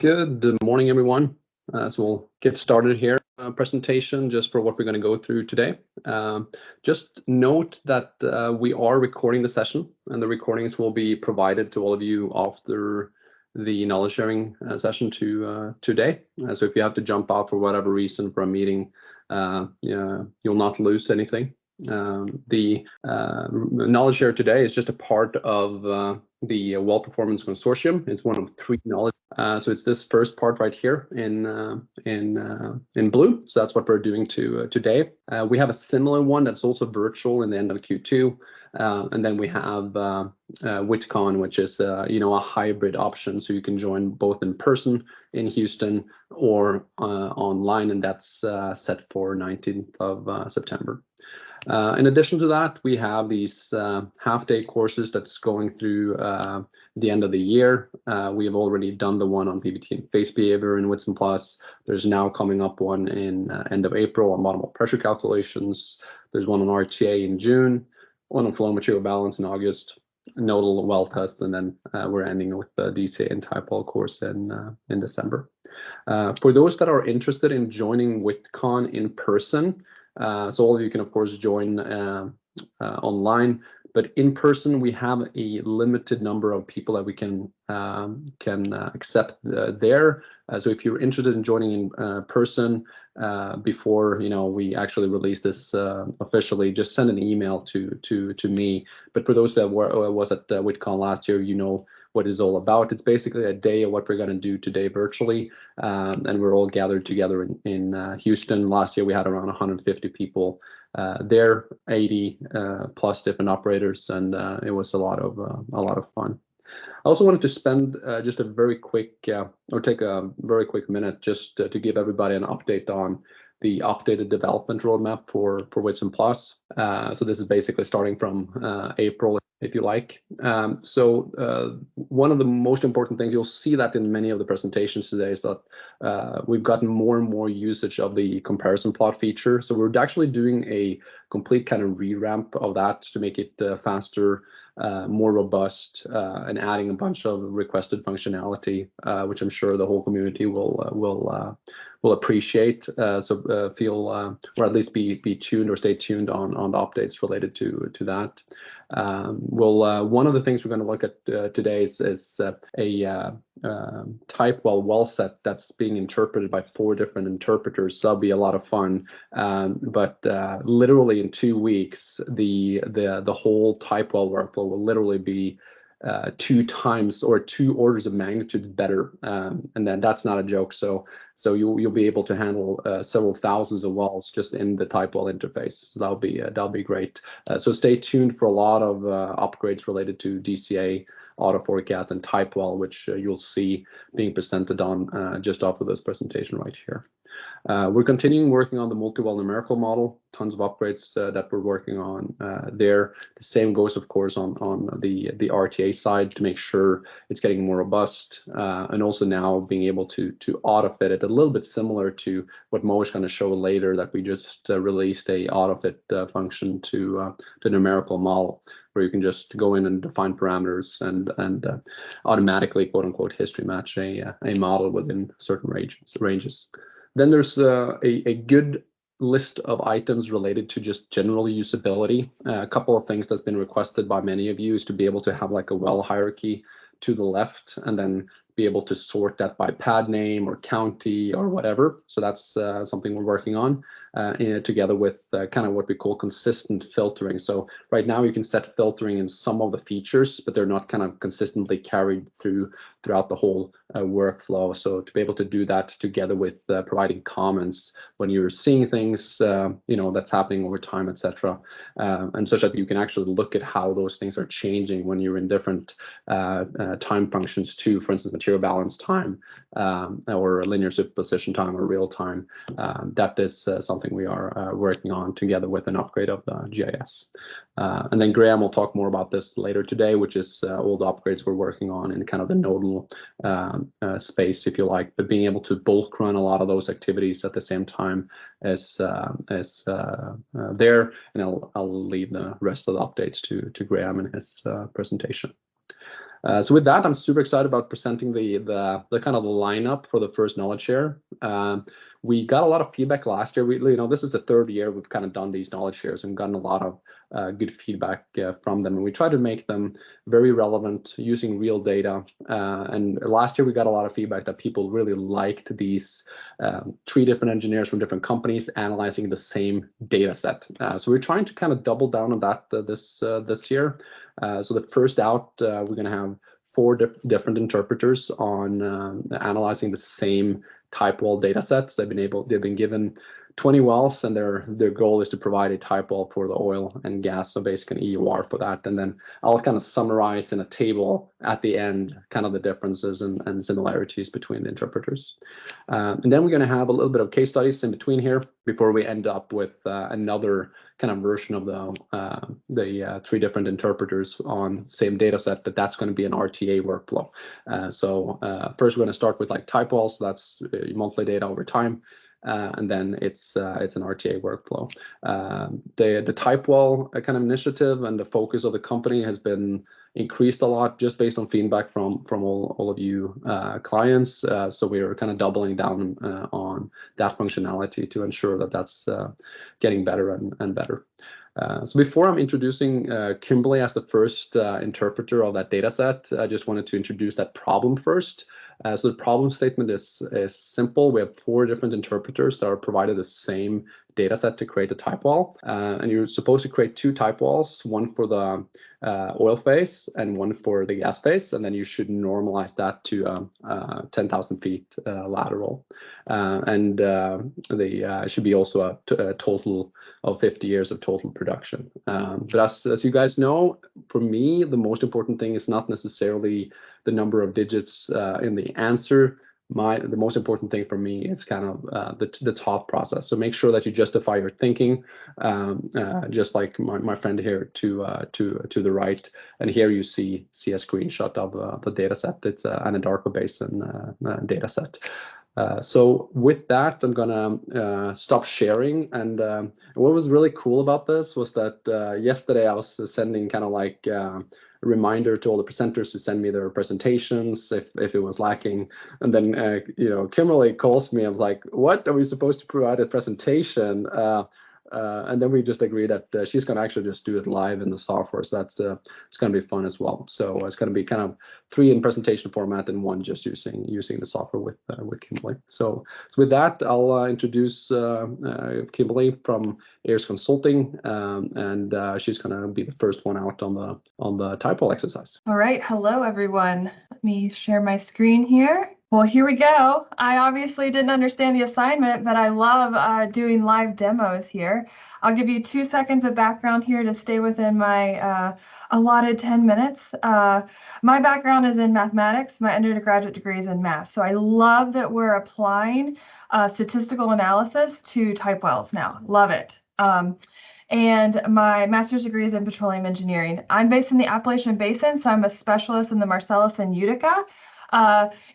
Good morning, everyone. So we'll get started here. Presentation just for what we're going to go through today. Just note that we are recording the session, and the recordings will be provided to all of you after the knowledge sharing session today. So if you have to jump out for whatever reason for a meeting, you'll not lose anything. The knowledge share today is just a part of the Well Performance Consortium. It's one of 3 knowledge. So it's this first part right here in blue. So that's what we're doing today. We have a similar one that's also virtual in the end of Q2. And then we have WitCon, which is a hybrid option, so you can join both in person in Houston or online, and that's set for 19th of September. In addition to that, we have these half-day courses that's going through the end of the year. We have already done the one on PBT and phase behavior in Wits and Plus. There's now coming up one in end of April on bottom-up pressure calculations. There's one on RTA in June, one on flow material balance in August, nodal well test, and then we're ending with the DCA and type wall course in December. For those that are interested in joining WitCon in person, so all of you can of course join online, but in person we have a limited number of people that we can accept there. So if you're interested in joining in person before we actually release this officially, just send an email to me. But for those that was at WitCon last year, what it's all about. It's basically a day of what we're going to do today virtually, and we're all gathered together in Houston. Last year we had around 150 people there, 80 plus different operators, and it was a lot of fun. I also wanted to spend just a very quick or take a very quick minute just to give everybody an update on the updated development roadmap for Wits and Plus. So this is basically starting from April, if you like. So one of the most important things, you'll see that in many of the presentations today, is that we've gotten more and more usage of the comparison plot feature. So we're actually doing a complete kind of re-ramp of that to make it faster, more robust, and adding a bunch of requested functionality, which I'm sure the whole community will appreciate. So feel or at least be tuned or stay tuned on the updates related to that. One of the things we're going to look at today is a type well set that's being interpreted by 4 different interpreters. So that'll be a lot of fun. But literally in 2 weeks, the whole type well workflow will literally be 2 times or 2 orders of magnitude better, and then that's not a joke. So you'll be able to handle several thousands of wells just in the type well interface. So that'll be great. So stay tuned for a lot of upgrades related to DCA, auto forecast, and type well, which you'll see being presented on just after this presentation right here. We're continuing working on the multi-well numerical model. Tons of upgrades that we're working on there. The same goes, of course, on the RTA side to make sure it's getting more robust, and also now being able to auto fit it, a little bit similar to what Mo is going to show later, that we just released a auto fit function to the numerical model, where you can just go in and define parameters and automatically, quote unquote, history match a model within certain ranges. Then there's a good list of items related to just general usability. A couple of things that's been requested by many of you is to be able to have like a well hierarchy to the left, and then be able to sort that by pad name or county or whatever. So that's something we're working on together with kind of what we call consistent filtering. So right now you can set filtering in some of the features, but they're not kind of consistently carried throughout the whole workflow. So to be able to do that together with providing comments when you're seeing things, that's happening over time, etc., and such that you can actually look at how those things are changing when you're in different time functions too. For instance, material balance time, or linear superposition time, or real time. That is something we are working on together with an upgrade of the GIS. And then Graham will talk more about this later today, which is all the upgrades we're working on in kind of the nodal space, if you like, but being able to bulk run a lot of those activities at the same time as there. And I'll leave the rest of the updates to Graham in his presentation. So with that, I'm super excited about presenting the kind of the lineup for the first knowledge share. We got a lot of feedback last year. This is the third year we've kind of done these knowledge shares and gotten a lot of good feedback from them. And we try to make them very relevant using real data. And last year we got a lot of feedback that people really liked these 3 different engineers from different companies analyzing the same data set. So we're trying to kind of double down on that this year. So the first out, we're going to have 4 different interpreters on analyzing the same type wall data sets. They've been given 20 wells, and their goal is to provide a type wall for the oil and gas, so basically an EUR for that. And then I'll kind of summarize in a table at the end kind of the differences and similarities between the interpreters. And then we're going to have a little bit of case studies in between here before we end up with another kind of version of the 3 different interpreters on same data set, but that's going to be an RTA workflow. So first we're going to start with like type walls, so that's monthly data over time. And then it's an RTA workflow. The type wall kind of initiative and the focus of the company has been increased a lot just based on feedback from all of you clients. So we're kind of doubling down on that functionality to ensure that that's getting better and better. So before I'm introducing Kimberly as the first interpreter of that data set, I just wanted to introduce that problem first. So the problem statement is simple. We have 4 different interpreters that are provided the same data set to create a type wall. And you're supposed to create 2 type walls, one for the oil phase and one for the gas phase. And then you should normalize that to 10,000 feet lateral. And it should be also a total of 50 years of total production. But as you guys know, for me, the most important thing is not necessarily the number of digits in the answer. The most important thing for me is kind of the thought process. So make sure that you justify your thinking, just like my friend here to the right. And here you see a screenshot of the data set. It's an Anadarko Basin data set. So with that, I'm gonna stop sharing. And what was really cool about this was that yesterday I was sending kind of like a reminder to all the presenters to send me their presentations if it was lacking. And then Kimberly calls me. I'm like, what, are we supposed to provide a presentation? And then we just agreed that she's going to actually just do it live in the software. So that's it's going to be fun as well. So it's going to be kind of 3 in presentation format and 1 just using the software with Kimberly. So with that, I'll introduce Kimberly from Ayers Consulting, and she's going to be the first one out on the type wall exercise. All right, hello everyone. Let me share my screen here. Well, here we go. I obviously didn't understand the assignment, but I love doing live demos here. I'll give you 2 seconds of background here to stay within my allotted 10 minutes. My background is in mathematics. My undergraduate degree is in math. So I love that we're applying statistical analysis to type wells now. Love it. And my master's degree is in petroleum engineering. I'm based in the Appalachian Basin, so I'm a specialist in the Marcellus and Utica.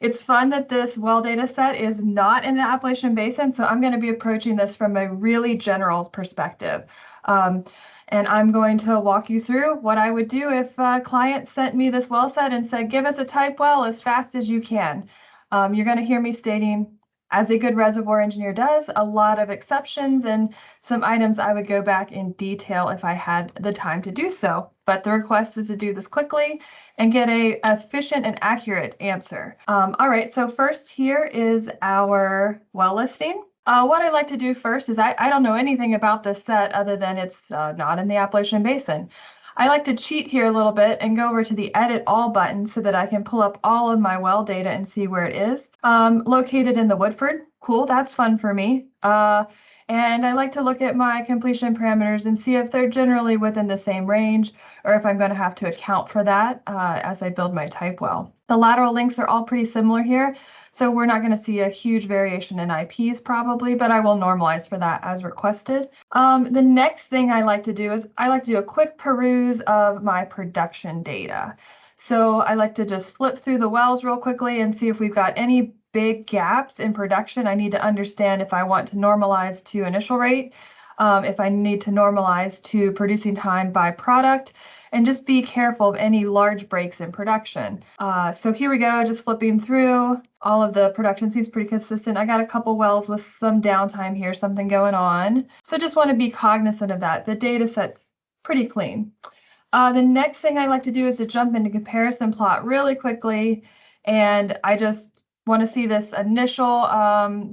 It's fun that this well data set is not in the Appalachian Basin, so I'm going to be approaching this from a really general perspective. And I'm going to walk you through what I would do if a client sent me this well set and said, give us a type well as fast as you can. You're going to hear me stating, as a good reservoir engineer does, a lot of exceptions and some items I would go back in detail if I had the time to do so. But the request is to do this quickly and get a efficient and accurate answer. All right, so first here is our well listing. What I like to do first is I don't know anything about this set other than it's not in the Appalachian Basin. I like to cheat here a little bit and go over to the Edit All button so that I can pull up all of my well data and see where it is. Located in the Woodford. Cool, that's fun for me. And I like to look at my completion parameters and see if they're generally within the same range or if I'm going to have to account for that as I build my type well. The lateral lengths are all pretty similar here, so we're not going to see a huge variation in IPs probably, but I will normalize for that as requested. The next thing I like to do is I like to do a quick peruse of my production data. So I like to just flip through the wells real quickly and see if we've got any big gaps in production. I need to understand if I want to normalize to initial rate, if I need to normalize to producing time by product, and just be careful of any large breaks in production. So here we go, just flipping through. All of the production seems pretty consistent. I got a couple wells with some downtime here, something going on. So just want to be cognizant of that. The data set's pretty clean. The next thing I like to do is to jump into comparison plot really quickly. And I just want to see this initial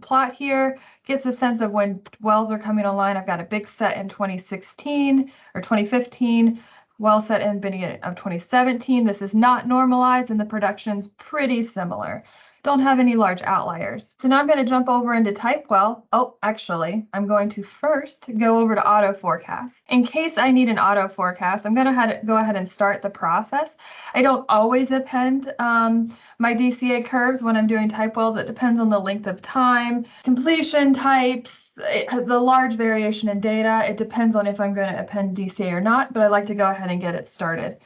plot here, gets a sense of when wells are coming online. I've got a big set in 2016 or 2015, well set in beginning of 2017. This is not normalized and the production's pretty similar. Don't have any large outliers. So now I'm going to jump over into type well. Oh, actually, I'm going to first go over to auto forecast. In case I need an auto forecast, I'm going to go ahead and start the process. I don't always append my DCA curves when I'm doing type wells. It depends on the length of time, completion types, the large variation in data. It depends on if I'm going to append DCA or not, but I like to go ahead and get it started.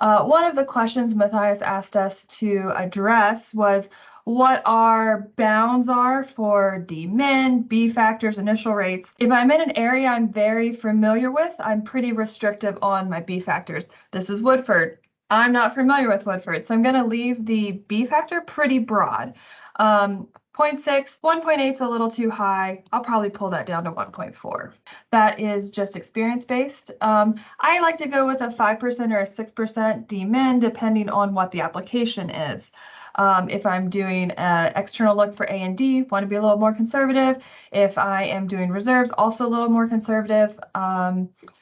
One of the questions Matthias asked us to address was what our bounds are for D-min, B factors, initial rates. If I'm in an area I'm very familiar with, I'm pretty restrictive on my B factors. This is Woodford. I'm not familiar with Woodford, so I'm going to leave the B factor pretty broad. 0.6, 1.8 is a little too high. I'll probably pull that down to 1.4. That is just experience-based. I like to go with a 5% or a 6% D-min, depending on what the application is. If I'm doing an external look for A&D, want to be a little more conservative. If I am doing reserves, also a little more conservative.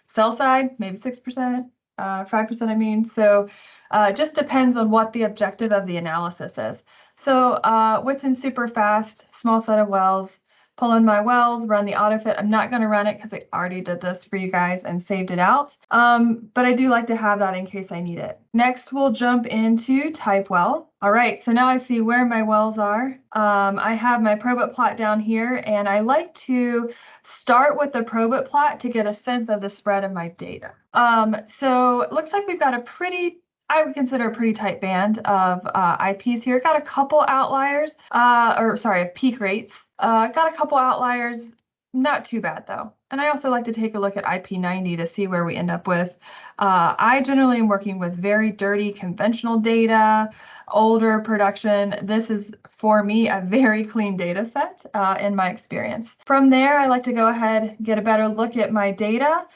Sell side, maybe 6%, 5% I mean. So just depends on what the objective of the analysis is. So what's in super fast, small set of wells, pull in my wells, run the autofit. I'm not going to run it because I already did this for you guys and saved it out. But I do like to have that in case I need it. Next, we'll jump into type well. All right, so now I see where my wells are. I have my probit plot down here, and I like to start with the probit plot to get a sense of the spread of my data. So it looks like we've got a pretty, I would consider a pretty tight band of IPs here. Got a couple outliers, of peak rates. Got a couple outliers, not too bad though. And I also like to take a look at IP90 to see where we end up with. I generally am working with very dirty conventional data, older production. This is, for me, a very clean data set in my experience. From there, I like to go ahead, get a better look at my data.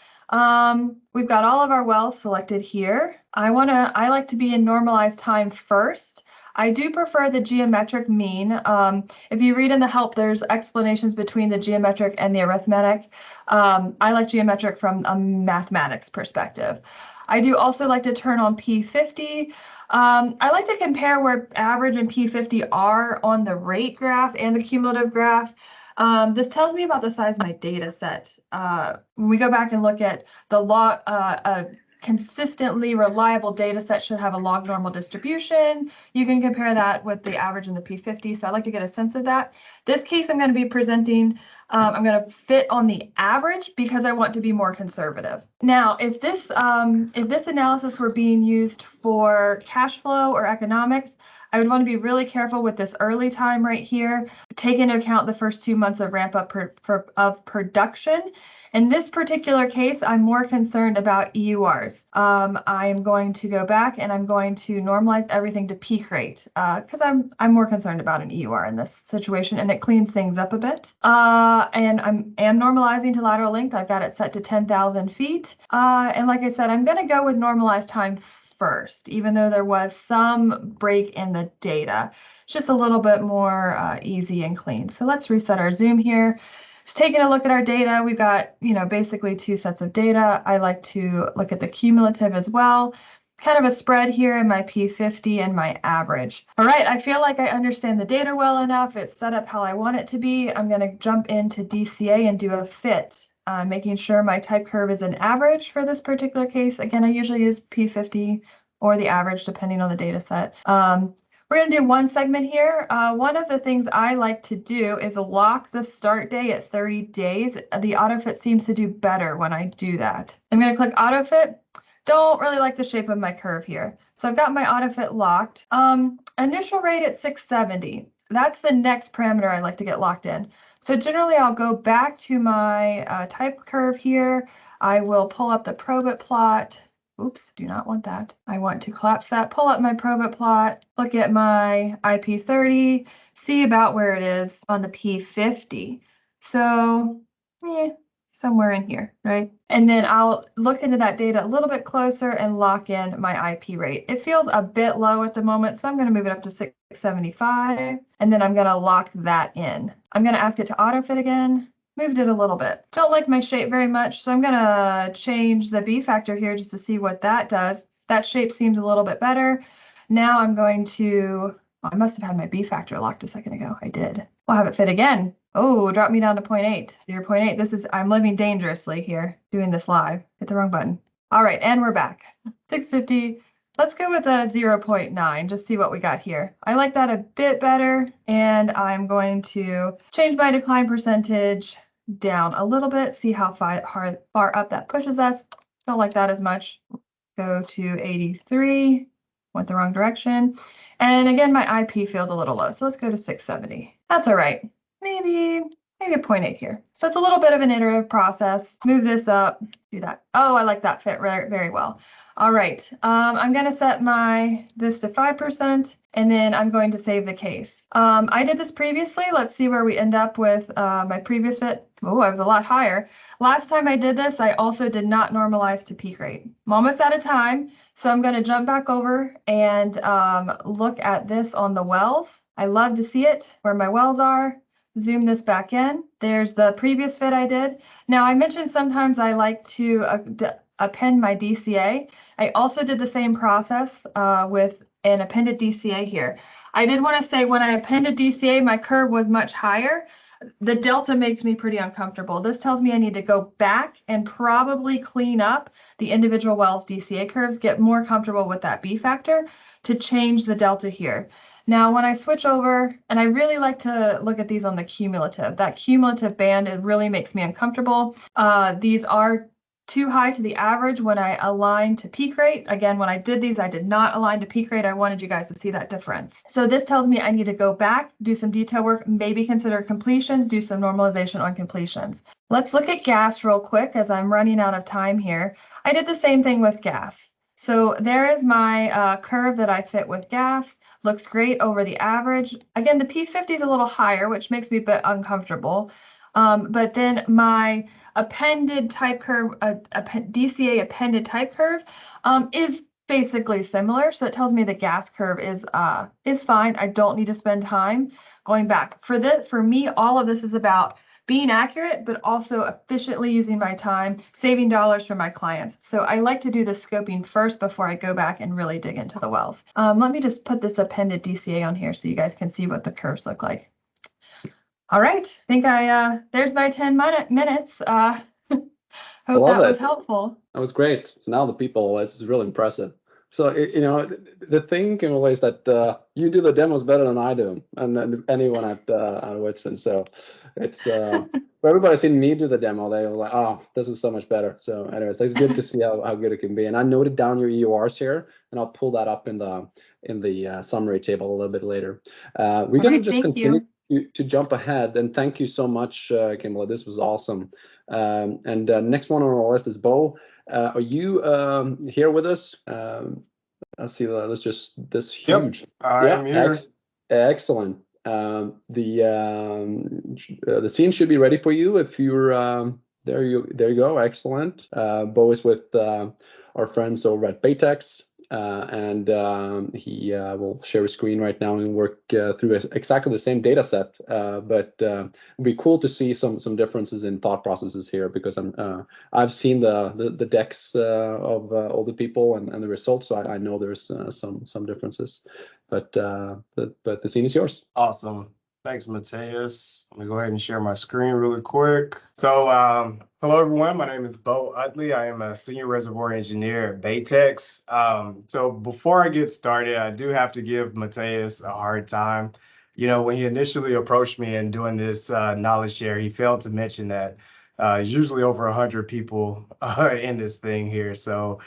We've got all of our wells selected here. I like to be in normalized time first. I do prefer the geometric mean. If you read in the help, there's explanations between the geometric and the arithmetic. I like geometric from a mathematics perspective. I do also like to turn on P50. I like to compare where average and P50 are on the rate graph and the cumulative graph. This tells me about the size of my data set. When we go back and look at the log, a consistently reliable data set should have a log normal distribution. You can compare that with the average and the P50. So I like to get a sense of that. This case I'm going to be presenting, I'm going to fit on the average because I want to be more conservative. Now, if this analysis were being used for cash flow or economics, I would want to be really careful with this early time right here. Take into account the first 2 months of ramp up of production. In this particular case, I'm more concerned about EURs. I'm going to go back and I'm going to normalize everything to peak rate because I'm more concerned about an EUR in this situation, and it cleans things up a bit. And I am normalizing to lateral length. I've got it set to 10,000 feet. And like I said, I'm going to go with normalized time first, even though there was some break in the data. It's just a little bit more easy and clean. So let's reset our zoom here. Just taking a look at our data, we've got, basically 2 sets of data. I like to look at the cumulative as well. Kind of a spread here in my P50 and my average. All right, I feel like I understand the data well enough. It's set up how I want it to be. I'm going to jump into DCA and do a fit, making sure my type curve is an average for this particular case. Again, I usually use P50 or the average depending on the data set. We're going to do one segment here. One of the things I like to do is lock the start day at 30 days. The autofit seems to do better when I do that. I'm going to click autofit. Don't really like the shape of my curve here. So I've got my autofit locked. Initial rate at 670. That's the next parameter I like to get locked in. So generally I'll go back to my type curve here. I will pull up the probit plot. Oops, do not want that. I want to collapse that, pull up my probit plot, look at my IP30, see about where it is on the P50. So, somewhere in here, right? And then I'll look into that data a little bit closer and lock in my IP rate. It feels a bit low at the moment, so I'm going to move it up to 675, and then I'm going to lock that in. I'm going to ask it to autofit again. Moved it a little bit. Don't like my shape very much, so I'm going to change the B factor here just to see what that does. That shape seems a little bit better. Now I'm going to, I must have had my B factor locked a second ago. I did. We'll have it fit again. Oh, drop me down to 0.8. 0.8. This is, I'm living dangerously here, doing this live. Hit the wrong button. All right, and we're back. 650. Let's go with a 0.9, just see what we got here. I like that a bit better, and I'm going to change my decline percentage down a little bit, see how far up that pushes us. Don't like that as much. Go to 83, went the wrong direction. And again, my IP feels a little low, so let's go to 670. That's all right. Maybe a 0.8 here. So it's a little bit of an iterative process. Move this up, do that. Oh, I like that fit very well. All right, I'm going to set this to 5%, and then I'm going to save the case. I did this previously. Let's see where we end up with my previous fit. Oh, I was a lot higher. Last time I did this, I also did not normalize to peak rate. I'm almost out of time, so I'm going to jump back over and look at this on the wells. I love to see it, where my wells are. Zoom this back in. There's the previous fit I did. Now, I mentioned sometimes I like to append my DCA. I also did the same process with an appended DCA here. I did want to say when I appended DCA, my curve was much higher. The delta makes me pretty uncomfortable. This tells me I need to go back and probably clean up the individual wells DCA curves, get more comfortable with that B factor to change the delta here. Now, when I switch over, and I really like to look at these on the cumulative, that cumulative band, it really makes me uncomfortable. These are too high to the average when I align to peak rate. Again, when I did these, I did not align to peak rate. I wanted you guys to see that difference. So this tells me I need to go back, do some detail work, maybe consider completions, do some normalization on completions. Let's look at gas real quick as I'm running out of time here. I did the same thing with gas. So there is my curve that I fit with gas. Looks great over the average. Again, the P50 is a little higher, which makes me a bit uncomfortable. But then my appended type curve, DCA appended type curve is basically similar. So it tells me the gas curve is fine. I don't need to spend time going back. For me, all of this is about being accurate, but also efficiently using my time, saving dollars for my clients. So I like to do the scoping first before I go back and really dig into the wells. Let me just put this appended DCA on here so you guys can see what the curves look like. All right, I think there's my 10 minutes. Hope that was helpful. That was great. So now the people, this is really impressive. So, you know, the thing, Kimberly, is that you do the demos better than I do, and anyone at Whitson. So it's, for everybody seen me do the demo, they were like, oh, this is so much better. So anyways, it's good to see how good it can be. And I noted down your EURs here, and I'll pull that up in the summary table a little bit later. We're going to just continue to jump ahead, and thank you so much, Kimberly. This was awesome. And next one on our list is Bo. Are you here with us? Let's see. Let's just this huge. Yep, I am here. Excellent. The scene should be ready for you if you're there. You go. Excellent. Bo is with our friends over at Baytex. And he will share his screen right now and work through exactly the same data set. But it'd be cool to see some differences in thought processes here, because I've seen the decks of all the people and the results, so I know there's some differences. But the scene is yours. Awesome. Thanks, Mateus. Let me go ahead and share my screen really quick. So, hello, everyone. My name is Bo Utley. I am a senior reservoir engineer at Baytex. So before I get started, I do have to give Mateus a hard time. You know, when he initially approached me and doing this knowledge share, he failed to mention that there's usually over 100 people in this thing here. So,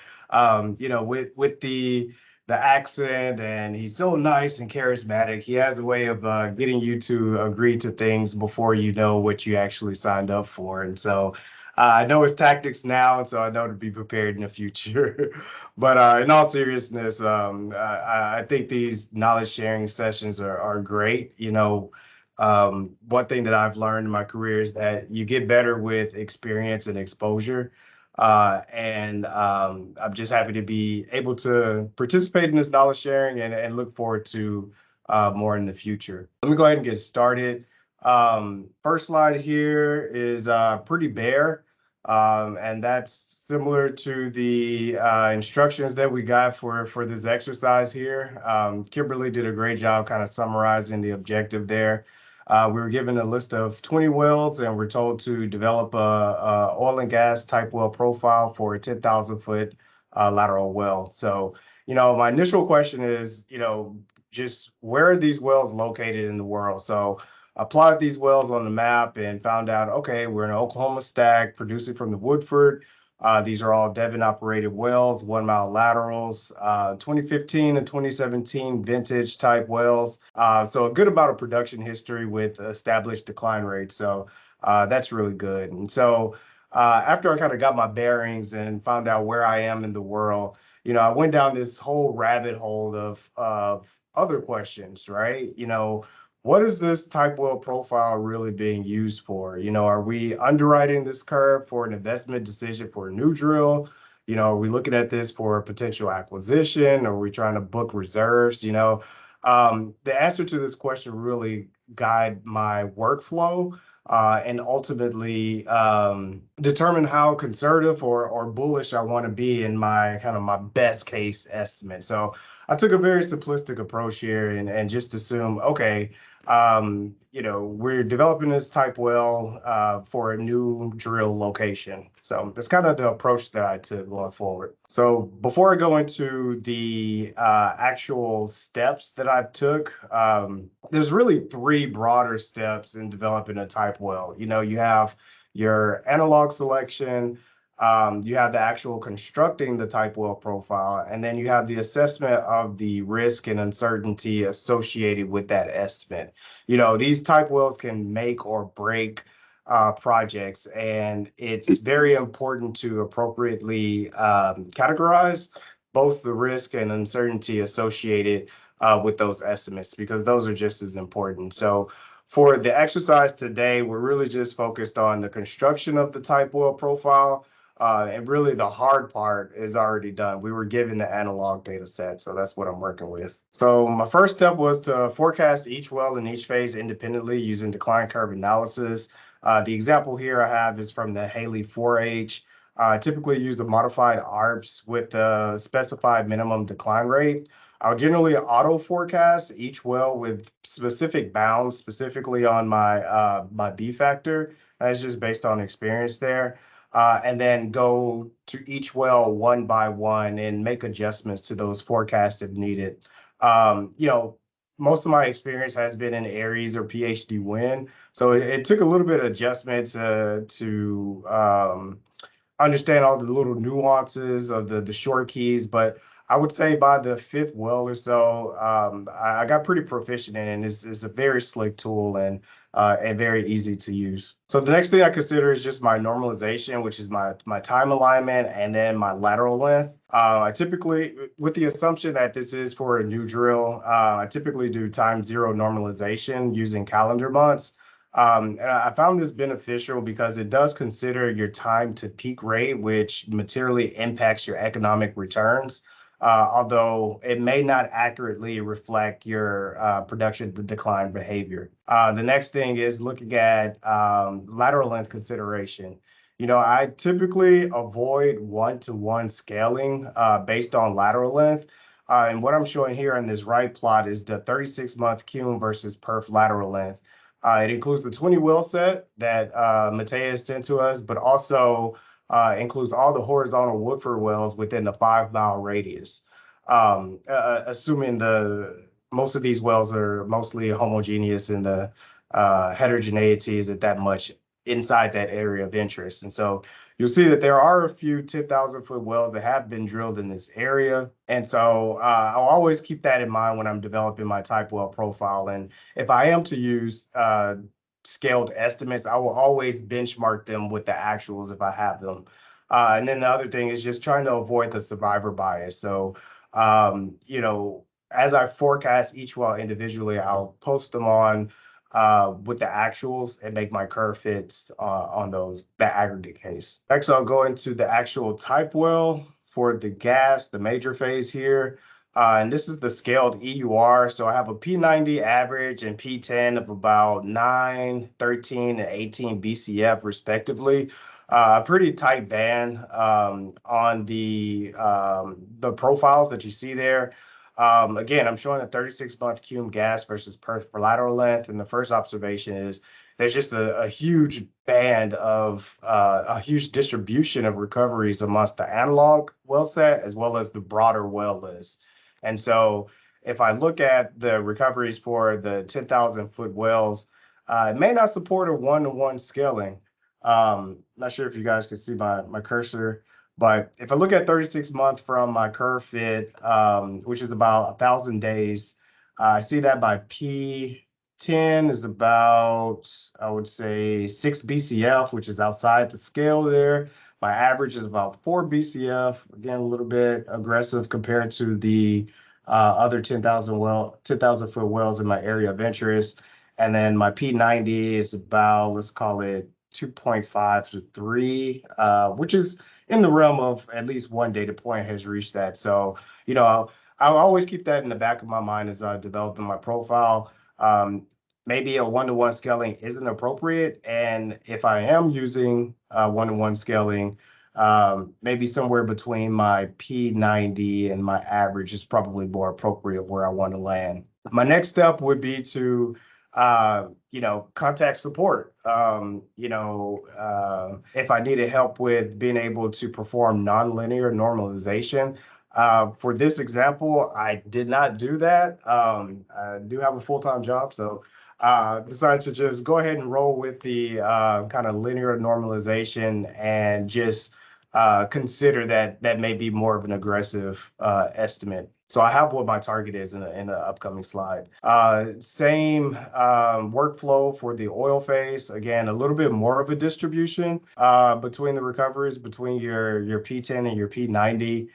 you know, with the accent, and he's so nice and charismatic. He has a way of getting you to agree to things before you know what you actually signed up for. And so I know it's tactics now, and so I know to be prepared in the future. But in all seriousness, I think these knowledge sharing sessions are great. One thing that I've learned in my career is that you get better with experience and exposure. And I'm just happy to be able to participate in this knowledge sharing and look forward to more in the future. Let me go ahead and get started. First slide here is pretty bare, and that's similar to the instructions that we got for this exercise here. Kimberly did a great job kind of summarizing the objective there. We were given a list of 20 wells, and we're told to develop a oil and gas type well profile for a 10,000-foot lateral well. So, my initial question is, just where are these wells located in the world? So I plotted these wells on the map and found out, okay, we're in an Oklahoma stack producing from the Woodford. These are all Devon-operated wells, 1 mile laterals, 2015 and 2017 vintage type wells. So a good amount of production history with established decline rates. So that's really good. And so after I kind of got my bearings and found out where I am in the world, I went down this whole rabbit hole of other questions, right? What is this type well profile really being used for? Are we underwriting this curve for an investment decision for a new drill? Are we looking at this for a potential acquisition? Are we trying to book reserves? The answer to this question really guide my workflow and ultimately determine how conservative or bullish I want to be in my best case estimate. So I took a very simplistic approach here and just assume, okay, we're developing this type well for a new drill location. So that's kind of the approach that I took going forward. So before I go into the actual steps that I took, there's really 3 broader steps in developing a type well. You have your analog selection, you have the actual constructing the type well profile, and then you have the assessment of the risk and uncertainty associated with that estimate. These type wells can make or break projects, and it's very important to appropriately categorize both the risk and uncertainty associated with those estimates, because those are just as important. So for the exercise today, we're really just focused on the construction of the type well profile. And really the hard part is already done. We were given the analog data set, so that's what I'm working with. So my first step was to forecast each well in each phase independently using decline curve analysis. The example here I have is from the Haley 4H. Typically use a modified ARPS with a specified minimum decline rate. I'll generally auto forecast each well with specific bounds, specifically on my B factor. That's just based on experience there. And then go to each well one by one and make adjustments to those forecasts if needed. Most of my experience has been in Aries or PhD wind, so it took a little bit of adjustment to understand all the little nuances of the short keys, but I would say by the 5th well or so, I got pretty proficient in it, and it's a very slick tool and very easy to use. So the next thing I consider is just my normalization, which is my time alignment, and then my lateral length. I typically, with the assumption that this is for a new drill, I typically do time 0 normalization using calendar months. And I found this beneficial because it does consider your time to peak rate, which materially impacts your economic returns. Although it may not accurately reflect your production decline behavior. The next thing is looking at lateral length consideration. I typically avoid one-to-one scaling based on lateral length. And what I'm showing here in this right plot is the 36-month cum versus perf lateral length. It includes the 20 well set that Mateus sent to us, but also includes all the horizontal Woodford wells within the 5-mile radius. Assuming most of these wells are mostly homogeneous and the heterogeneity isn't that much inside that area of interest. And so you'll see that there are a few 10,000-foot wells that have been drilled in this area. And so I'll always keep that in mind when I'm developing my type well profile. And if I am to use scaled estimates, I will always benchmark them with the actuals if I have them. And then the other thing is just trying to avoid the survivor bias. So, you know, as I forecast each well individually, I'll post them on with the actuals and make my curve fits on that aggregate case. Next, I'll go into the actual type well for the gas, the major phase here. And this is the scaled EUR. So I have a P90 average and P10 of about 9, 13, and 18 BCF respectively. A pretty tight band on the profiles that you see there. Again, I'm showing a 36-month cum gas versus perf for lateral length. And the first observation is there's just a huge band of a huge distribution of recoveries amongst the analog well set as well as the broader well list. And so if I look at the recoveries for the 10,000-foot wells, it may not support a one-to-one scaling. Not sure if you guys can see my cursor, but if I look at 36 months from my curve fit, which is about 1,000 days, I see that my P10 is about, I would say, 6 BCF, which is outside the scale there. My average is about 4 BCF, again, a little bit aggressive compared to the other 10,000-foot wells in my area of interest. And then my P90 is about, let's call it 2.5 to 3, which is in the realm of at least one data point has reached that. So, you know, I'll always keep that in the back of my mind as I develop my profile. Maybe a one-to-one scaling isn't appropriate. And if I am using one-to-one scaling, maybe somewhere between my P90 and my average is probably more appropriate where I want to land. My next step would be to you know, contact support. You know, if I needed help with being able to perform nonlinear normalization. For this example, I did not do that. I do have a full-time job, so decided to just go ahead and roll with the kind of linear normalization and just consider that may be more of an aggressive estimate. So I have what my target is in the upcoming slide. Same workflow for the oil phase. Again, a little bit more of a distribution between the recoveries, between your P10 and your P90.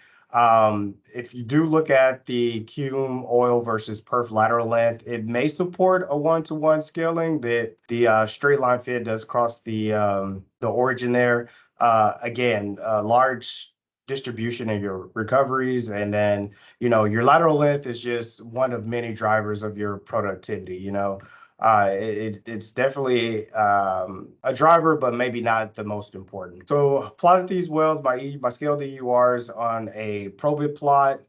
If you do look at the cum oil versus perf lateral length, it may support a one-to-one scaling that the straight line fit does cross the origin there. Again, large distribution of your recoveries, and then, you know, your lateral length is just one of many drivers of your productivity. You know, it's definitely a driver, but maybe not the most important. So plotted these wells by scaled EURs on a probit plot.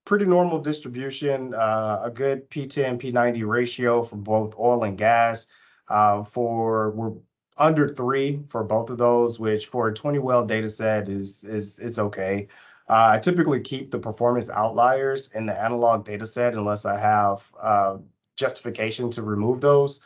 Pretty normal distribution, a good P10, P90 ratio for both oil and gas. We're under 3 for both of those, which for a 20 well data set it's okay. I typically keep the performance outliers in the analog data set unless I have justification to remove those.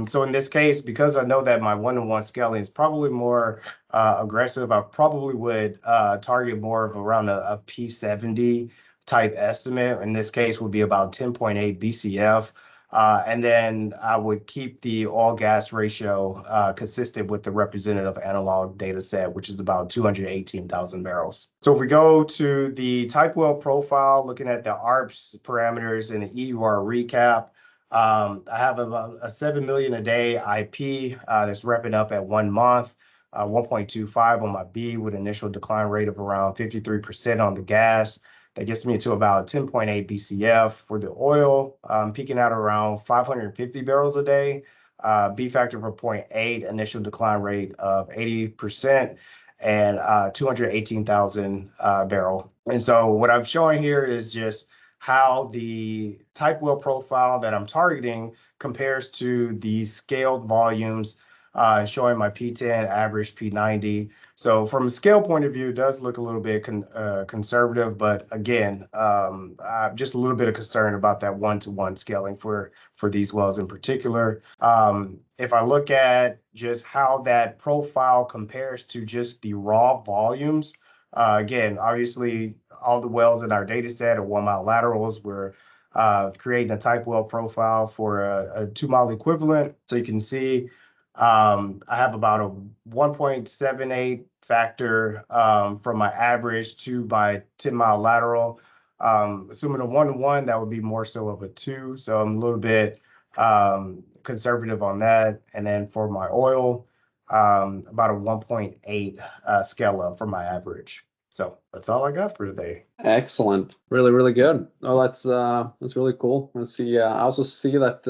So in this case, because I know that my one-to-one scaling is probably more aggressive, I probably would target more of around a P70 type estimate. In this case would be about 10.8 BCF. And then I would keep the oil gas ratio consistent with the representative analog data set, which is about 218,000 barrels. So if we go to the type well profile, looking at the ARPS parameters and the EUR recap, I have about a 7 million a day IP that's repping up at 1 month, 1.25 on my B with initial decline rate of around 53% on the gas. That gets me to about 10.8 BCF for the oil, peaking out around 550 barrels a day, B factor of 0.8, initial decline rate of 80%, and 218,000 barrel. And so what I'm showing here is just how the type well profile that I'm targeting compares to the scaled volumes, showing my P10 average P90. So from a scale point of view, it does look a little bit conservative, but again, I'm just a little bit of concern about that one-to-one scaling for these wells in particular. If I look at just how that profile compares to just the raw volumes, again, obviously all the wells in our data set are 1 mile laterals. We're creating a type well profile for a 2-mile equivalent. So you can see I have about a 1.78 factor from my average to my 10-mile lateral. Assuming a 1-to-1, that would be more so of a 2. So I'm a little bit conservative on that. And then for my oil, about a 1.8 scale up from my average. So that's all I got for today. Excellent. Really, really good. Oh, that's really cool. Let's see. I also see that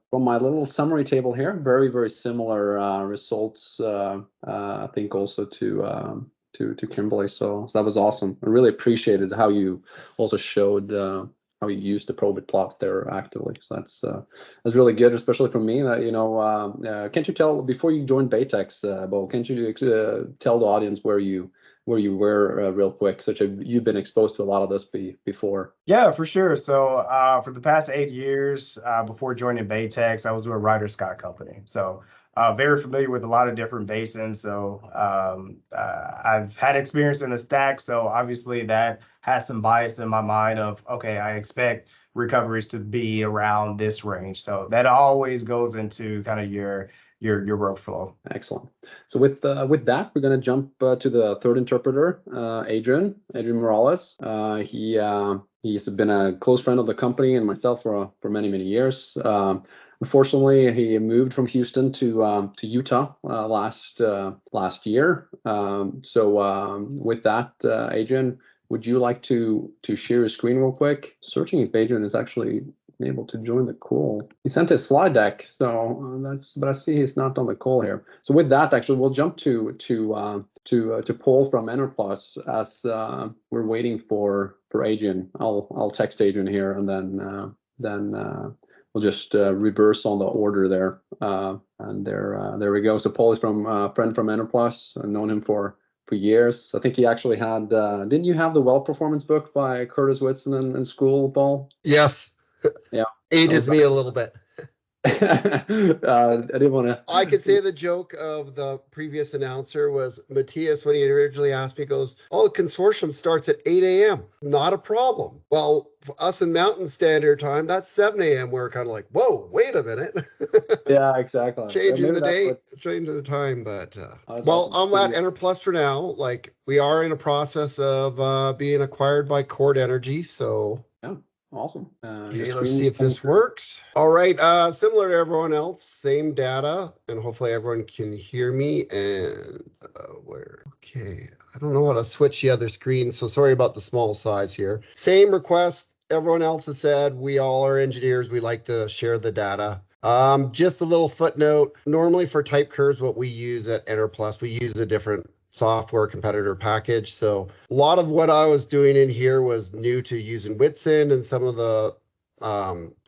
from my little summary table here, very, very similar results. I think also to Kimberly. So that was awesome. I really appreciated how you also showed how you use the probit plot there actively. So that's really good, especially for me. That can't you tell before you joined Baytex, Bo? Can't you tell the audience where you were real quick? Such you've been exposed to a lot of this before. Yeah, for sure. So for the past 8 years before joining Baytex, I was with a Ryder Scott company. So very familiar with a lot of different basins. So I've had experience in the stack. So obviously that has some bias in my mind of, okay, I expect recoveries to be around this range. So that always goes into kind of your workflow. Excellent. So with that, we're going to jump to the third interpreter, Adrian Morales. He's been a close friend of the company and myself for many years. Unfortunately, he moved from Houston to Utah last year. So with that, Adrian, would you like to share your screen real quick? Searching if Adrian is actually able to join the call. He sent his slide deck, so but I see he's not on the call here. So with that, actually, we'll jump to Paul from Enerplus as we're waiting for Adrian. I'll text Adrian here, and then we'll just reverse on the order there. And there we go. So Paul is from friend from Enerplus. I've known him for years. I think he actually had. Didn't you have the well performance book by Curtis Whitson in school, Paul? Yes. Yeah. Ages me a little bit. I didn't want to. I could say the joke of the previous announcer was Matthias, when he originally asked me, goes, "Oh, the consortium starts at 8 a.m. Not a problem." Well, for us in Mountain Standard Time, that's 7 a.m. We're kind of like, whoa, wait a minute. Yeah, exactly. Changing the date, changing the time. But well, awesome. I'm at Enerplus for now. Like, we are in a process of being acquired by Cord Energy. So yeah. Awesome. Okay, let's see if this works. All right. Similar to everyone else, same data, and hopefully everyone can hear me. And where? Okay. I don't know how to switch the other screen, so sorry about the small size here. Same request. Everyone else has said we all are engineers. We like to share the data. Just a little footnote. Normally for type curves, what we use at Enerplus, we use a different software competitor package. So a lot of what I was doing in here was new to using Whitson and some of the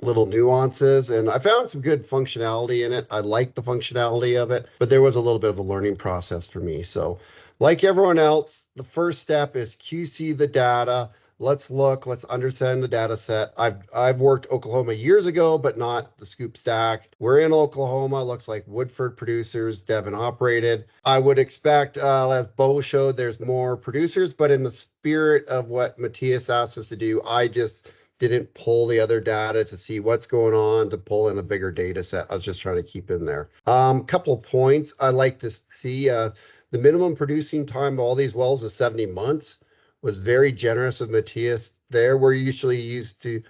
little nuances. And I found some good functionality in it. I liked the functionality of it, but there was a little bit of a learning process for me. So like everyone else, the first step is QC the data. Let's understand the data set. I've worked Oklahoma years ago, but not the scoop stack. We're in Oklahoma. Looks like Woodford producers, Devon operated. I would expect, as Bo showed, there's more producers, but in the spirit of what Matthias asked us to do, I just didn't pull the other data to see what's going on, to pull in a bigger data set. I was just trying to keep in there. Couple of points I like to see. The minimum producing time of all these wells is 70 months. Was very generous of Matthias there. We're usually used to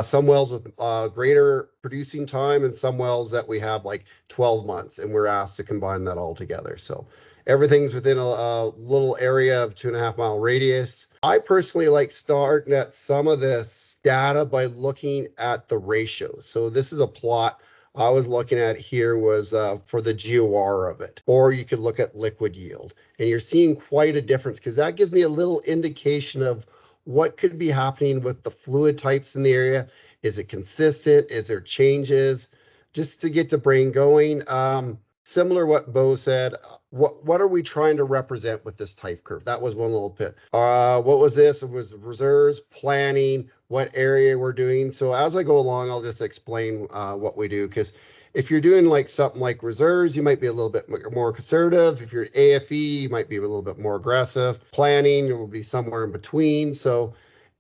some wells with greater producing time and some wells that we have like 12 months, and we're asked to combine that all together. So everything's within a little area of 2.5 mile radius. I personally like starting at some of this data by looking at the ratios. So this is a plot I was looking at here was for the GOR of it, or you could look at liquid yield. And you're seeing quite a difference because that gives me a little indication of what could be happening with the fluid types in the area. Is it consistent? Is there changes? Just to get the brain going. Similar what Bo said, what are we trying to represent with this type curve? That was one little bit. What was this? It was reserves, planning, what area we're doing. So as I go along, I'll just explain what we do, because if you're doing like something like reserves, you might be a little bit more conservative. If you're at AFE, you might be a little bit more aggressive. Planning, you will be somewhere in between. So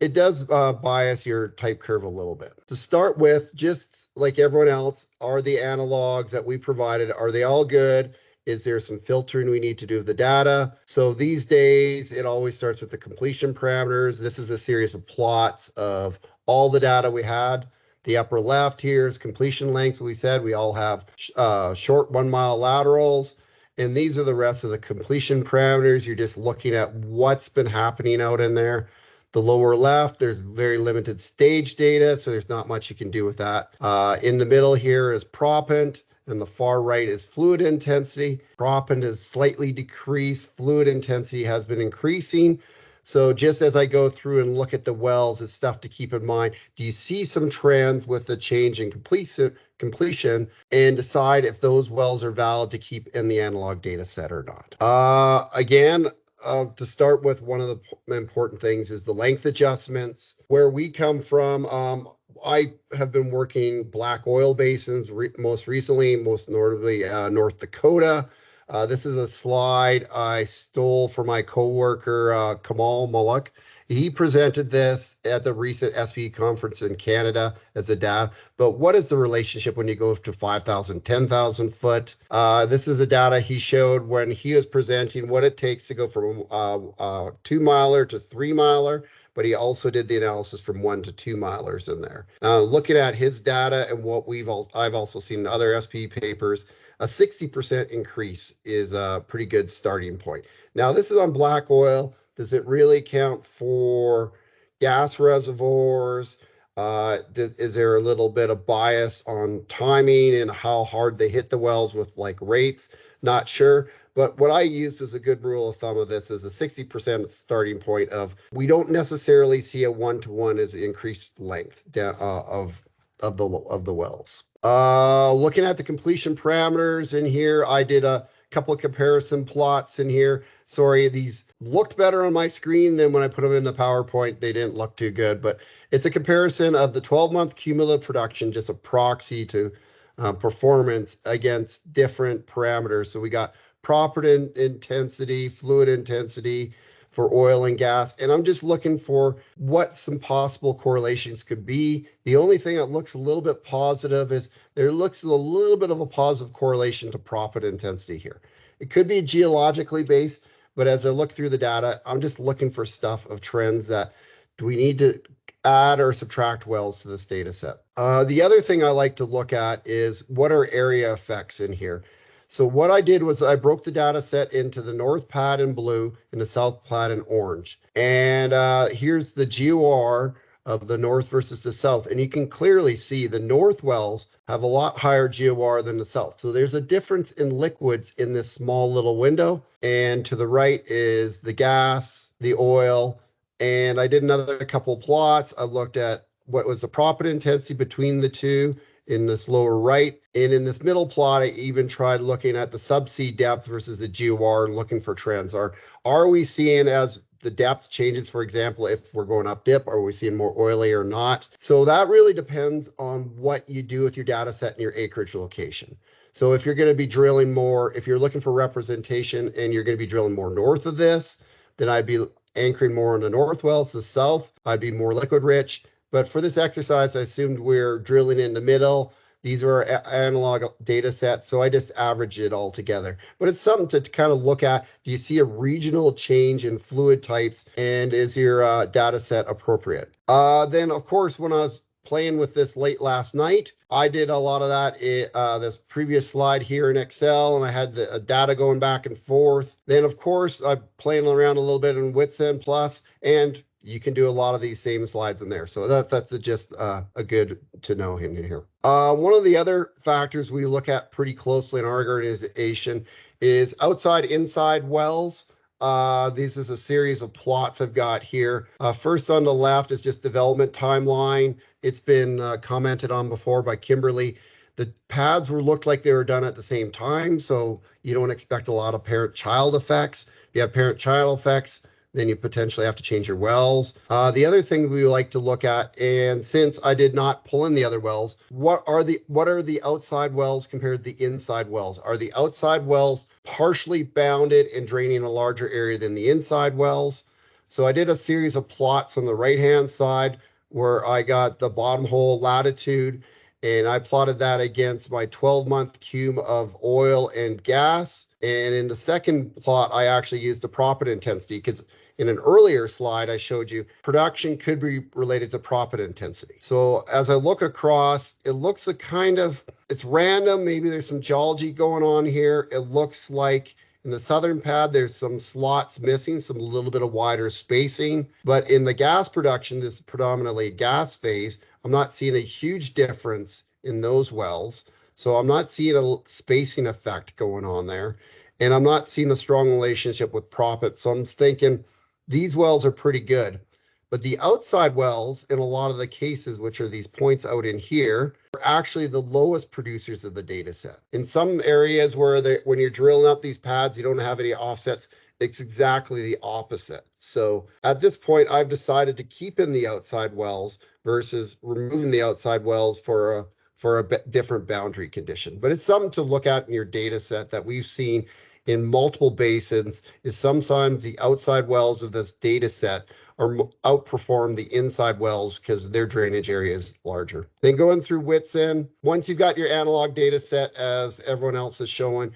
it does bias your type curve a little bit. To start with, just like everyone else, are the analogs that we provided, are they all good? Is there some filtering we need to do of the data? So these days, it always starts with the completion parameters. This is a series of plots of all the data we had. The upper left here is completion length. We said we all have short 1 mile laterals. And these are the rest of the completion parameters. You're just looking at what's been happening out in there. The lower left, there's very limited stage data, so there's not much you can do with that. In the middle here is proppant, and the far right is fluid intensity. Proppant is slightly decreased. Fluid intensity has been increasing. So just as I go through and look at the wells, it's stuff to keep in mind. Do you see some trends with the change in completion and decide if those wells are valid to keep in the analog data set or not? Again, to start with, one of the important things is the length adjustments. Where we come from, I have been working black oil basins most recently, most notably North Dakota. This is a slide I stole from my coworker, Kamal Mullock. He presented this at the recent SPE conference in Canada as a data. But what is the relationship when you go to 5,000, 10,000 foot? This is a data he showed when he was presenting what it takes to go from 2 miler to 3 miler. But he also did the analysis from 1 to 2 milers in there. Looking at his data and what I've also seen in other SPE papers, a 60% increase is a pretty good starting point. Now, this is on black oil. Does it really count for gas reservoirs? Is there a little bit of bias on timing and how hard they hit the wells with like rates? Not sure. But what I used as a good rule of thumb of this is a 60% starting point of, we don't necessarily see a 1-to-1 as increased length of the wells. Looking at the completion parameters in here, I did a couple of comparison plots in here. Sorry, these looked better on my screen than when I put them in the PowerPoint. They didn't look too good, but it's a comparison of the 12-month cumulative production, just a proxy to performance against different parameters. So we got proppant intensity, fluid intensity for oil and gas. And I'm just looking for what some possible correlations could be. The only thing that looks a little bit positive is there looks a little bit of a positive correlation to proppant intensity here. It could be geologically based, but as I look through the data, I'm just looking for stuff of trends that do we need to add or subtract wells to this data set. The other thing I like to look at is what are area effects in here. So what I did was I broke the data set into the north pad in blue and the south pad in orange. And here's the GOR of the north versus the south. And you can clearly see the north wells have a lot higher GOR than the south. So there's a difference in liquids in this small little window. And to the right is the gas, the oil. And I did another couple plots. I looked at what was the proppant intensity between the two in this lower right. And in this middle plot, I even tried looking at the subsea depth versus the GOR and looking for trends. Are we seeing, as the depth changes, for example, if we're going up dip, are we seeing more oily or not? So that really depends on what you do with your data set and your acreage location. So if you're going to be drilling more, if you're looking for representation and you're going to be drilling more north of this, then I'd be anchoring more in the north wells. The south, I'd be more liquid rich. But for this exercise, I assumed we're drilling in the middle. These are analog data sets, so I just average it all together. But it's something to kind of look at. Do you see a regional change in fluid types, and is your data set appropriate? Then, of course, when I was playing with this late last night, I did a lot of that this previous slide here in Excel, and I had the data going back and forth. Then, of course, I'm playing around a little bit in Witsend Plus, and you can do a lot of these same slides in there. So that's just a good to know in here. One of the other factors we look at pretty closely in our organization is outside inside wells. This is a series of plots I've got here. First on the left is just development timeline. It's been commented on before by Kimberly. The pads looked like they were done at the same time, so you don't expect a lot of parent-child effects. If you have parent-child effects, then you potentially have to change your wells. The other thing we like to look at, and since I did not pull in the other wells, what are the outside wells compared to the inside wells? Are the outside wells partially bounded and draining a larger area than the inside wells? So I did a series of plots on the right-hand side where I got the bottom hole latitude, and I plotted that against my 12-month cum of oil and gas. And in the second plot, I actually used the proppant intensity, because in an earlier slide, I showed you production could be related to proppant intensity. So as I look across, it looks it's random. Maybe there's some geology going on here. It looks like in the southern pad, there's some slots missing, some little bit of wider spacing. But in the gas production, this is predominantly gas phase, I'm not seeing a huge difference in those wells. So I'm not seeing a spacing effect going on there. And I'm not seeing a strong relationship with proppant. So I'm thinking these wells are pretty good. But the outside wells, in a lot of the cases, which are these points out in here, are actually the lowest producers of the data set. In some areas where when you're drilling up these pads, you don't have any offsets, it's exactly the opposite. So at this point, I've decided to keep in the outside wells versus removing the outside wells for a different boundary condition. But it's something to look at in your data set that we've seen in multiple basins, is sometimes the outside wells of this data set outperform the inside wells because their drainage area is larger. Then going through Whitson, once you've got your analog data set, as everyone else is showing,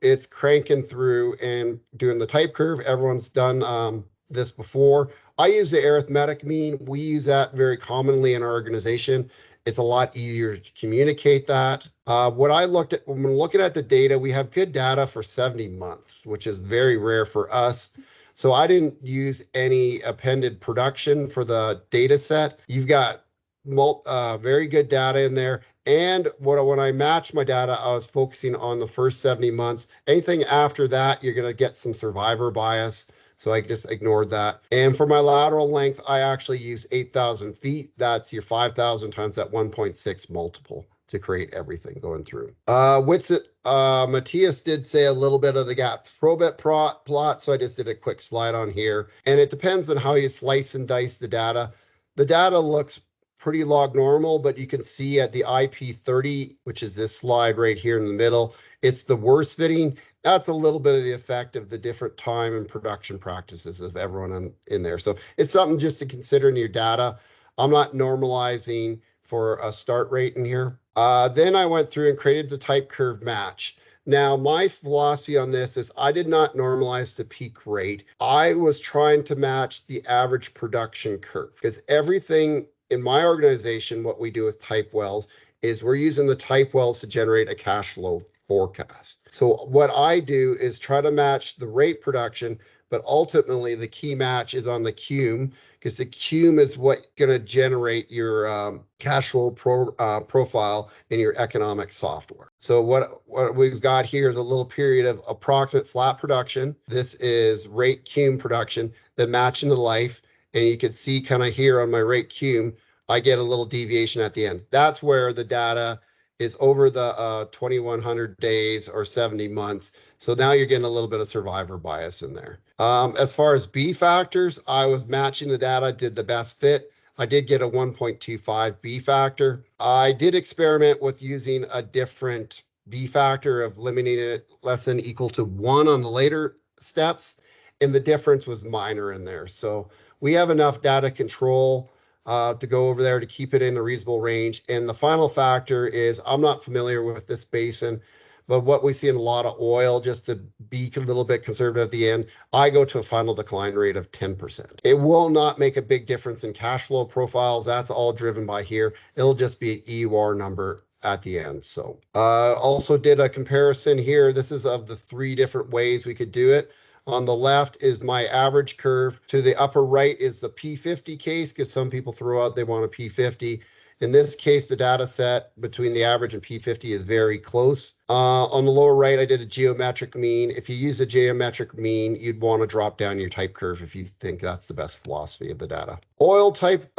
it's cranking through and doing the type curve. Everyone's done this before. I use the arithmetic mean. We use that very commonly in our organization. It's a lot easier to communicate that. What I looked at, when looking at the data, we have good data for 70 months, which is very rare for us. So I didn't use any appended production for the data set. You've got very good data in there. And when I matched my data, I was focusing on the first 70 months. Anything after that, you're going to get some survivor bias. So I just ignored that. And for my lateral length, I actually use 8,000 feet. That's your 5,000 times that 1.6 multiple to create everything going through. Matthias did say a little bit of the gap probit plot, so I just did a quick slide on here. And it depends on how you slice and dice the data. The data looks pretty log normal, but you can see at the IP30, which is this slide right here in the middle, it's the worst fitting. That's a little bit of the effect of the different time and production practices of everyone in there. So it's something just to consider in your data. I'm not normalizing for a start rate in here. Then I went through and created the type curve match. Now, my philosophy on this is I did not normalize to peak rate. I was trying to match the average production curve, because everything in my organization, what we do with type wells is we're using the type wells to generate a cash flow forecast. So what I do is try to match the rate production, but ultimately the key match is on the cum, because the cum is what going to generate your cash flow profile in your economic software. So what we've got here is a little period of approximate flat production. This is rate cum production, then matching the life. And you can see kind of here on my rate cum, I get a little deviation at the end. That's where the data is over the 2,100 days or 70 months. So now you're getting a little bit of survivor bias in there. As far as B factors, I was matching the data, did the best fit. I did get a 1.25 B factor. I did experiment with using a different B factor of limiting it less than equal to 1 on the later steps. And the difference was minor in there. So we have enough data control to go over there to keep it in a reasonable range. And the final factor is, I'm not familiar with this basin, but what we see in a lot of oil, just to be a little bit conservative at the end, I go to a final decline rate of 10%. It will not make a big difference in cash flow profiles. That's all driven by here. It'll just be an EUR number at the end. So also did a comparison here. This is of the 3 different ways we could do it. On the left is my average curve. To the upper right is the P50 case, because some people throw out they want a P50. In this case, the data set between the average and P50 is very close. On the lower right, I did a geometric mean. If you use a geometric mean, you'd want to drop down your type curve if you think that's the best philosophy of the data. Oil type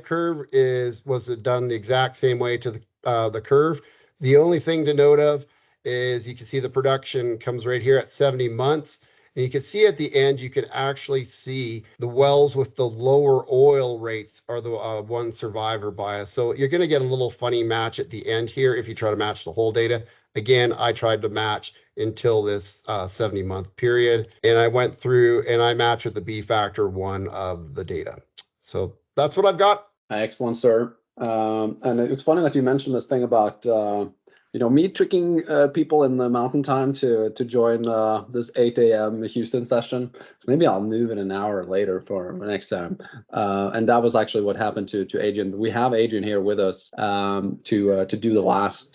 curve was done the exact same way to the curve. The only thing to note of is you can see the production comes right here at 70 months. And you can see at the end, you can actually see the wells with the lower oil rates are the one survivor bias. So you're going to get a little funny match at the end here if you try to match the whole data. Again, I tried to match until this 70-month period, and I went through and I matched with the B factor 1 of the data. So that's what I've got. Excellent, sir. And it's funny that you mentioned this thing about me tricking people in the mountain time to join this 8 a.m. Houston session. So maybe I'll move it an hour later for next time. And that was actually what happened to Adrian. We have Adrian here with us to do the last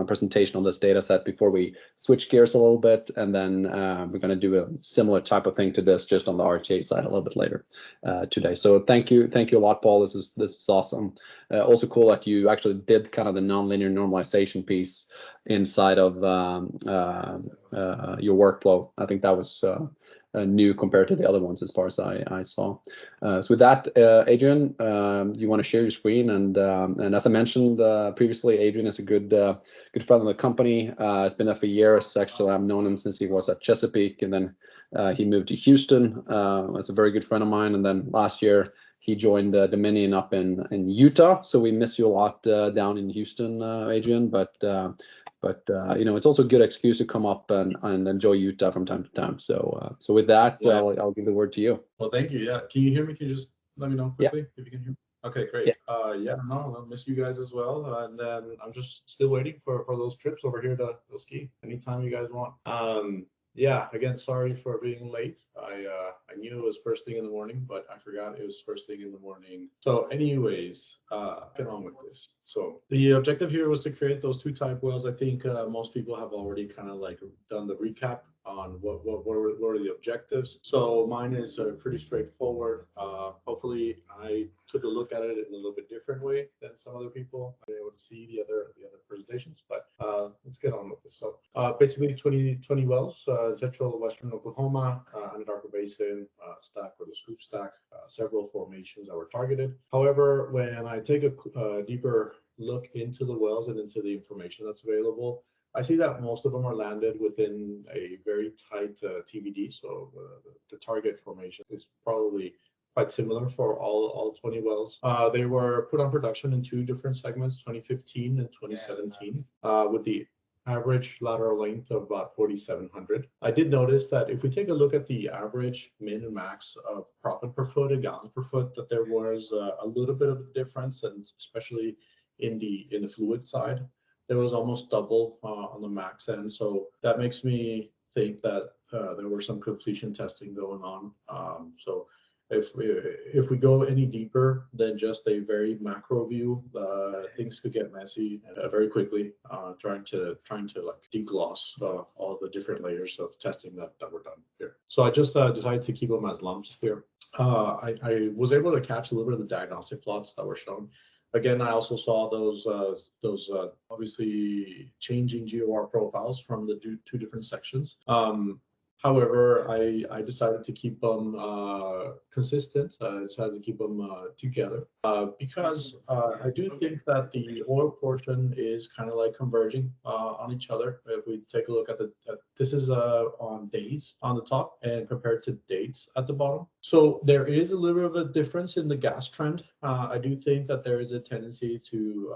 presentation on this data set before we switch gears a little bit, and then we're going to do a similar type of thing to this just on the RTA side a little bit later today. So thank you a lot, Paul. This is awesome. Also cool that you actually did kind of the nonlinear normalization piece inside of your workflow. I think that was new compared to the other ones as far as I saw. So with that, Adrian, you want to share your screen, and as I mentioned previously, Adrian is a good friend of the company. It's been there for years. Actually, I've known him since he was at Chesapeake, and then he moved to Houston. As a very good friend of mine, and then last year he joined Dominion up in Utah. So we miss you a lot down in Houston, Adrian. But it's also a good excuse to come up and enjoy Utah from time to time. So with that, yeah. I'll give the word to you. Well, thank you. Yeah, can you hear me? Can you just let me know quickly if you can hear me? Okay, great. Yeah. I'll miss you guys as well. And then I'm just still waiting for those trips over here to go ski anytime you guys want. Yeah, again, sorry for being late. I knew it was first thing in the morning, but I forgot it was first thing in the morning. So anyways, get on with this. So the objective here was to create those 2 type wells. I think most people have already kind of like done the recap on what are the objectives. So mine is pretty straightforward. Hopefully I took a look at it in a little bit different way than some other people. I've been able to see the other presentations, but let's get on with this. So basically 20 wells, central western Oklahoma, Anadarko Basin, stack or the scoop stack, several formations that were targeted. However, when I take a deeper look into the wells and into the information that's available, I see that most of them are landed within a very tight TVD. So the target formation is probably quite similar for all 20 wells. They were put on production in 2 different segments, 2015 and 2017, with the average lateral length of about 4,700. I did notice that if we take a look at the average min and max of proppant per foot and gallon per foot, that there was a little bit of a difference, and especially in the fluid side. There was almost double on the max end. So that makes me think that there were some completion testing going on. So if we go any deeper than just a very macro view, things could get messy very quickly, trying to like degloss all the different layers of testing that were done here. So I just decided to keep them as lumps here. I was able to catch a little bit of the diagnostic plots that were shown. Again, I also saw those obviously changing GOR profiles from the 2 different sections. However, I decided to keep them consistent. I decided to keep them together because I do think that the oil portion is kind of like converging on each other. If we take a look at this is on days on the top and compared to dates at the bottom. So there is a little bit of a difference in the gas trend. I do think that there is a tendency to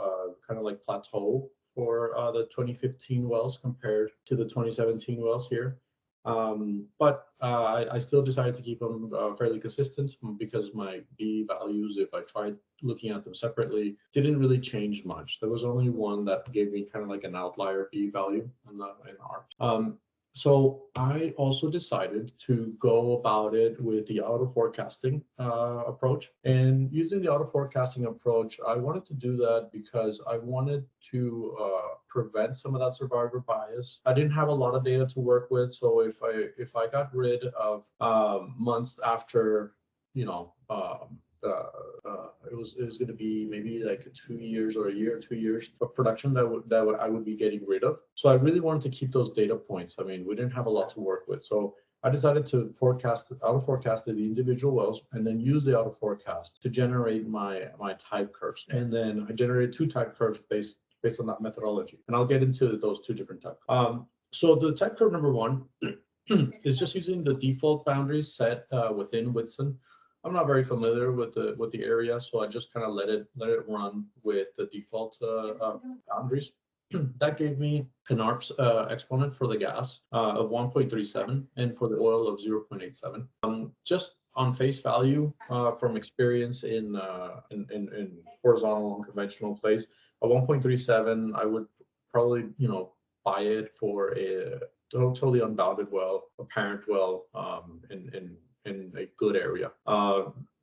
kind of like plateau for the 2015 wells compared to the 2017 wells here. But I still decided to keep them fairly consistent because my B values, if I tried looking at them separately, didn't really change much. There was only one that gave me kind of like an outlier B value in R. So I also decided to go about it with the auto forecasting approach. And using the auto forecasting approach, I wanted to do that because I wanted to prevent some of that survivor bias. I didn't have a lot of data to work with, so if I got rid of months after, it was going to be maybe like 2 years or a year or 2 years of production that I would be getting rid of. So I really wanted to keep those data points. I mean, we didn't have a lot to work with, so I decided to auto forecast the individual wells and then use the auto forecast to generate my type curves. And then I generated 2 type curves based on that methodology. And I'll get into those 2 different types. So the type curve number 1 is just using the default boundaries set within Whitsun. I'm not very familiar with the area, so I just kind of let it run with the default boundaries. That gave me an ARPS exponent for the gas of 1.37 and for the oil of 0.87. Just on face value, from experience in horizontal and conventional plays, a 1.37, I would probably buy it for a totally unbounded well, a parent well, in a good area.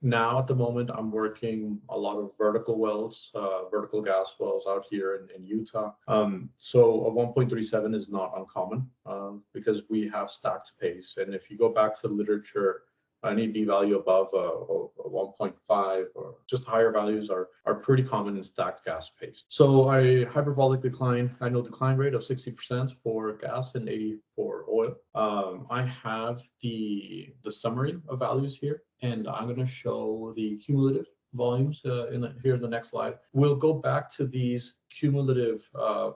Now at the moment, I'm working a lot of vertical wells, vertical gas wells out here in Utah. So a 1.37 is not uncommon because we have stacked pays. And if you go back to literature, any B value above a 1.5 or just higher values are pretty common in stacked gas pays. So I hyperbolic decline, annual decline rate of 60% for gas and 80 for oil. I have the summary of values here, and I'm going to show the cumulative volumes here in the next slide. We'll go back to these cumulative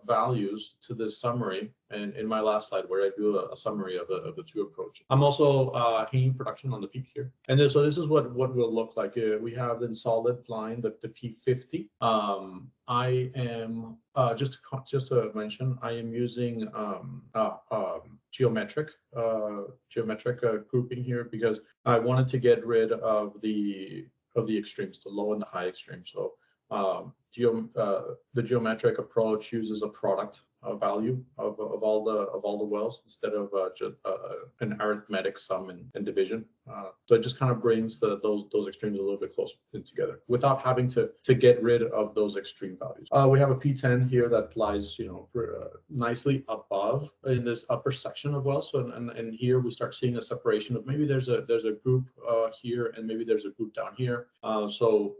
values to this summary and in my last slide where I do a summary of the two approaches. I'm also hanging production on the peak here. And then, so this is what will look like. We have in solid line the P50. I am just to mention, I am using geometric grouping here because I wanted to get rid of the extremes, the low and the high extremes. So the geometric approach uses a product value of all the wells instead of just an arithmetic sum and division. So it just kind of brings those extremes a little bit closer together without having to get rid of those extreme values. We have a P10 here that lies nicely above in this upper section of wells. So and here we start seeing a separation of maybe there's a group here and maybe there's a group down here. So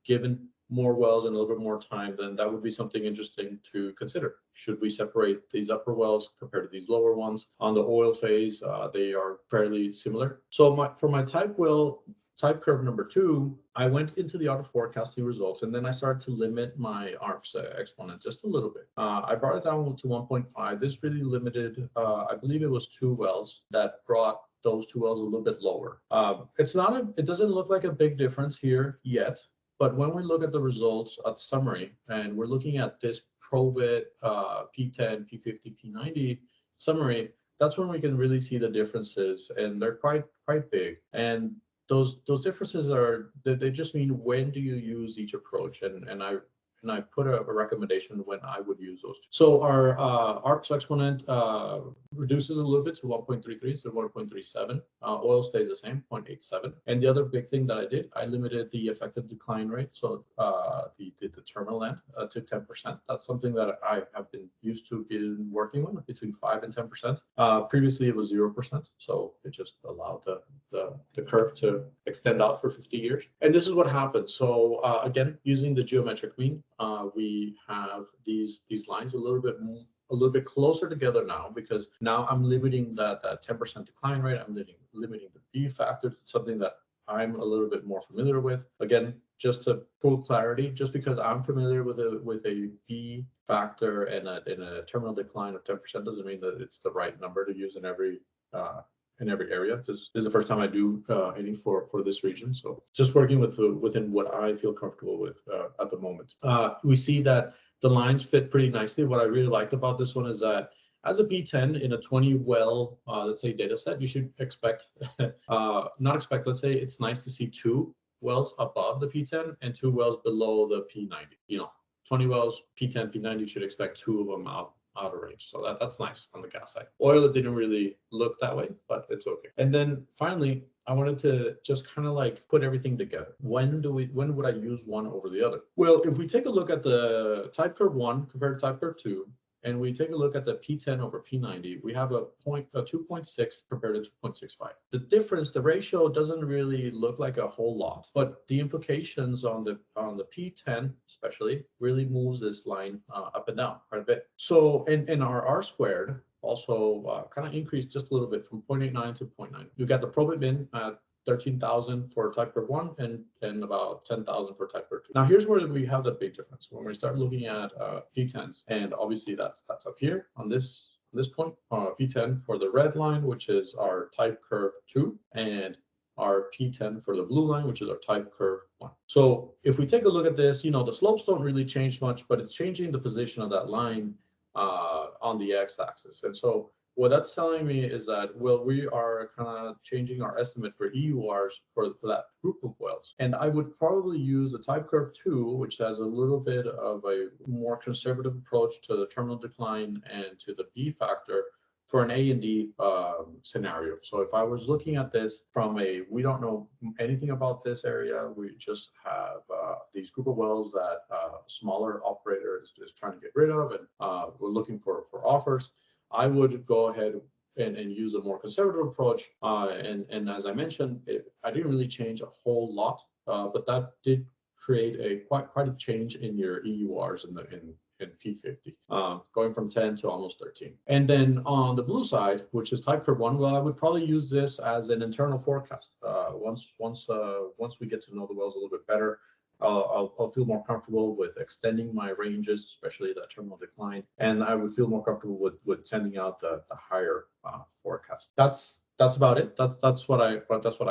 given more wells and a little bit more time, then that would be something interesting to consider. Should we separate these upper wells compared to these lower ones? On the oil phase, they are fairly similar. So for my type curve number 2, I went into the auto forecasting results, and then I started to limit my ARPS exponent just a little bit. I brought it down to 1.5. This really limited, I believe it was 2 wells that brought those 2 wells a little bit lower. It doesn't look like a big difference here yet. But when we look at the results at summary, and we're looking at this ProVit P10, P50, P90 summary, that's when we can really see the differences, and they're quite big. And those differences they just mean when do you use each approach, and I put a recommendation when I would use those two. So our ARPS exponent reduces a little bit to 1.33, so 1.37. Oil stays the same, 0.87. And the other big thing that I did, I limited the effective decline rate, so the terminal end to 10%. That's something that I have been used to in working with, between 5 and 10%. Previously, it was 0%, so it just allowed the curve to extend out for 50 years. And this is what happens. So again, using the geometric mean, we have these lines a little bit closer together now, because now I'm limiting that 10% decline rate. I'm limiting the B factor to something that I'm a little bit more familiar with. Again, just to full clarity, just because I'm familiar with a B factor and a terminal decline of 10% doesn't mean that it's the right number to use in every area. This is the first time I do any for this region, so just working within what I feel comfortable with at the moment. We see that the lines fit pretty nicely. What I really liked about this one is that as a P10 in a 20 well, let's say data set, you should expect, let's say it's nice to see 2 wells above the P10 and 2 wells below the P90. 20 wells, P10, P90, should expect 2 of them out of range. So that's nice on the gas side. Oil, it didn't really look that way, but it's okay. And then finally, I wanted to just kind of like put everything together. When would I use one over the other? Well, if we take a look at the type curve 1 compared to type curve 2, and we take a look at the P10 over P90, we have a 2.6 compared to 2.65. The difference, the ratio doesn't really look like a whole lot, but the implications on the P10 especially really moves this line up and down quite a bit. So in our R squared also kind of increased just a little bit from 0.89 to 0.9. You got the probit min at 13,000 for type curve 1 and about 10,000 for type curve 2. Now here's where we have the big difference when we start looking at P10s, and obviously that's up here on this this point, P10 for the red line, which is our type curve 2, and our P10 for the blue line, which is our type curve 1. So if we take a look at this, the slopes don't really change much, but it's changing the position of that line on the x-axis. And so what that's telling me is that, well, we are kind of changing our estimate for EURs for that group of wells. And I would probably use a type curve 2, which has a little bit of a more conservative approach to the terminal decline and to the B factor for an A and D scenario. So if I was looking at this from we don't know anything about this area, we just have these group of wells that a smaller operator is trying to get rid of, and we're looking for offers, I would go ahead and use a more conservative approach. And as I mentioned, I didn't really change a whole lot, but that did create quite a change in your EURs in P50, going from 10 to almost 13. And then on the blue side, which is type curve 1, well, I would probably use this as an internal forecast. Once we get to know the wells a little bit better, I'll feel more comfortable with extending my ranges, especially that terminal decline, and I would feel more comfortable with sending out the higher forecast. That's about it. That's what I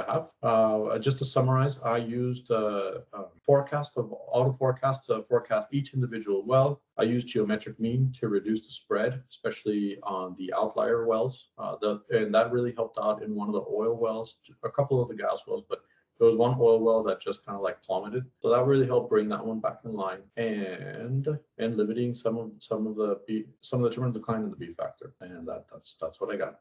have. Just to summarize, I used auto forecast to forecast each individual well. I used geometric mean to reduce the spread, especially on the outlier wells. And that really helped out in one of the oil wells, a couple of the gas wells, but there was one oil well that just kind of like plummeted. So that really helped bring that one back in line and limiting some of the terminal decline in the B factor. And that's what I got.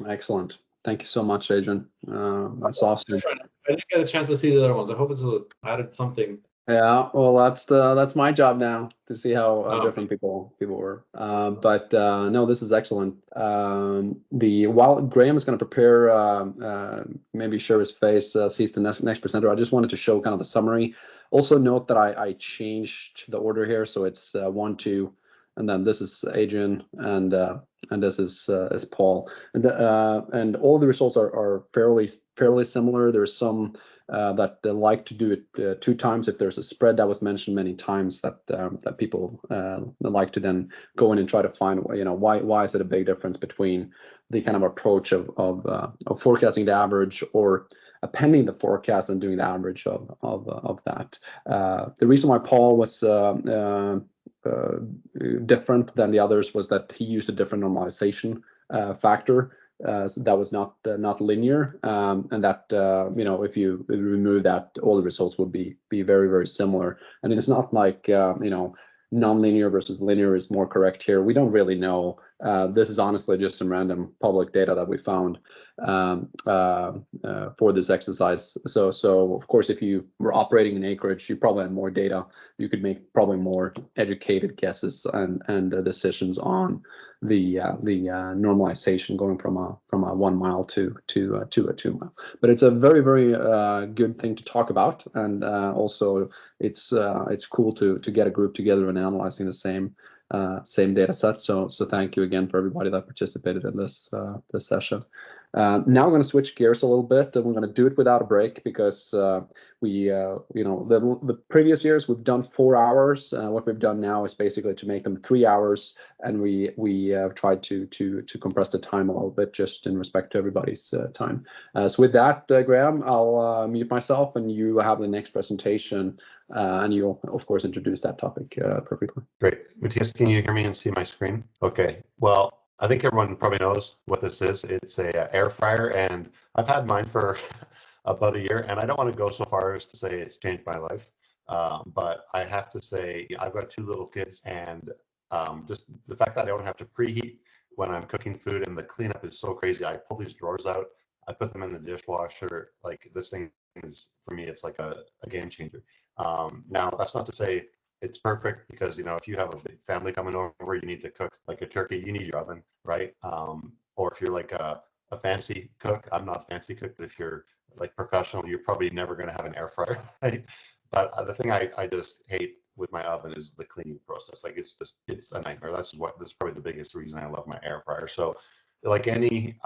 Excellent. Thank you so much, Adrian. That's awesome. I didn't get a chance to see the other ones. I hope it's added something. Yeah, well, that's my job now to see how different people were. But no, this is excellent. While Graham is going to prepare, maybe share his face, he's the next presenter. I just wanted to show kind of the summary. Also note that I changed the order here, so it's 1, 2, and then this is Adrian, and this is Paul, and all the results are fairly similar. There's some that they like to do it 2 times if there's a spread that was mentioned many times that people like to then go in and try to find why is it a big difference between the kind of approach of forecasting the average or appending the forecast and doing the average of that. The reason why Paul was different than the others was that he used a different normalization factor. So that was not linear, and that if you remove that, all the results would be very, very similar. And it's not like non-linear versus linear is more correct here. We don't really know. This is honestly just some random public data that we found for this exercise. So of course, if you were operating in acreage, you probably had more data. You could make probably more educated guesses and decisions on the normalization going from a 1 mile to a 2 mile. But it's a very, very good thing to talk about, and also it's cool to get a group together and analyzing the same data set. So thank you again for everybody that participated in this session. Now I'm going to switch gears a little bit, and we're going to do it without a break because the previous years we've done 4 hours. What we've done now is basically to make them 3 hours, and we tried to compress the time a little bit just in respect to everybody's time. So with that, Graham, I'll mute myself, and you have the next presentation, and you'll of course introduce that topic perfectly. Great. Matthias, can you hear me and see my screen? Okay. Well, I think everyone probably knows what this is. It's a air fryer, and I've had mine for about a year, and I don't want to go so far as to say it's changed my life, but I have to say I've got 2 little kids, and just the fact that I don't have to preheat when I'm cooking food, and the cleanup is so crazy. I pull these drawers out, I put them in the dishwasher. Like, this thing is, for me, it's like a game changer. Now, that's not to say it's perfect, because if you have a big family coming over, you need to cook like a turkey, you need your oven, right? Or if you're like a fancy cook, I'm not a fancy cook, but if you're like professional, you're probably never going to have an air fryer, right? But the thing I just hate with my oven is the cleaning process. Like, it's a nightmare. That's probably the biggest reason I love my air fryer. So like any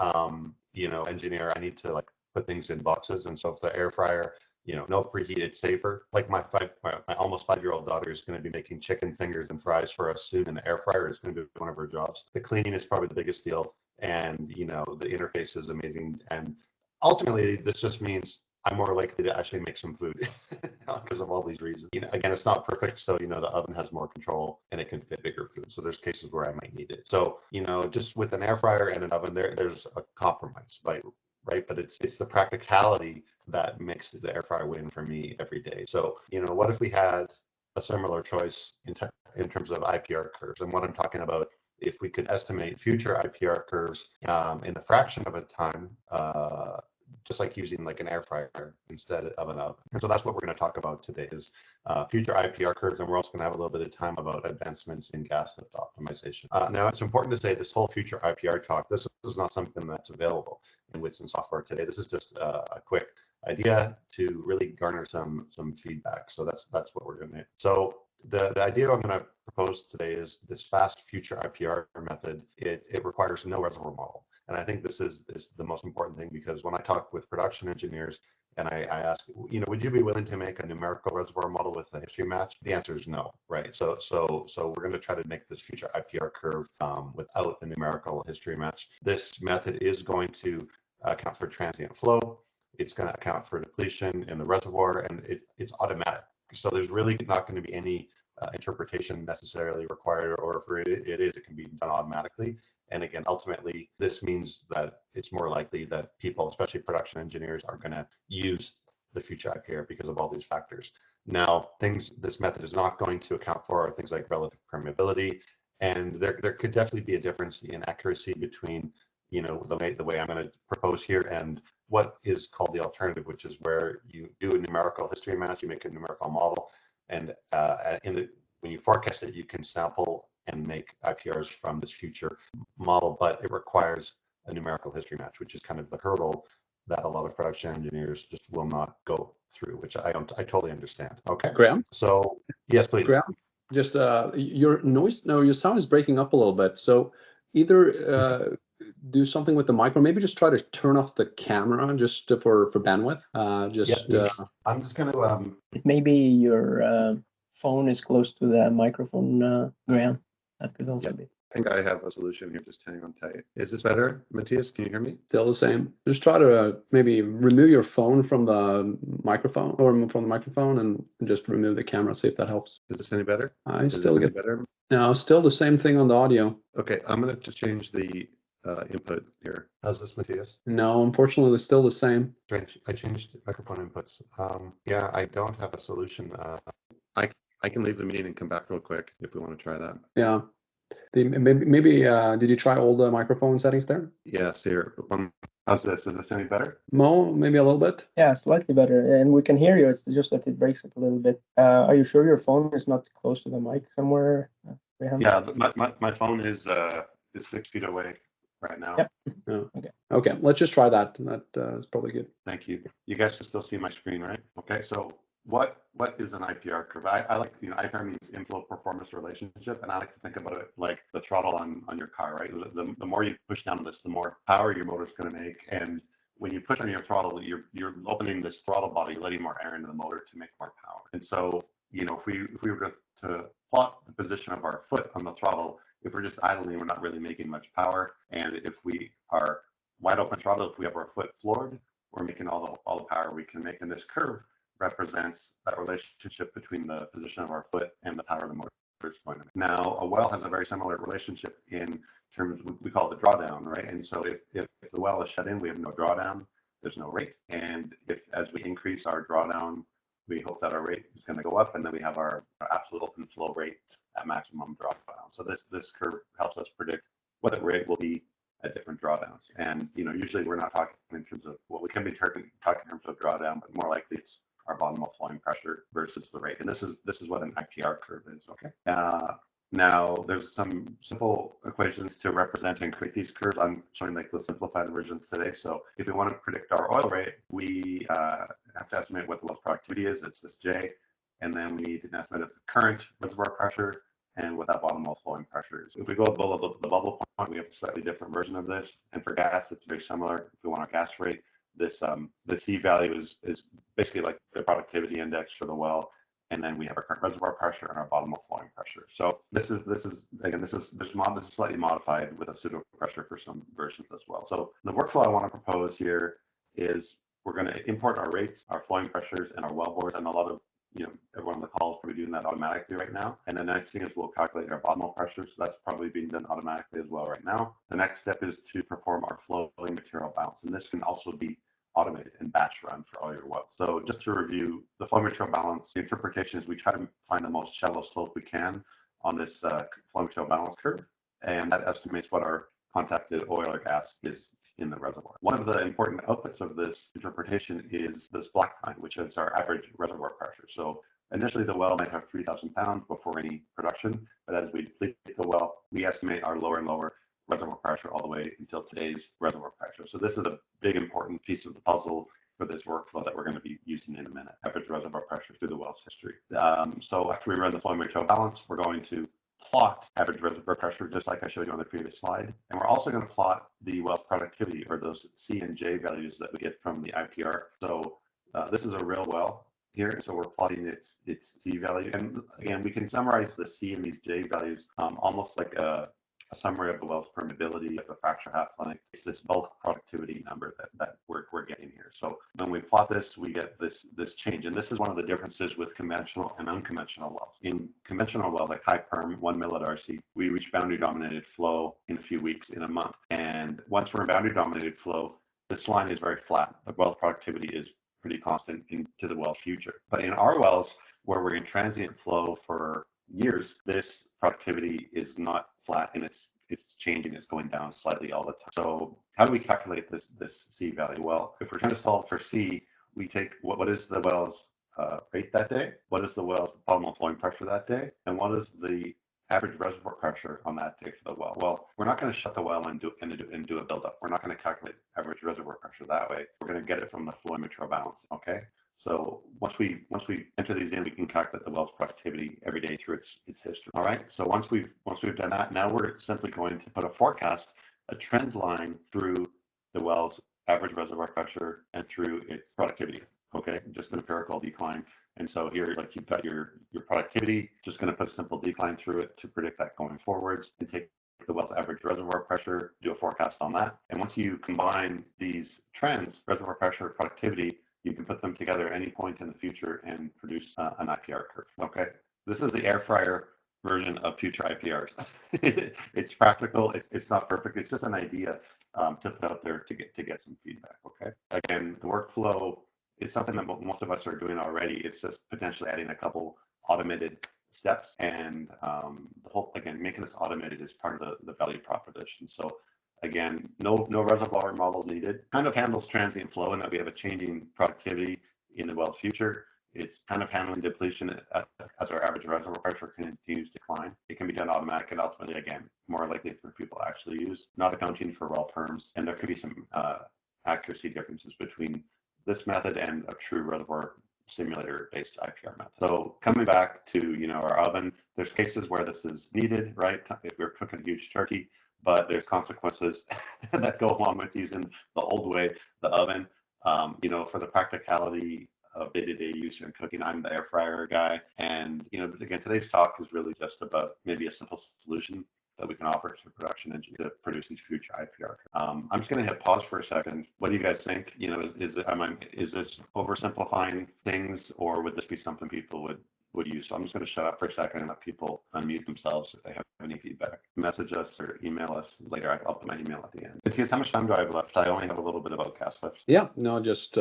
engineer, I need to like put things in boxes, and so if the air fryer no preheat, it's safer. Like my almost 5-year-old daughter is going to be making chicken fingers and fries for us soon, and the air fryer is going to be one of her jobs. The cleaning is probably the biggest deal, and the interface is amazing. And ultimately, this just means I'm more likely to actually make some food because of all these reasons. Again, it's not perfect, so the oven has more control and it can fit bigger food. So there's cases where I might need it. So just with an air fryer and an oven, there's a compromise, right? But it's the practicality that makes the air fryer win for me every day. So what if we had a similar choice in terms of IPR curves? And what I'm talking about, if we could estimate future IPR curves in a fraction of a time, just like using like an air fryer instead of an oven. And so that's what we're going to talk about today is future IPR curves, and we're also going to have a little bit of time about advancements in gas lift optimization. Now, it's important to say this whole future IPR talk, this is not something that's available in Whitson software today. This is just a quick idea to really garner some feedback. So that's what we're doing. So the idea I'm going to propose today is this fast future IPR method. It requires no reservoir model. And I think this is the most important thing, because when I talk with production engineers and I ask, would you be willing to make a numerical reservoir model with a history match? The answer is no, right? So we're going to try to make this future IPR curve without a numerical history match. This method is going to account for transient flow. It's going to account for depletion in the reservoir, and it's automatic. So there's really not going to be any interpretation necessarily required, or if it can be done automatically. And again, ultimately, this means that it's more likely that people, especially production engineers, are going to use the future IPR because of all these factors. Now, this method is not going to account for are things like relative permeability, and there could definitely be a difference in accuracy between the way I'm going to propose here and what is called the alternative, which is where you do a numerical history match, you make a numerical model, and when you forecast it, you can sample and make IPRs from this future model, but it requires a numerical history match, which is kind of the hurdle that a lot of production engineers just will not go through, which I totally understand. Okay. Graham? So yes, please. Graham, just your sound is breaking up a little bit. So either do something with the micro, maybe just try to turn off the camera just for bandwidth. I'm just going to maybe your phone is close to the microphone, Graham. That could also be. I think I have a solution here. Just hang on tight. Is this better, Matthias? Can you hear me? Still the same. Just try to maybe remove your phone from the microphone, and just remove the camera. See if that helps. Is this any better? I still get better. No, still the same thing on the audio. Okay, I'm going to just change the input here. How's this, Matthias? No, unfortunately, it's still the same. I changed microphone inputs. Yeah, I don't have a solution. I can leave the meeting and come back real quick if we want to try that. Yeah. Maybe did you try all the microphone settings there? Yes, here. How's this? Is this any better? Mo, maybe a little bit? Yeah, slightly better. And we can hear you. It's just that it breaks up a little bit. Are you sure your phone is not close to the mic somewhere? Yeah, my phone is 6 feet away right now. Yep. Yeah. Okay, let's just try that. That is probably good. Thank you. You guys can still see my screen, right? Okay, so what is an IPR curve? I like, IPR means inflow performance relationship, and I like to think about it like the throttle on your car, right? The more you push down this, the more power your motor is going to make. And when you push on your throttle, you're opening this throttle body, letting more air into the motor to make more power. And so, if we were to plot the position of our foot on the throttle, if we're just idling, we're not really making much power. And if we are wide open throttle, if we have our foot floored, we're making all the power we can make. And this curve represents that relationship between the position of our foot and the power of the motor is going to make. Now, a well has a very similar relationship in terms, we call it the drawdown, right? And so if the well is shut in, we have no drawdown, there's no rate. And if as we increase our drawdown, we hope that our rate is going to go up, and then we have our absolute open flow rate at maximum drawdown. So this curve helps us predict what the rate will be at different drawdowns. And usually we're not talking in terms of what we can be talking in terms of drawdown, but more likely it's our bottom of flowing pressure versus the rate. And this is what an IPR curve is. Okay. Now there's some simple equations to represent and create these curves. I'm showing like the simplified versions today. So if we want to predict our oil rate, we have to estimate what the well's productivity is. It's this J, and then we need an estimate of the current reservoir pressure and what that bottom of flowing pressure is. If we go below the bubble point, we have a slightly different version of this. And for gas, it's very similar. If we want our gas rate, the C value is basically like the productivity index for the well. And then we have our current reservoir pressure and our bottom of flowing pressure. So this is slightly modified with a pseudo pressure for some versions as well. So the workflow I want to propose here is we're going to import our rates, our flowing pressures, and our well bores, and a lot of everyone on the call is probably doing that automatically right now. And the next thing is we'll calculate our bottom pressure. So that's probably being done automatically as well right now. The next step is to perform our flowing material balance. And this can also be automated and batch run for all your wells. So just to review the flowing material balance, the interpretation is we try to find the most shallow slope we can on this flowing material balance curve. And that estimates what our contacted oil or gas is in the reservoir. One of the important outputs of this interpretation is this black line, which is our average reservoir pressure. So initially the well might have 3,000 pounds before any production, but as we deplete the well, we estimate our lower and lower reservoir pressure all the way until today's reservoir pressure. So this is a big important piece of the puzzle for this workflow that we're going to be using in a minute, average reservoir pressure through the well's history. So after we run the flowing material balance, we're going to plot average reservoir pressure, just like I showed you on the previous slide. And we're also going to plot the well's productivity, or those C and J values that we get from the IPR. So this is a real well here, so we're plotting its C value. And again, we can summarize the C and these J values almost like a summary of the well's permeability of a fracture half length. It's this bulk productivity number that we're getting here. So when we plot this, we get this change. And this is one of the differences with conventional and unconventional wells. In conventional wells like high perm, 1 mil at RC, we reach boundary dominated flow in a few weeks, in a month. And once we're in boundary dominated flow, this line is very flat. The well's productivity is pretty constant into the well's future. But in our wells, where we're in transient flow for years, this productivity is not flat, and it's changing. It's going down slightly all the time. So how do we calculate this C value? Well, if we're trying to solve for C, we take what is the well's rate that day, what is the well's bottom flowing pressure that day, and what is the average reservoir pressure on that day for the well. Well, we're not going to shut the well and do a buildup. We're not going to calculate average reservoir pressure that way. We're going to get it from the flowing material balance. Okay. So once we enter these in, we can calculate the well's productivity every day through its history. All right. So once we've done that, now we're simply going to put a forecast, a trend line through the well's average reservoir pressure and through its productivity. Okay, just an empirical decline. And so here, like, you've got your productivity, just going to put a simple decline through it to predict that going forwards, and take the well's average reservoir pressure, do a forecast on that. And once you combine these trends, reservoir pressure, productivity, you can put them together at any point in the future and produce an IPR curve. Okay, this is the air fryer version of future IPRs. It's practical. It's not perfect. It's just an idea to put out there to get some feedback. Okay. Again, the workflow is something that most of us are doing already. It's just potentially adding a couple automated steps, and the whole, again, making this automated is part of the value proposition. So again, no reservoir models needed. Kind of handles transient flow in that we have a changing productivity in the well's future. It's kind of handling depletion as our average reservoir pressure continues to decline. It can be done automatic, and ultimately, again, more likely for people to actually use, not accounting for well perms. And there could be some accuracy differences between this method and a true reservoir simulator-based IPR method. So coming back to our oven, there's cases where this is needed, right? If we're cooking a huge turkey, but there's consequences that go along with using the old way, the oven. For the practicality of day-to-day use and cooking, I'm the air fryer guy. And again, today's talk is really just about maybe a simple solution that we can offer to production engineers to produce these future IPR. I'm just going to hit pause for a second. What do you guys think? Is this oversimplifying things, or would this be something people would use? So I'm just going to shut up for a second and let people unmute themselves if they have any feedback. Message us or email us later. I'll put my email at the end. Matthias, how much time do I have left? I only have a little bit about gas lift. Yeah, no, just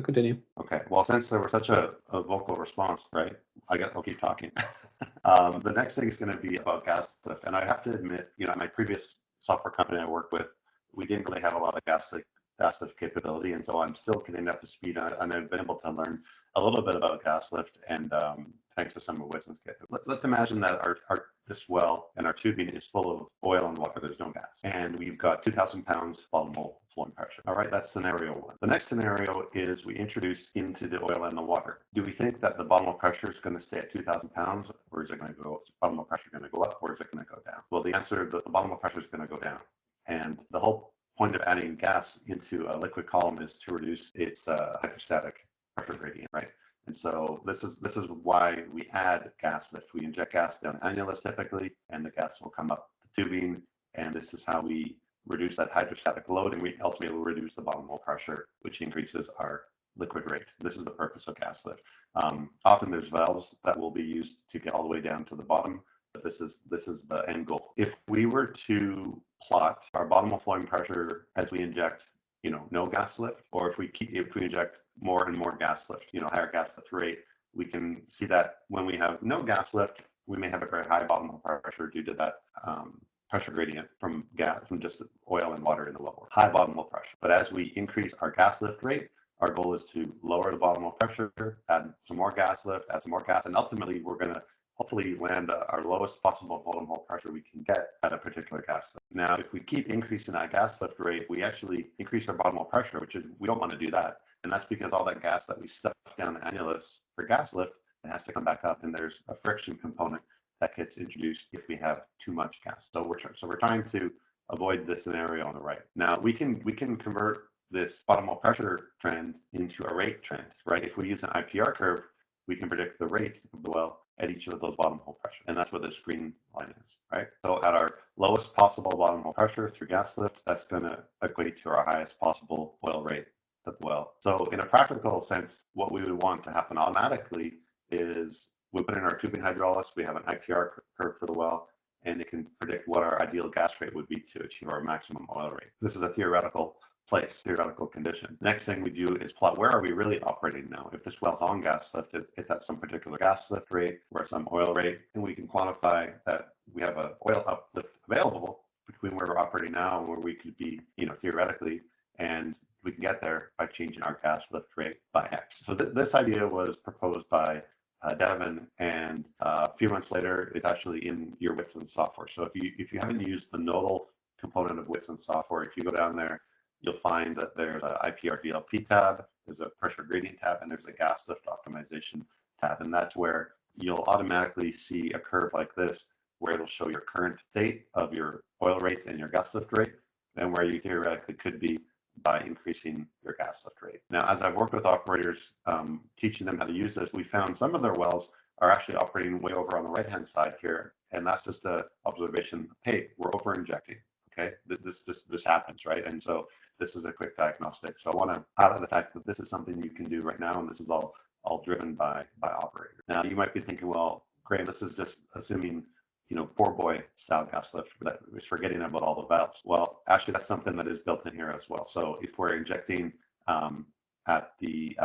continue. Okay. Well, since there was such a vocal response, right? I'll keep talking. The next thing is going to be about gas lift, and I have to admit, my previous software company I worked with, we didn't really have a lot of gas lift capability, and so I'm still getting up to speed on it, and I've been able to learn a little bit about gas lift, and thanks to some of Whitson's kit. Let's imagine that this well and our tubing is full of oil and water. There's no gas, and we've got 2,000 pounds bottom hole flowing pressure. All right, that's scenario one. The next scenario is we introduce into the oil and the water. Do we think that the bottom hole pressure is going to stay at 2,000 pounds, or is it going to go? Is bottom hole pressure going to go up, or is it going to go down? Well, the answer, the bottom hole pressure is going to go down, and the whole point of adding gas into a liquid column is to reduce its hydrostatic pressure gradient, right? And so this is why we add gas lift. We inject gas down the annulus typically, and the gas will come up the tubing, and this is how we reduce that hydrostatic load, and we ultimately will reduce the bottom hole pressure, which increases our liquid rate. This is the purpose of gas lift. Often there's valves that will be used to get all the way down to the bottom, but this is the end goal. If we were to plot our bottom hole flowing pressure as we inject, no gas lift, or if we inject more and more gas lift, higher gas lift rate, we can see that when we have no gas lift, we may have a very high bottom hole pressure due to that pressure gradient from just oil and water in the wellbore, high bottom hole pressure. But as we increase our gas lift rate, our goal is to lower the bottom hole pressure, add some more gas lift, add some more gas, and ultimately we're going to hopefully land our lowest possible bottom hole pressure we can get at a particular gas lift. Now, if we keep increasing that gas lift rate, we actually increase our bottom hole pressure, we don't want to do that. And that's because all that gas that we stuff down the annulus for gas lift, it has to come back up, and there's a friction component that gets introduced if we have too much gas. So we're trying to avoid this scenario on the right. Now we can convert this bottom hole pressure trend into a rate trend, right? If we use an IPR curve, we can predict the rate of the well at each of those bottom hole pressure, and that's what this green line is, right? So at our lowest possible bottom hole pressure through gas lift, that's going to equate to our highest possible oil rate of the well. So in a practical sense, what we would want to happen automatically is we put in our tubing hydraulics, we have an IPR curve for the well, and it can predict what our ideal gas rate would be to achieve our maximum oil rate. This is a theoretical condition. Next thing we do is plot where are we really operating now. If this well's on gas lift, it's at some particular gas lift rate or some oil rate, and we can quantify that we have an oil uplift available between where we're operating now and where we could be, theoretically, and we can get there by changing our gas lift rate by X. So this idea was proposed by Devin, and a few months later, it's actually in your Whitson software. So if you haven't used the nodal component of Whitson software, if you go down there, you'll find that there's an IPR VLP tab, there's a pressure gradient tab, and there's a gas lift optimization tab. And that's where you'll automatically see a curve like this, where it'll show your current state of your oil rate and your gas lift rate, and where you theoretically could be by increasing your gas lift rate. Now, as I've worked with operators, teaching them how to use this, we found some of their wells are actually operating way over on the right-hand side here, and that's just an observation. Hey, we're over-injecting. Okay, this happens, right? And so this is a quick diagnostic. So I want to highlight the fact that this is something you can do right now, and this is all driven by operators. Now, you might be thinking, well, Graham, this is just assuming poor boy style gas lift, that is forgetting about all the valves. Well, actually, that's something that is built in here as well. So if we're injecting at a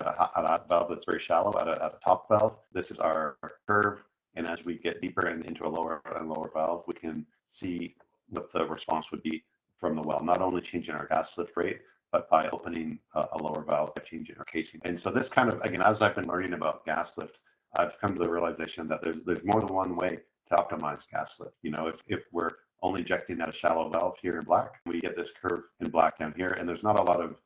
valve that's very shallow, at a top valve, this is our curve. And as we get deeper into a lower and lower valve, we can see what the response would be from the well, not only changing our gas lift rate, but by opening a lower valve by changing our casing. And so this kind of, again, as I've been learning about gas lift, I've come to the realization that there's more than one way to optimize gas lift. If we're only injecting at a shallow valve here in black, we get this curve in black down here, and there's not a lot of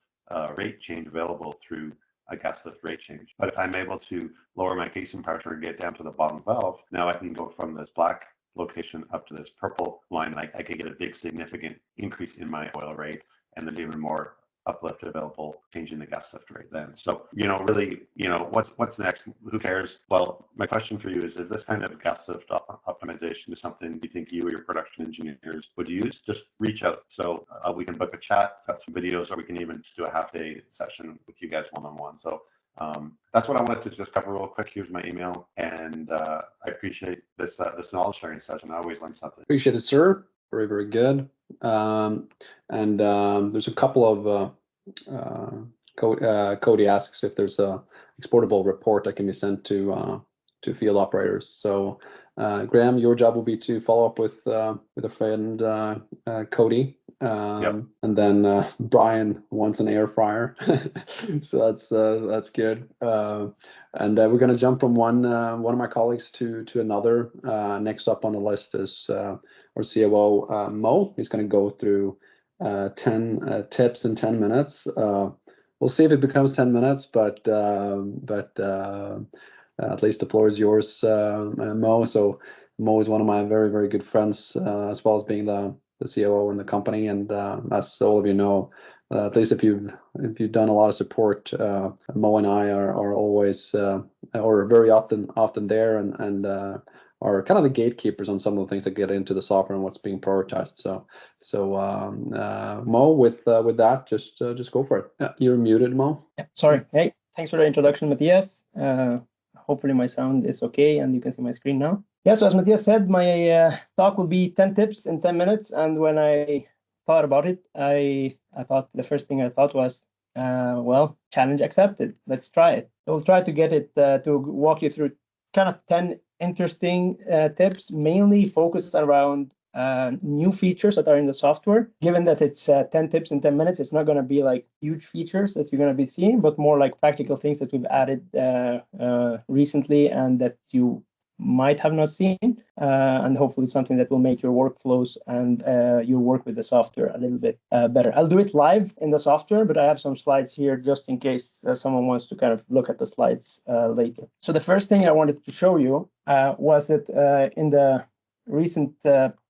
rate change available through a gas lift rate change. But if I'm able to lower my casing pressure and get down to the bottom valve, now I can go from this black location up to this purple line. I could get a big significant increase in my oil rate, and there's even more uplift available changing the gas lift rate then. So, really, what's next? Who cares? Well, my question for you is, if this kind of gas lift optimization is something you think you or your production engineers would use, just reach out. So we can book a chat, got some videos, or we can even just do a half-day session with you guys one-on-one. So that's what I wanted to just cover real quick. Here's my email, and I appreciate this knowledge sharing session. I always learn something. Appreciate it, sir. Very, very good. There's a couple of Cody asks if there's a exportable report that can be sent to field operators. So Graham, your job will be to follow up with a friend, Cody. Yep. And then Brian wants an air fryer, so that's good. And we're going to jump from one of my colleagues to another. Next up on the list is our COO, Mo. He's going to go through 10 tips in 10 minutes. We'll see if it becomes 10 minutes, but at least the floor is yours, Mo. So Mo is one of my very, very good friends, as well as being the the COO in the company. And as all of you know, at least if you've done a lot of support, Mo and I are always or very often there and are kind of the gatekeepers on some of the things that get into the software and what's being prioritized. So Mo, with that, just go for it. You're muted, Mo. Yeah, sorry. Hey, thanks for the introduction, Matthias. Hopefully my sound is okay and you can see my screen now. Yeah, so as Matthias said, my talk will be 10 tips in 10 minutes. And when I thought about it, I thought the first thing I thought was, well, challenge accepted. Let's try it. So we'll try to get it to walk you through kind of 10 interesting tips, mainly focused around new features that are in the software. Given that it's 10 tips in 10 minutes, it's not going to be like huge features that you're going to be seeing, but more like practical things that we've added recently and that you might have not seen, and hopefully something that will make your workflows and your work with the software a little bit better. I'll do it live in the software, but I have some slides here just in case someone wants to kind of look at the slides later. So the first thing I wanted to show you was that in the recent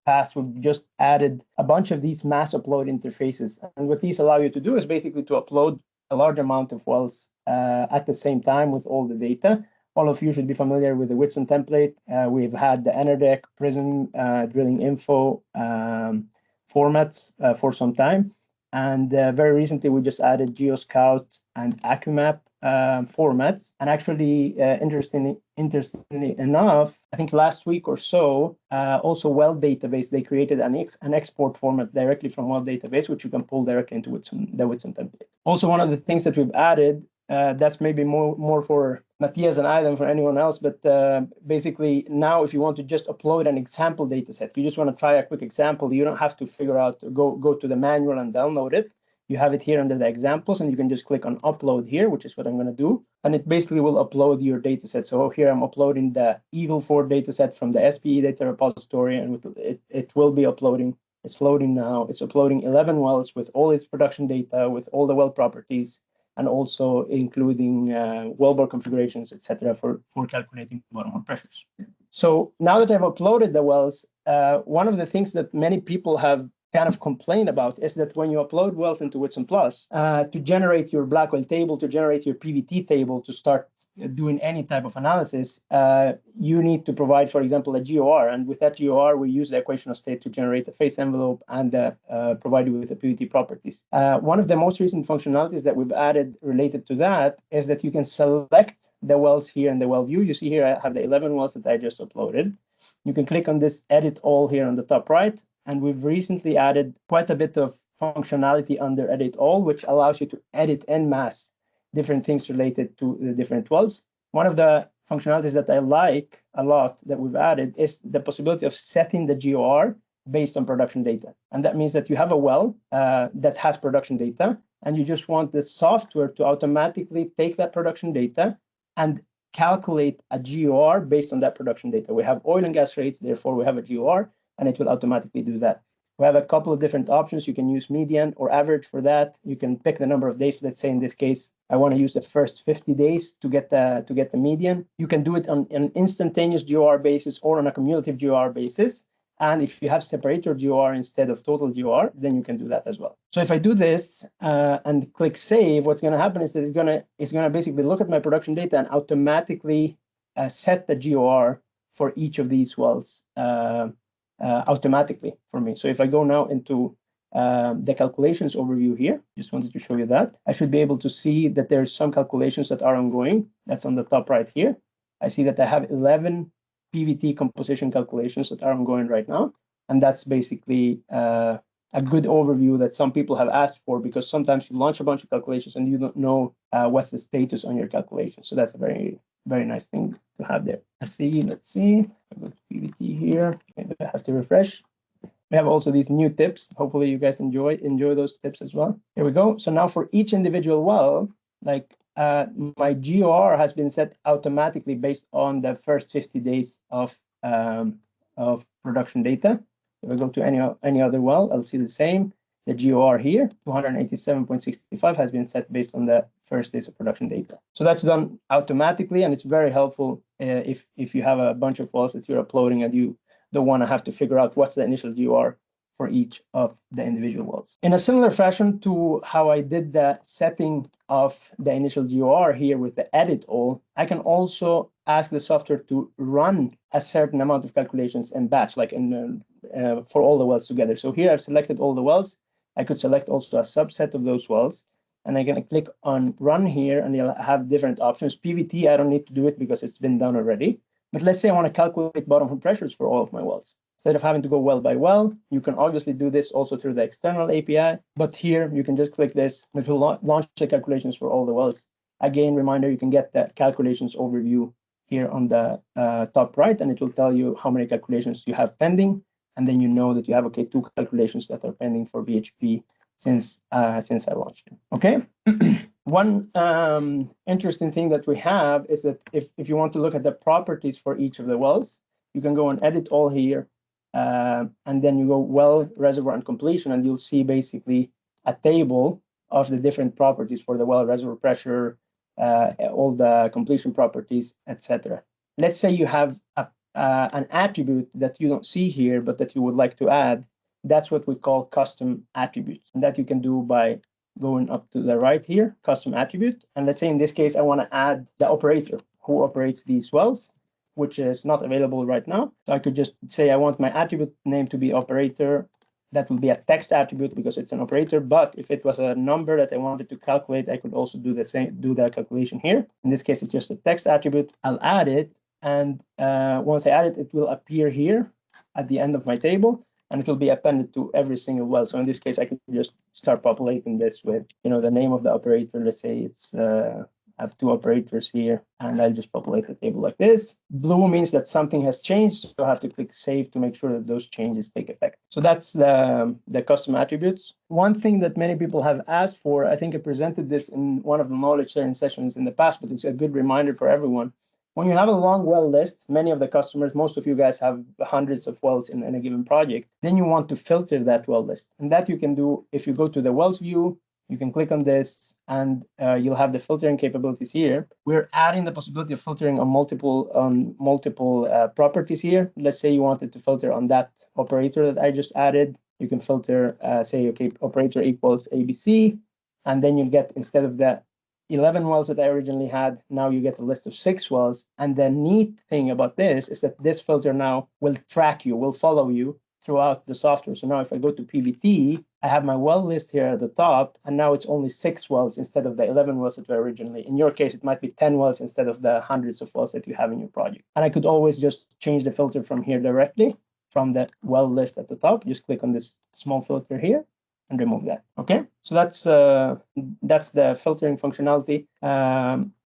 past, we've just added a bunch of these mass upload interfaces. And what these allow you to do is basically to upload a large amount of wells at the same time with all the data. All of you should be familiar with the Whitson template. We've had the EnerDeck, Prism, drilling info formats for some time. And very recently, we just added GeoScout and AccuMap formats. And actually, interestingly enough, I think last week or so, also Well Database, they created an export format directly from Well Database, which you can pull directly into the Whitson template. Also, one of the things that we've added, that's maybe more for Matthias and I than for anyone else, but basically now if you want to just upload an example data set, you just want to try a quick example, you don't have to figure out, go to the manual and download it. You have it here under the examples and you can just click on upload here, which is what I'm going to do. And it basically will upload your data set. So here I'm uploading the Eagle 4 data set from the SPE data repository, and it will be uploading. It's loading now. It's uploading 11 wells with all its production data, with all the well properties, and also including wellbore configurations, etc., for calculating bottom hole pressures. So now that I've uploaded the wells, one of the things that many people have kind of complained about is that when you upload wells into Whitson Plus, to generate your black oil table, to generate your PVT table, to start doing any type of analysis, you need to provide, for example, a GOR. And with that GOR, we use the equation of state to generate a phase envelope and provide you with the PVT properties. One of the most recent functionalities that we've added related to that is that you can select the wells here in the well view. You see here, I have the 11 wells that I just uploaded. You can click on this edit all here on the top right. And we've recently added quite a bit of functionality under edit all, which allows you to edit en masse different things related to the different wells. One of the functionalities that I like a lot that we've added is the possibility of setting the GOR based on production data. And that means that you have a well that has production data, and you just want the software to automatically take that production data and calculate a GOR based on that production data. We have oil and gas rates, therefore we have a GOR, and it will automatically do that. We have a couple of different options. You can use median or average for that. You can pick the number of days. Let's say in this case, I want to use the first 50 days to get the median. You can do it on an instantaneous GOR basis or on a cumulative GOR basis. And if you have separator GOR instead of total GOR, then you can do that as well. So if I do this and click save, what's going to happen is that it's going to basically look at my production data and automatically set the GOR for each of these wells. Automatically for me. So if I go now into the calculations overview here, just wanted to show you that, I should be able to see that there's some calculations that are ongoing. That's on the top right here. I see that I have 11 PVT composition calculations that are ongoing right now. And that's basically a good overview that some people have asked for, because sometimes you launch a bunch of calculations and you don't know what's the status on your calculation. So that's a very, very nice thing to have there. Let's see. I go to PVT here. Maybe I have to refresh. We have also these new tips. Hopefully you guys enjoy those tips as well. Here we go. So now for each individual well, like my GOR has been set automatically based on the first 50 days of production data. If I go to any other well, I'll see the same. The GOR here, 287.65, has been set based on the first days of production data. So that's done automatically, and it's very helpful if you have a bunch of wells that you're uploading and you don't want to have to figure out what's the initial GOR for each of the individual wells. In a similar fashion to how I did the setting of the initial GOR here with the edit all, I can also ask the software to run a certain amount of calculations in batch, like for all the wells together. So here I've selected all the wells. I could select also a subset of those wells, and I'm going to click on run here, and you'll have different options. PVT, I don't need to do it because it's been done already. But let's say I want to calculate bottom hole pressures for all of my wells. Instead of having to go well by well, you can obviously do this also through the external API. But here you can just click this, and it will launch the calculations for all the wells. Again, reminder, you can get the calculations overview here on the top right, and it will tell you how many calculations you have pending. And then you know that you have, okay, 2 calculations that are pending for BHP since I launched it. Okay. One interesting thing that we have is that if you want to look at the properties for each of the wells, you can go and edit all here. And then you go well, reservoir, and completion, and you'll see basically a table of the different properties for the well, reservoir pressure, all the completion properties, etc. Let's say you have an attribute that you don't see here, but that you would like to add. That's what we call custom attributes, and that you can do by going up to the right here, custom attribute. And let's say in this case, I want to add the operator who operates these wells, which is not available right now. So I could just say I want my attribute name to be operator. That will be a text attribute because it's an operator. But if it was a number that I wanted to calculate, I could also do the same, do that calculation here. In this case, it's just a text attribute. I'll add it, and once I add it, it will appear here at the end of my table, and it will be appended to every single well. So in this case, I can just start populating this with, the name of the operator. Let's say it's I have 2 operators here, and I'll just populate the table like this. Blue means that something has changed, so I have to click save to make sure that those changes take effect. So that's the custom attributes. One thing that many people have asked for, I think I presented this in one of the knowledge sharing sessions in the past, but it's a good reminder for everyone. When you have a long well list, many of the customers, most of you guys have hundreds of wells in a given project, then you want to filter that well list. And that you can do if you go to the wells view. You can click on this, and you'll have the filtering capabilities here. We're adding the possibility of filtering on multiple properties here. Let's say you wanted to filter on that operator that I just added. You can filter, say, okay, operator equals ABC, and then you get, instead of the 11 wells that I originally had, now you get a list of 6 wells. And the neat thing about this is that this filter now will track you, will follow you throughout the software. So now if I go to PVT, I have my well list here at the top, and now it's only 6 wells instead of the 11 wells that were originally. In your case, it might be 10 wells instead of the hundreds of wells that you have in your project. And I could always just change the filter from here directly, from the well list at the top. Just click on this small filter here and remove that. Okay, so that's the filtering functionality.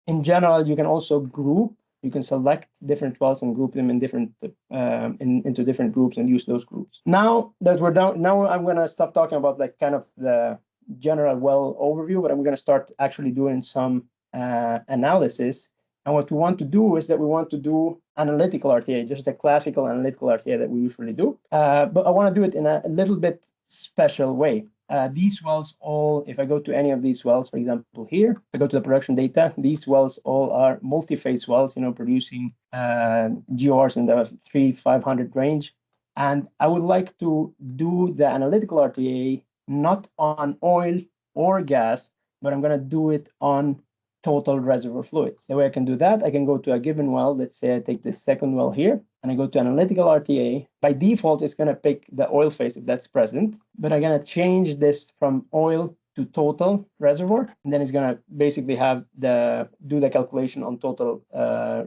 In general, you can also group. You can select different wells and group them in different into different groups and use those groups. Now that we're done, now I'm going to stop talking about like kind of the general well overview, but I'm going to start actually doing some analysis. And what we want to do is that we want to do analytical RTA, just a classical analytical RTA that we usually do. But I want to do it in a little bit special way. These wells all, if I go to any of these wells, for example, here, I go to the production data, these wells all are multi-phase wells, producing GORs in the 300-500 range. And I would like to do the analytical RTA not on oil or gas, but I'm going to do it on total reservoir fluids. The way I can do that, I can go to a given well. Let's say I take this second well here, and I go to analytical RTA. By default, it's going to pick the oil phase if that's present, but I'm going to change this from oil to total reservoir, and then it's going to basically have do the calculation on total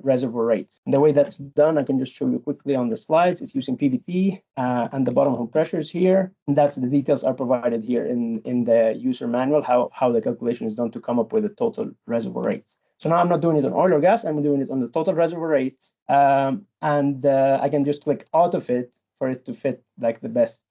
reservoir rates. And the way that's done, I can just show you quickly on the slides. It's using PVT and the bottom hole pressures here, and that's the details are provided here in the user manual, how the calculation is done to come up with the total reservoir rates. So now I'm not doing it on oil or gas, I'm doing it on the total reservoir rates, and I can just click auto fit for it to fit like the best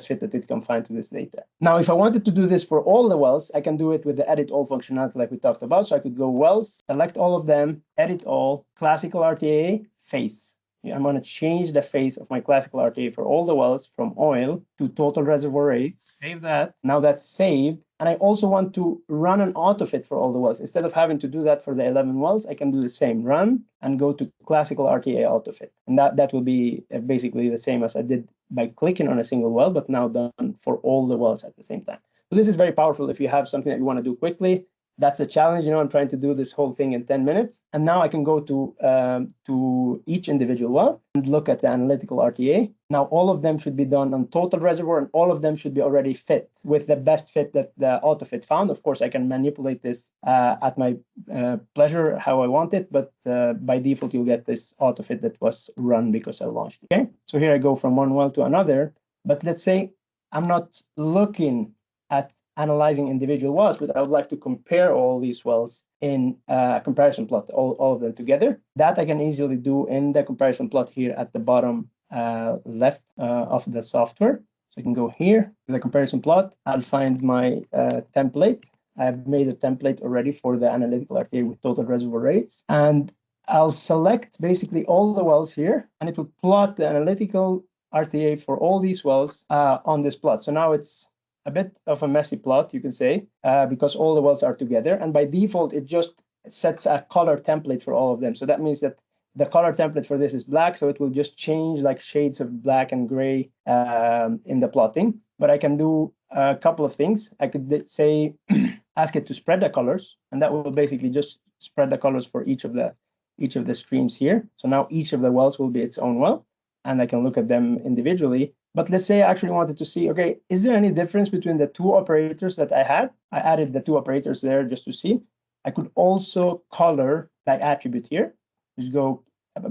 fit that it can find to this data. Now, if I wanted to do this for all the wells, I can do it with the edit all functionality like we talked about. So I could go wells, select all of them, edit all, classical RTA, phase. I'm going to change the phase of my classical RTA for all the wells from oil to total reservoir rates. Save that. Now that's saved. And I also want to run an autofit for all the wells. Instead of having to do that for the 11 wells, I can do the same, run and go to classical RTA autofit. And that will be basically the same as I did by clicking on a single well, but now done for all the wells at the same time. So this is very powerful if you have something that you want to do quickly. That's a challenge, I'm trying to do this whole thing in 10 minutes. And now I can go to each individual well and look at the analytical RTA. Now, all of them should be done on total reservoir, and all of them should be already fit with the best fit that the AutoFit found. Of course, I can manipulate this at my pleasure, how I want it, but by default, you'll get this AutoFit that was run because I launched it. Okay, so here I go from one well to another, but let's say I'm not looking at analyzing individual wells, but I would like to compare all these wells in a comparison plot, all of them together. That I can easily do in the comparison plot here at the bottom left of the software. So I can go here to the comparison plot. I'll find my template. I've made a template already for the analytical RTA with total reservoir rates. And I'll select basically all the wells here, and it will plot the analytical RTA for all these wells on this plot. So now it's a bit of a messy plot, you can say, because all the wells are together. And by default, it just sets a color template for all of them. So that means that the color template for this is black, so it will just change like shades of black and gray in the plotting. But I can do a couple of things. I could say, ask it to spread the colors, and that will basically just spread the colors for each of the streams here. So now each of the wells will be its own well, and I can look at them individually. But let's say I actually wanted to see, okay, is there any difference between the two operators that I had? I added the two operators there just to see. I could also color by attribute here. Just go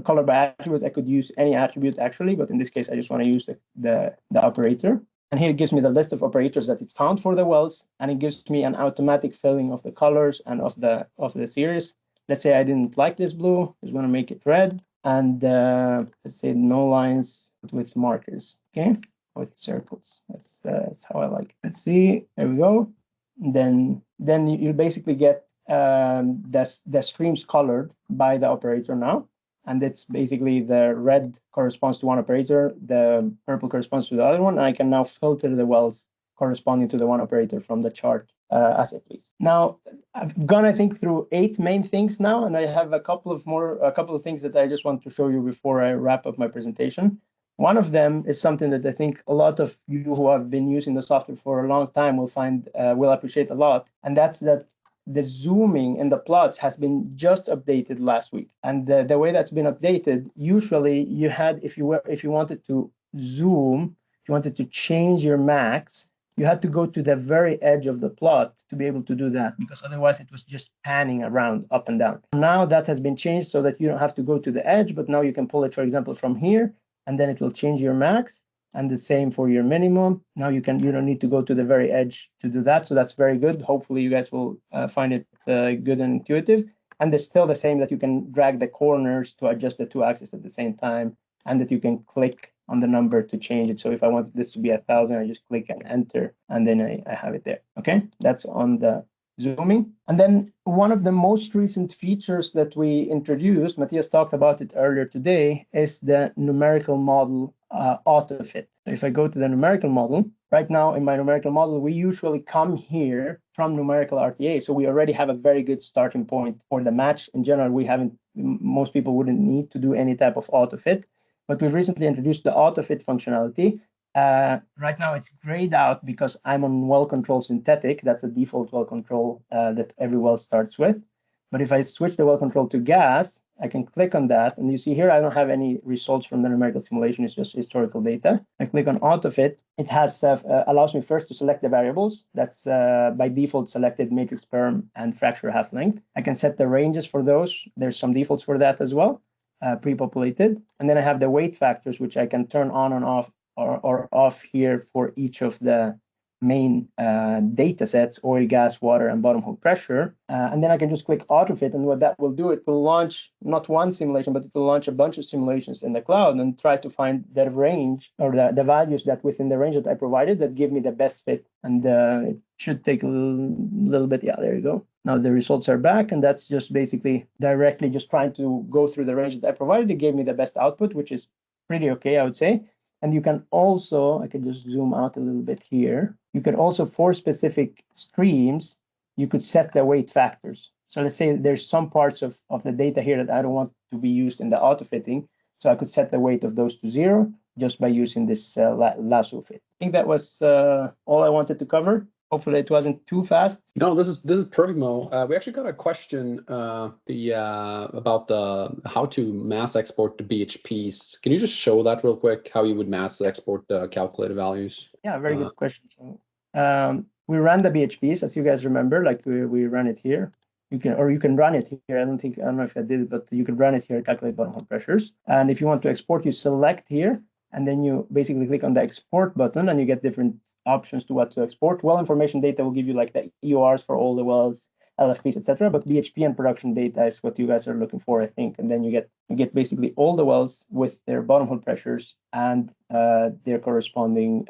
color by attribute. I could use any attribute actually, but in this case, I just want to use the operator. And here it gives me the list of operators that it found for the wells, and it gives me an automatic filling of the colors and of the series. Let's say I didn't like this blue, I just want to make it red. And let's say no lines with markers, okay, with circles. That's how I like it. Let's see, there we go. Then you basically get the streams colored by the operator now, and it's basically the red corresponds to one operator, the purple corresponds to the other one. And I can now filter the wells corresponding to the one operator from the chart as I please. Now I've gone, I think, through 8 main things now, and I have a couple of things that I just want to show you before I wrap up my presentation. One of them is something that I think a lot of you who have been using the software for a long time will appreciate a lot, and that's that the zooming in the plots has been just updated last week. And the way that's been updated, usually you had, if you wanted to zoom, if you wanted to change your max, you had to go to the very edge of the plot to be able to do that, because otherwise it was just panning around up and down. Now that has been changed so that you don't have to go to the edge, but now you can pull it, for example, from here, and then it will change your max, and the same for your minimum. Now you don't need to go to the very edge to do that. So that's very good. Hopefully you guys will find it good and intuitive. And it's still the same that you can drag the corners to adjust the 2 axes at the same time, and that you can click on the number to change it. So if I wanted this to be 1,000, I just click and enter, and then I have it there. Okay, that's on the zooming. And then one of the most recent features that we introduced, Matthias talked about it earlier today, is the numerical model AutoFit. So if I go to the numerical model, right now in my numerical model, we usually come here from numerical RTA. So we already have a very good starting point for the match. In general, most people wouldn't need to do any type of AutoFit. But we've recently introduced the AutoFit functionality. Right now it's grayed out because I'm on well control synthetic. That's the default well control that every well starts with. But if I switch the well control to gas, I can click on that. And you see here, I don't have any results from the numerical simulation. It's just historical data. I click on AutoFit. It has allows me first to select the variables. That's by default selected matrix perm and fracture half length. I can set the ranges for those. There's some defaults for that as well. Pre-populated, and then I have the weight factors, which I can turn on and off or off here for each of the main data sets: oil, gas, water, and bottom hole pressure. And then I can just click AutoFit, and what that will do, it will launch not one simulation, but it will launch a bunch of simulations in the cloud and try to find the range or the values that within the range that I provided that give me the best fit. And it should take a little bit. Yeah, there you go. Now the results are back, and that's just basically directly just trying to go through the range that I provided. It gave me the best output, which is pretty okay, I would say. And you can also, I can just zoom out a little bit here. You could also, for specific streams, you could set the weight factors. So let's say there's some parts of the data here that I don't want to be used in the auto-fitting. So I could set the weight of those to 0, just by using this lasso fit. I think that was all I wanted to cover. Hopefully it wasn't too fast. No, this is perfect, Mo. We actually got a question about how to mass export the BHPs. Can you just show that real quick? How you would mass export the calculated values? Yeah, very good question. So, we ran the BHPs, as you guys remember, like we ran it here. You can run it here. I don't know if I did it, but you can run it here, calculate bottom hole pressures. And if you want to export, you select here, and then you basically click on the export button, and you get different options to what to export. Well information data will give you like the EORs for all the wells, LFPs, etc. But BHP and production data is what you guys are looking for, I think. And then you get basically all the wells with their bottom hole pressures and their corresponding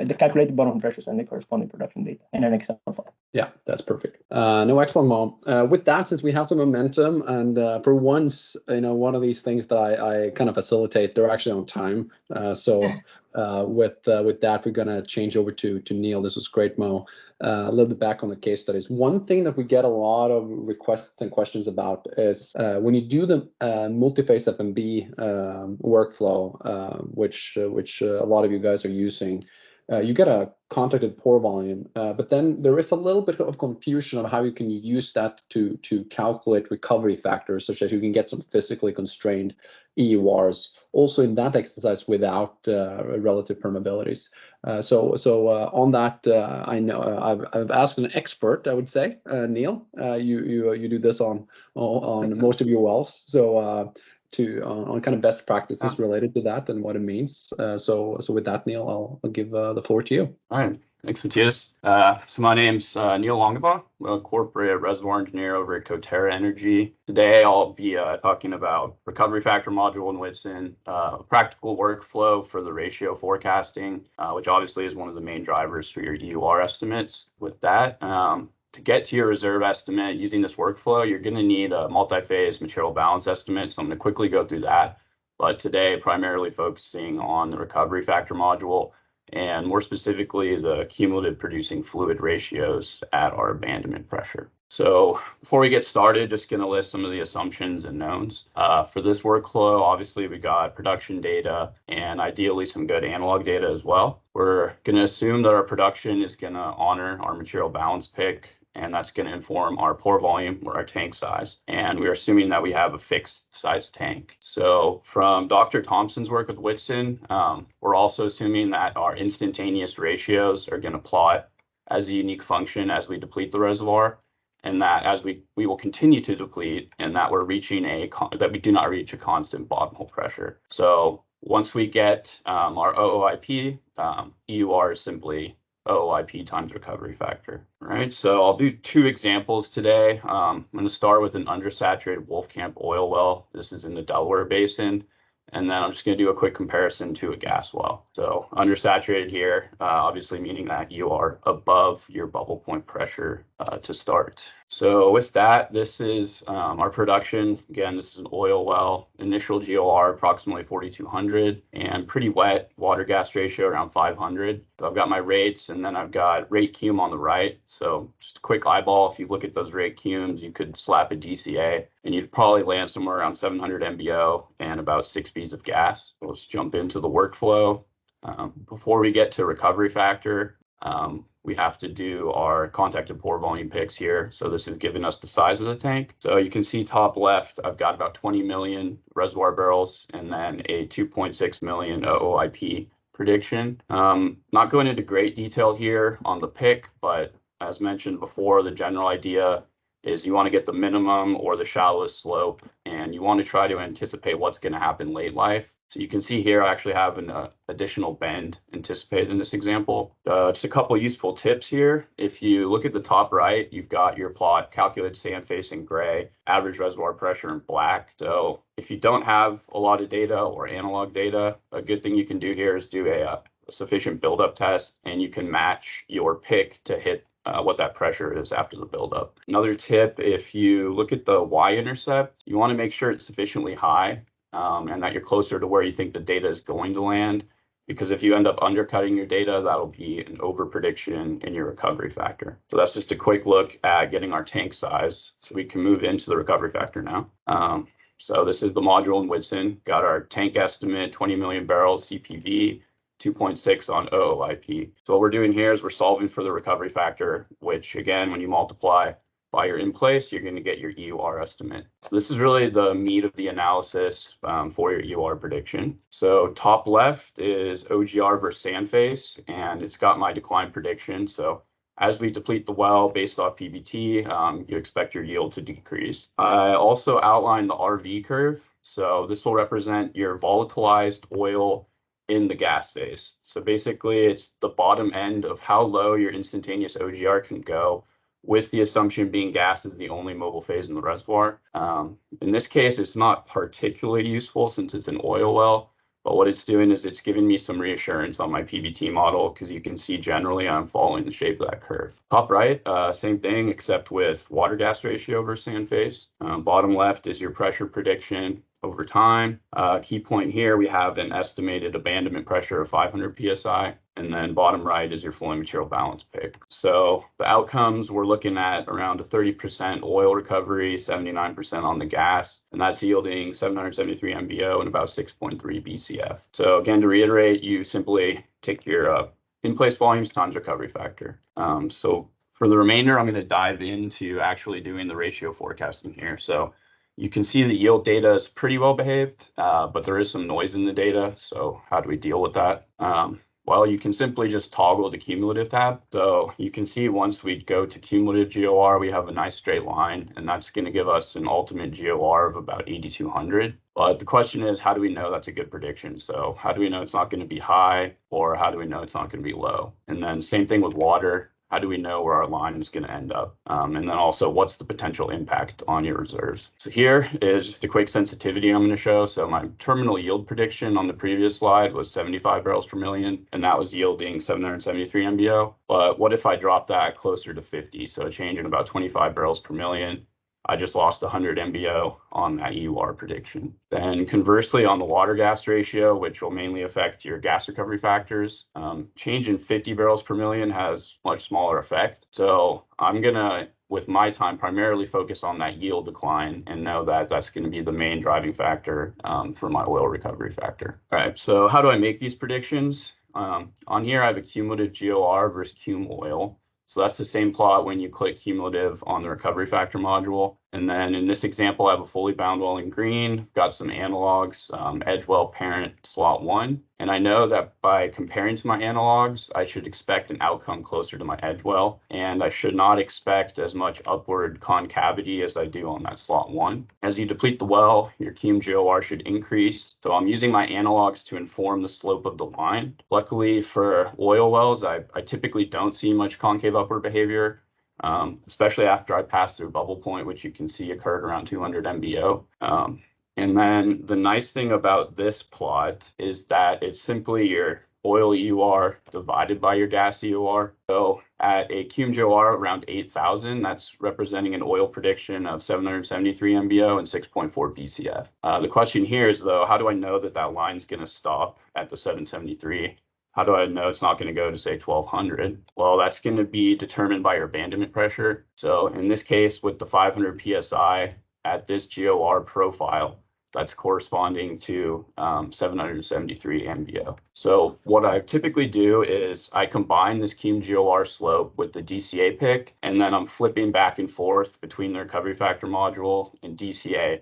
the calculated bottom hole pressures and the corresponding production data in an Excel file. Yeah, that's perfect. No, excellent, Mo. With that, since we have some momentum, and for once, one of these things that I kind of facilitate, they're actually on time. So with that, we're gonna change over to Neil. This was great, Mo. A little bit back on the case studies. One thing that we get a lot of requests and questions about is when you do the multi-phase FMB workflow, which a lot of you guys are using. You get a contacted pore volume, but then there is a little bit of confusion on how you can use that to calculate recovery factors, such that you can get some physically constrained EURs also in that exercise without relative permeabilities. So on that, I know I've asked an expert, I would say, Neil. You do this on most of your wells, so. On kind of best practices related to that and what it means. So with that, Neil, I'll give the floor to you. All right, thanks, Matthias. So my name's Neil Longabaugh. I'm a corporate reservoir engineer over at Coterra Energy. Today I'll be talking about recovery factor module in Whitson, practical workflow for the ratio forecasting, which obviously is one of the main drivers for your EUR estimates. With that, to get to your reserve estimate using this workflow, you're going to need a multi-phase material balance estimate. So I'm going to quickly go through that. But today, primarily focusing on the recovery factor module and more specifically, the cumulative producing fluid ratios at our abandonment pressure. So before we get started, just going to list some of the assumptions and knowns. For this workflow, obviously, we got production data and ideally some good analog data as well. We're going to assume that our production is going to honor our material balance pick, and that's going to inform our pore volume or our tank size. And we're assuming that we have a fixed size tank. So from Dr. Thompson's work with Whitson, we're also assuming that our instantaneous ratios are going to plot as a unique function as we deplete the reservoir, and that as we will continue to deplete, and that we're reaching that we do not reach a constant bottom hole pressure. So once we get our OOIP, EUR is simply OOIP times recovery factor. All right, so I'll do two examples today. I'm going to start with an undersaturated Wolfcamp oil well. This is in the Delaware Basin. And then I'm just going to do a quick comparison to a gas well. So undersaturated here, obviously meaning that you are above your bubble point pressure to start. So with that, this is our production. Again, this is an oil well. Initial GOR approximately 4,200 and pretty wet water gas ratio around 500. So I've got my rates, and then I've got rate cum on the right. So just a quick eyeball, if you look at those rate cums, you could slap a DCA and you'd probably land somewhere around 700 MBO and about 6 Bs of gas. So let's jump into the workflow. Before we get to recovery factor, we have to do our contacted pore volume picks here. So this is giving us the size of the tank. So you can see top left, I've got about 20 million reservoir barrels and then a 2.6 million OOIP prediction. Not going into great detail here on the pick, but as mentioned before, the general idea is you want to get the minimum or the shallowest slope, and you want to try to anticipate what's going to happen late life. So you can see here, I actually have an additional bend anticipated in this example. Just a couple of useful tips here. If you look at the top right, you've got your plot, calculated sand facing gray, average reservoir pressure in black. So if you don't have a lot of data or analog data, a good thing you can do here is do a sufficient buildup test, and you can match your pick to hit what that pressure is after the buildup. Another tip, if you look at the y-intercept, you want to make sure it's sufficiently high and that you're closer to where you think the data is going to land, because if you end up undercutting your data, that'll be an over prediction in your recovery factor. So that's just a quick look at getting our tank size. So we can move into the recovery factor now. So this is the module in Whitson. Got our tank estimate, 20 million barrels CPV, 2.6 on OOIP. So what we're doing here is we're solving for the recovery factor, which again, when you multiply by your in place, you're going to get your EUR estimate. So this is really the meat of the analysis for your EUR prediction. So top left is OGR versus sand face, and it's got my decline prediction. So as we deplete the well based off PBT, you expect your yield to decrease. I also outlined the RV curve. So this will represent your volatilized oil in the gas phase. So basically it's the bottom end of how low your instantaneous OGR can go, with the assumption being gas is the only mobile phase in the reservoir. In this case, it's not particularly useful since it's an oil well, but what it's doing is it's giving me some reassurance on my PBT model, because you can see generally I'm following the shape of that curve. Top right, same thing, except with water gas ratio versus sand phase. Bottom left is your pressure prediction over time. Key point here, we have an estimated abandonment pressure of 500 PSI. And then bottom right is your flowing material balance pick. So the outcomes, we're looking at around a 30% oil recovery, 79% on the gas, and that's yielding 773 MBO and about 6.3 BCF. So again, to reiterate, you simply take your in-place volumes times recovery factor. So for the remainder, I'm going to dive into actually doing the ratio forecasting here. So you can see the yield data is pretty well behaved, but there is some noise in the data. So how do we deal with that? Well, you can simply just toggle the cumulative tab. So you can see once we go to cumulative GOR, we have a nice straight line, and that's going to give us an ultimate GOR of about 8,200. But the question is, how do we know that's a good prediction? So how do we know it's not going to be high, or how do we know it's not going to be low? And then same thing with water. How do we know where our line is going to end up? And then also, what's the potential impact on your reserves? So here is just a quick sensitivity I'm going to show. So my terminal yield prediction on the previous slide was 75 barrels per million, and that was yielding 773 MBO. But what if I drop that closer to 50? So a change in about 25 barrels per million. I just lost 100 MBO on that EUR prediction. Then conversely, on the water gas ratio, which will mainly affect your gas recovery factors, change in 50 barrels per million has much smaller effect. So I'm gonna, with my time, primarily focus on that yield decline and know that that's gonna be the main driving factor for my oil recovery factor. All right, so how do I make these predictions? On here, I have a cumulative GOR versus cum oil. So that's the same plot when you click cumulative on the recovery factor module. And then in this example, I have a fully bound well in green. I've got some analogs, edge well parent slot 1. And I know that by comparing to my analogs, I should expect an outcome closer to my edge well. And I should not expect as much upward concavity as I do on that slot 1. As you deplete the well, your cum GOR should increase. So I'm using my analogs to inform the slope of the line. Luckily for oil wells, I typically don't see much concave upward behavior. Especially after I pass through bubble point, which you can see occurred around 200 MBO. And then the nice thing about this plot is that it's simply your oil EUR divided by your gas EUR. So at a cum GOR around 8,000, that's representing an oil prediction of 773 MBO and 6.4 BCF. The question here is, though, how do I know that that line's going to stop at the 773? How do I know it's not going to go to, say, 1,200? Well, that's going to be determined by your abandonment pressure. So in this case, with the 500 PSI at this GOR profile, that's corresponding to 773 MBO. So what I typically do is I combine this cum GOR slope with the DCA pick, and then I'm flipping back and forth between the recovery factor module and DCA,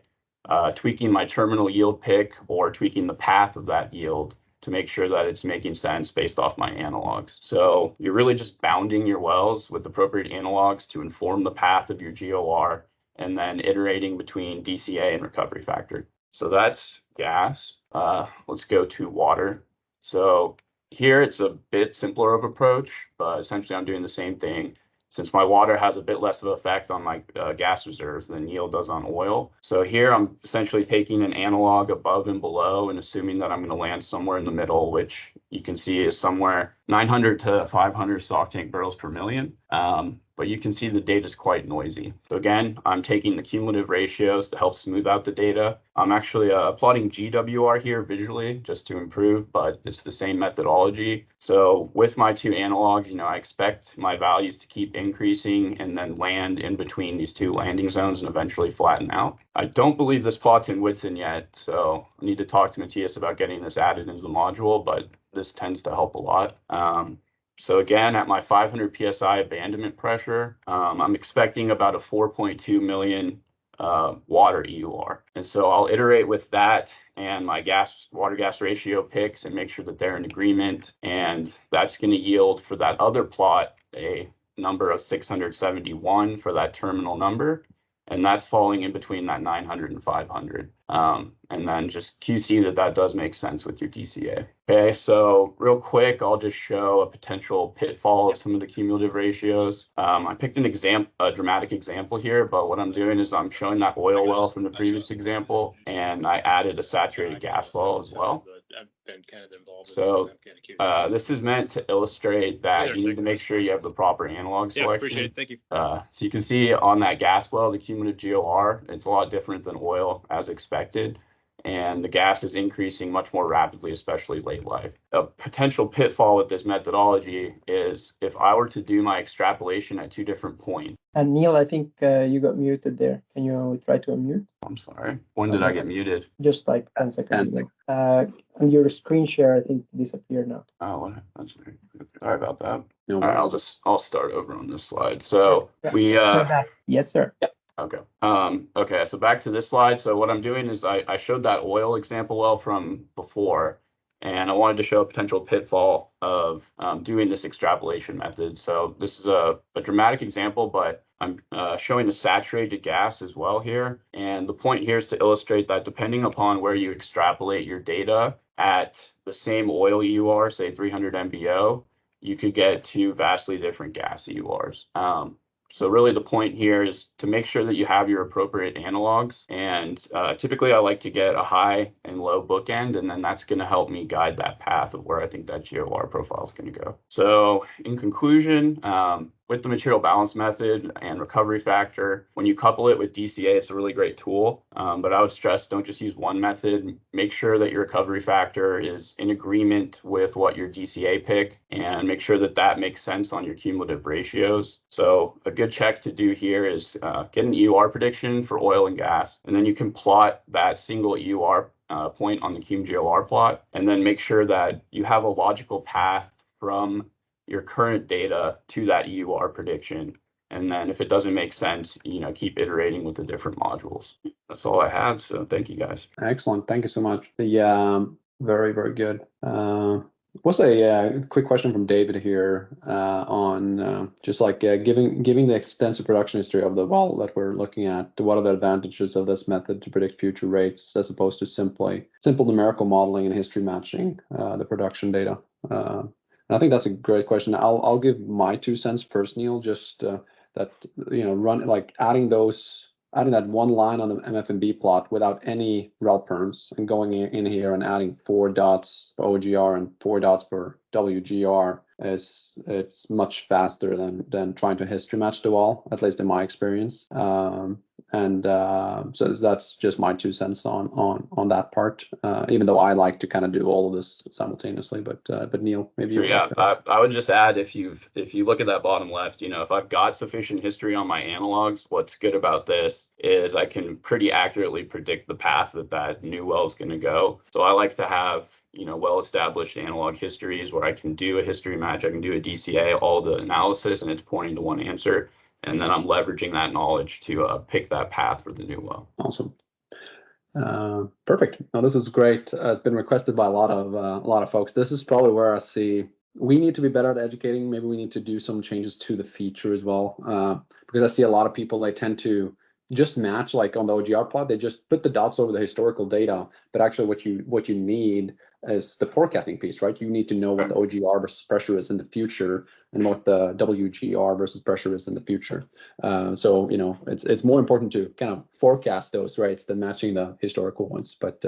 tweaking my terminal yield pick or tweaking the path of that yield to make sure that it's making sense based off my analogs. So you're really just bounding your wells with appropriate analogs to inform the path of your GOR, and then iterating between DCA and recovery factor. So that's gas. Let's go to water. So here it's a bit simpler of approach, but essentially I'm doing the same thing. Since my water has a bit less of an effect on my gas reserves than yield does on oil. So here I'm essentially taking an analog above and below and assuming that I'm going to land somewhere in the middle, which you can see is somewhere 900 to 500 stock tank barrels per million. But you can see the data is quite noisy. So again, I'm taking the cumulative ratios to help smooth out the data. I'm actually plotting GWR here visually just to improve, but it's the same methodology. So with my two analogs, I expect my values to keep increasing and then land in between these two landing zones and eventually flatten out. I don't believe this plot's in Whitson yet, so I need to talk to Matthias about getting this added into the module, but this tends to help a lot. So again, at my 500 PSI abandonment pressure, I'm expecting about a 4.2 million water EUR. And so I'll iterate with that and my water gas ratio picks and make sure that they're in agreement. And that's going to yield for that other plot a number of 671 for that terminal number. And that's falling in between that 900 and 500. And then just QC that does make sense with your DCA. Okay, so real quick, I'll just show a potential pitfall of some of the cumulative ratios. I picked a dramatic example here, but what I'm doing is I'm showing that oil well from the previous example, and I added a saturated gas well as well. So this is meant to illustrate that you need to make sure you have the proper analog selection. Yeah, appreciate it. Thank you. So you can see on that gas well, the cumulative GOR, it's a lot different than oil as expected. And the gas is increasing much more rapidly, especially late life. A potential pitfall with this methodology is if I were to do my extrapolation at two different points. And Neil, I think you got muted there. Can you try to unmute? I'm sorry. When did I get muted? Just like 10 seconds ago. And your screen share, I think, disappeared now. Oh, that's very good. Sorry about that. All right, I'll start over on this slide. So we yes, sir. Yeah. Okay. Okay, so back to this slide. So what I'm doing is I showed that oil example well from before, and I wanted to show a potential pitfall of doing this extrapolation method. So this is a dramatic example, but I'm showing the saturated gas as well here. And the point here is to illustrate that depending upon where you extrapolate your data at the same oil EUR, say 300 MBO, you could get two vastly different gas EURs. So really the point here is to make sure that you have your appropriate analogs. And typically I like to get a high and low bookend, and then that's going to help me guide that path of where I think that GOR profile is going to go. So in conclusion, with the material balance method and recovery factor, when you couple it with DCA, it's a really great tool. But I would stress, don't just use one method. Make sure that your recovery factor is in agreement with what your DCA pick, and make sure that that makes sense on your cumulative ratios. So a good check to do here is get an EUR prediction for oil and gas, and then you can plot that single EUR point on the cum GOR plot, and then make sure that you have a logical path from your current data to that EUR prediction. And then if it doesn't make sense, keep iterating with the different modules. That's all I have. So thank you guys. Excellent. Thank you so much. Very, very good. What's a quick question from David here on just like giving the extensive production history of the well that we're looking at, what are the advantages of this method to predict future rates as opposed to simple numerical modeling and history matching the production data? And I think that's a great question. I'll give my 2 cents first, Neil, just that, adding that one line on the MFMB plot without any rel perms and going in here and adding 4 dots for OGR and 4 dots for WGR it's much faster than trying to history match the wall, at least in my experience. So that's just my 2 cents on that part. Even though I like to kind of do all of this simultaneously, but Neil, maybe you. Yeah, I would just add, if you look at that bottom left, if I've got sufficient history on my analogs, what's good about this is I can pretty accurately predict the path that new well is going to go. So I like to have well-established analog histories where I can do a history match, I can do a DCA, all the analysis, and it's pointing to one answer. And then I'm leveraging that knowledge to pick that path for the new well. Awesome. Perfect. No, this is great. It's been requested by a lot of folks. This is probably where I see we need to be better at educating. Maybe we need to do some changes to the feature as well, because I see a lot of people, they tend to just match, like on the OGR plot, they just put the dots over the historical data, but actually what you need is the forecasting piece, right? You need to know what the OGR versus pressure is in the future and what the WGR versus pressure is in the future. So it's more important to kind of forecast those rates than matching the historical ones. But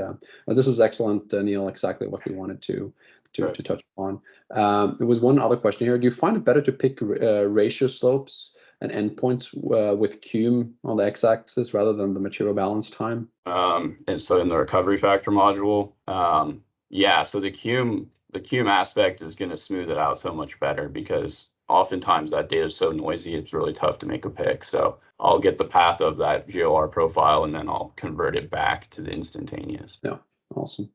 this was excellent, Neil. Exactly what we wanted to touch upon. There was one other question here. Do you find it better to pick ratio slopes and endpoints with cum on the x-axis rather than the material balance time? And so in the recovery factor module, yeah, so the cum aspect is going to smooth it out so much better, because oftentimes that data is so noisy, it's really tough to make a pick. So I'll get the path of that GOR profile and then I'll convert it back to the instantaneous. Yeah, awesome.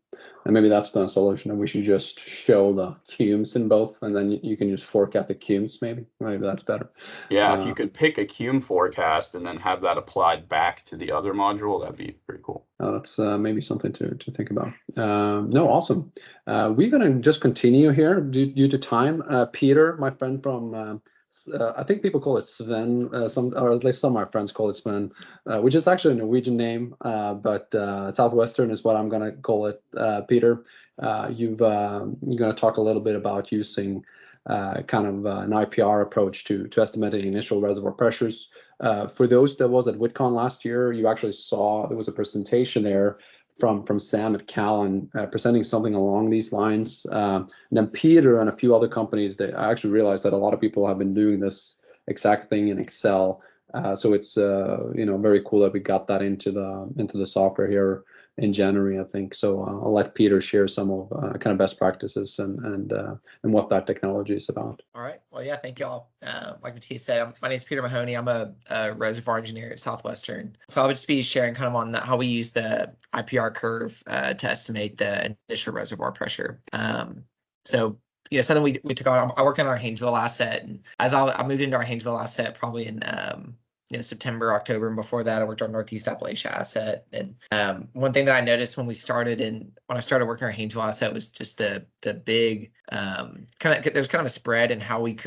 And maybe that's the solution, and we should just show the cumes in both, and then you can just forecast the cumes. Maybe that's better. Yeah, if you could pick a cume forecast and then have that applied back to the other module, that'd be pretty cool. That's maybe something to think about. No, awesome. We're gonna just continue here due to time. Peter, my friend from I think people call it Sven, or at least some of my friends call it Sven, which is actually a Norwegian name, but Southwestern is what I'm gonna call it. Peter, you're gonna talk a little bit about using kind of an IPR approach to estimating initial reservoir pressures. For those that was at WitCon last year, you actually saw there was a presentation there from Sam at Callan presenting something along these lines. And then Peter and a few other companies, I actually realized that a lot of people have been doing this exact thing in Excel. So it's very cool that we got that into the software here in January, I think. So I'll let Peter share some of kind of best practices and what that technology is about. All right. Well, yeah, thank y'all. Like Matthias said, my name is Peter Mahoney. I'm a reservoir engineer at Southwestern. So I'll just be sharing kind of on how we use the IPR curve to estimate the initial reservoir pressure. So something we took on. I work in our Haynesville asset, and as I moved into our Haynesville asset probably in September, October, and before that I worked on Northeast Appalachia asset. And one thing that I noticed when I started working our Haynesville asset was just the big there's kind of a spread in how we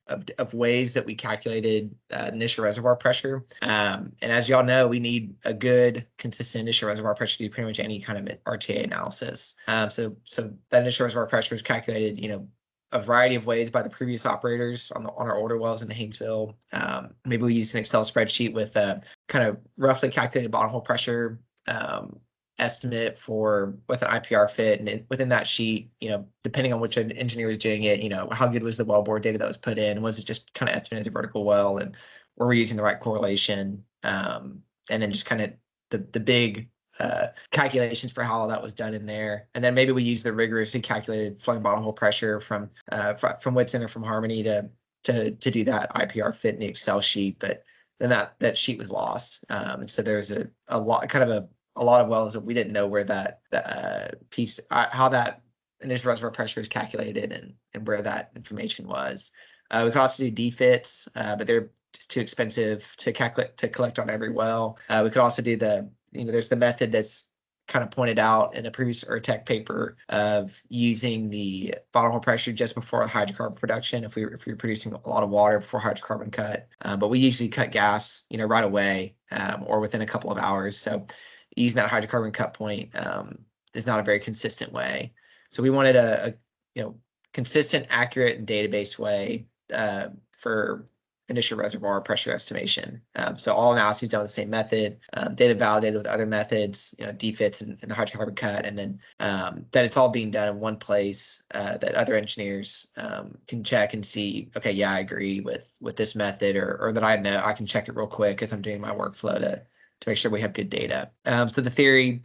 of ways that we calculated initial reservoir pressure. And as y'all know, we need a good consistent initial reservoir pressure to do pretty much any kind of RTA analysis. So that initial reservoir pressure is calculated, a variety of ways by the previous operators on our older wells in the Haynesville. Maybe we use an Excel spreadsheet with a kind of roughly calculated bottom hole pressure estimate with an IPR fit, and within that sheet, depending on which engineer was doing it, how good was the wellbore data that was put in? Was it just kind of estimated as a vertical well, and were we using the right correlation? And then just kind of the big calculations for how all that was done in there. And then maybe we use the rigorously calculated flowing bottom hole pressure from Whitson or from Harmony to do that IPR fit in the Excel sheet. But then that sheet was lost. And so there's a lot of wells that we didn't know where that piece, how that initial reservoir pressure is calculated and where that information was. We could also do DFITs, but they're just too expensive to collect on every well. We could also do there's the method that's kind of pointed out in a previous ERTEC paper of using the bottom hole pressure just before hydrocarbon production if you're producing a lot of water before hydrocarbon cut. But we usually cut gas, right away or within a couple of hours. So using that hydrocarbon cut point is not a very consistent way. So we wanted a consistent, accurate, and database way for initial reservoir pressure estimation. So all analyses done with the same method, data validated with other methods, DFITs and the hydrocarbon cut, and then that it's all being done in one place that other engineers can check and see, okay, yeah, I agree with this method, or that I know I can check it real quick as I'm doing my workflow to make sure we have good data. So the theory,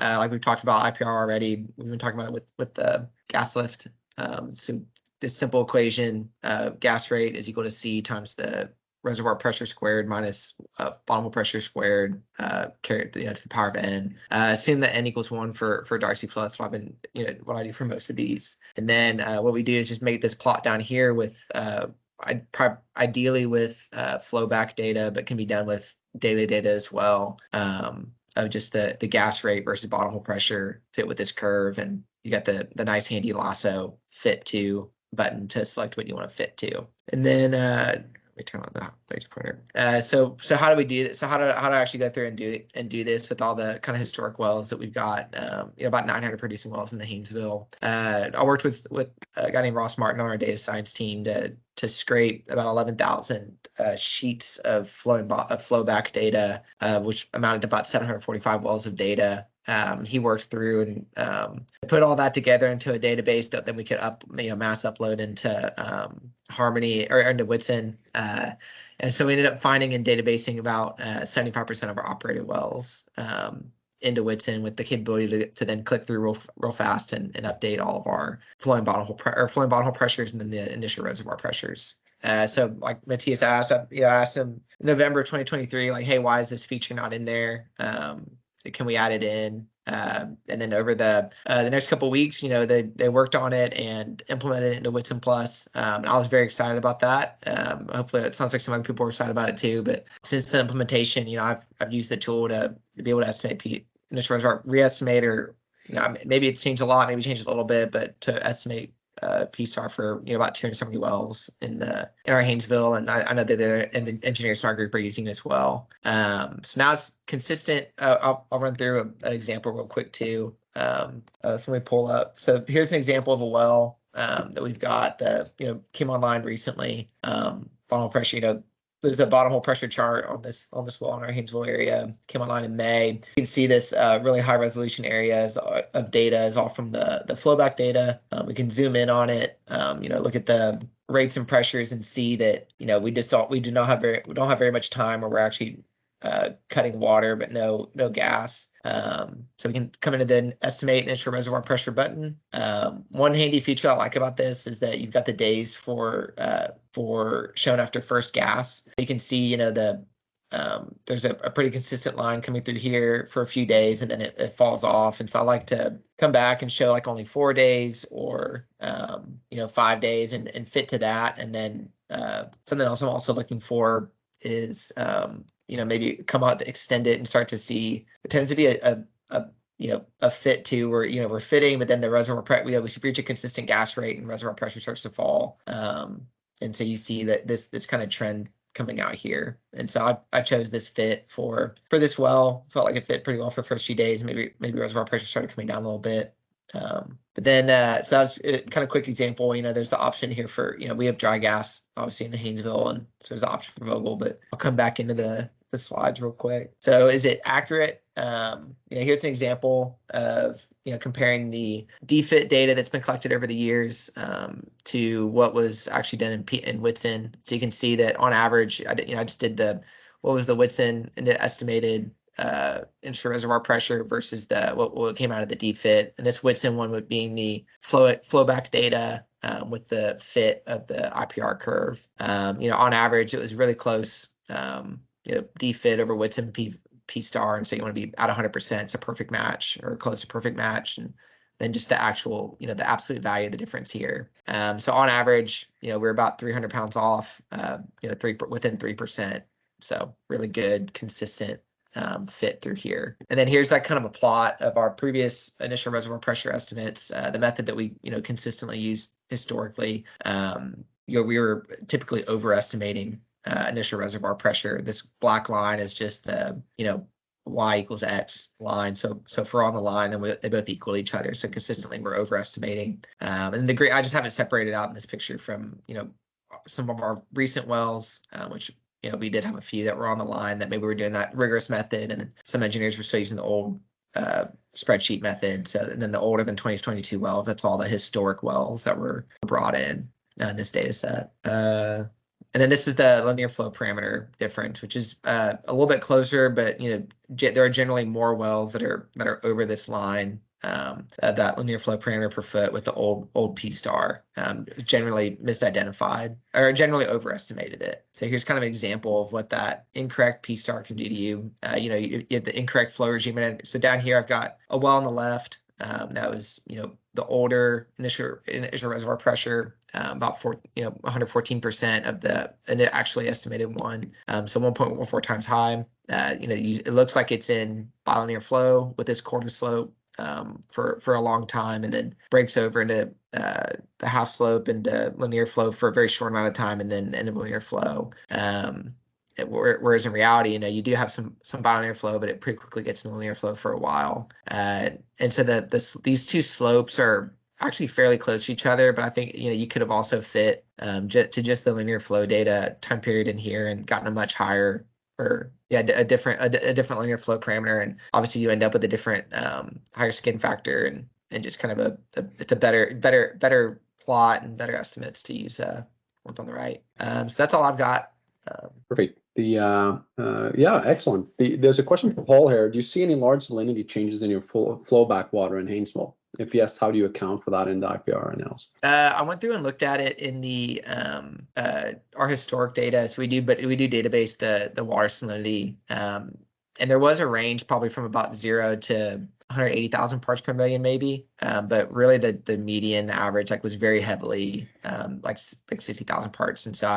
like we've talked about IPR already, we've been talking about it with the gas lift. So this simple equation, gas rate is equal to C times the reservoir pressure squared minus bottom hole pressure squared, carried to the power of N. Assume that N equals 1 for Darcy flow. That's what what I do for most of these. And then what we do is just make this plot down here with ideally with flow back data, but can be done with daily data as well, of just the gas rate versus bottom hole pressure fit with this curve. And you got the nice handy lasso fit to button to select what you want to fit to. And then let me turn on the laser pointer. So how do we do this? So how do I actually go through and do this with all the kind of historic wells that we've got? About 900 producing wells in the Haynesville. I worked with a guy named Ross Martin on our data science team to scrape about 11,000 sheets of flow back data, which amounted to about 745 wells of data. He worked through and put all that together into a database that then we could mass upload into Harmony or into Whitson. And so we ended up finding and databasing about 75% of our operated wells into Whitson with the capability to then click through real fast and update all of our flowing bottom hole pressures and then the initial reservoir pressures. So like Matthias asked, I asked him in November 2023, like, hey, why is this feature not in there? Can we add it in? And then over the next couple of weeks, they worked on it and implemented it into Whitson Plus. And I was very excited about that. Hopefully, it sounds like some other people were excited about it too. But since the implementation, I've used the tool to be able to estimate initial reservoir, re-estimate, or maybe it's changed a lot, maybe changed a little bit, but to estimate P-star for about 270 wells in our Haynesville, and I know that the engineers in our group are using it as well. So now it's consistent. I'll run through an example real quick too. So let me pull up. So here's an example of a well that we've got that came online recently. Bottom hole pressure. There's a bottom hole pressure chart on this well in our Haynesville area. Came online in May. You can see this really high resolution areas of data is all from the flowback data. We can zoom in on it. Look at the rates and pressures and see that we don't have very much time where we're actually cutting water but no gas. So we can come in and then estimate initial reservoir pressure button. One handy feature I like about this is that you've got the days for shown after first gas. You can see there's a pretty consistent line coming through here for a few days, and then it falls off. And so I like to come back and show like only 4 days or 5 days and fit to that. And then something else I'm also looking for is maybe come out to extend it and start to see. It tends to be a fit to where we're fitting, but then the reservoir we reach a consistent gas rate and reservoir pressure starts to fall. And so you see that this kind of trend coming out here. And so I chose this fit for this well. Felt like it fit pretty well for the first few days. Maybe reservoir pressure started coming down a little bit. But then so that's a kind of quick example. There's the option here for we have dry gas obviously in the Haynesville, and so there's the option for Vogel. But I'll come back into the slides real quick. So is it accurate? Here's an example of comparing the DFIT data that's been collected over the years to what was actually done in Whitson. So you can see that on average, I just did what was the Whitson and the estimated initial reservoir pressure versus what came out of the DFIT. And this Whitson one would being the flowback data with the fit of the IPR curve. On average, it was really close. DFIT over Whitson P-star, and so you want to be at 100%. It's a perfect match or close to perfect match, and then just the actual, the absolute value of the difference here. So on average, we're about 300 pounds off, within 3%. So really good, consistent fit through here. And then here's like kind of a plot of our previous initial reservoir pressure estimates, the method that we consistently used historically. We were typically overestimating initial reservoir pressure. This black line is just the y equals x line. So if we're on the line, then they both equal each other. So consistently we're overestimating. And the grade, I just have it separated out in this picture from some of our recent wells, which we did have a few that were on the line that maybe we were doing that rigorous method, and then some engineers were still using the old spreadsheet method. So and then the older than 2022 wells, that's all the historic wells that were brought in this data set. And then this is the linear flow parameter difference, which is a little bit closer, but there are generally more wells that are over this line. That linear flow parameter per foot with the old P-star generally misidentified or generally overestimated it. So here's kind of an example of what that incorrect P-star can do to you. You have the incorrect flow regime. So down here, I've got a well on the left that was the older initial reservoir pressure, about 114% of the actually estimated one, so 1.14 times high. It looks like it's in bilinear flow with this quarter slope for a long time, and then breaks over into the half slope into linear flow for a very short amount of time, and then end of linear flow. Whereas in reality, you do have some bilinear flow, but it pretty quickly gets into linear flow for a while. And so these two slopes are actually fairly close to each other, but I think you could have also fit to just the linear flow data time period in here and gotten a much higher, or a different linear flow parameter, and obviously you end up with a different higher skin factor and just kind of it's a better plot and better estimates to use ones on the right. So that's all I've got. Perfect. Excellent. There's a question from Paul here. Do you see any large salinity changes in your flow back water in Haynesville? If yes, how do you account for that in the IPR analysis? I went through and looked at it in the our historic data. So we do database the water salinity, and there was a range probably from about 0 to 180,000 parts per million, maybe. But really, the median, the average, like was very heavily like 60,000 parts, and so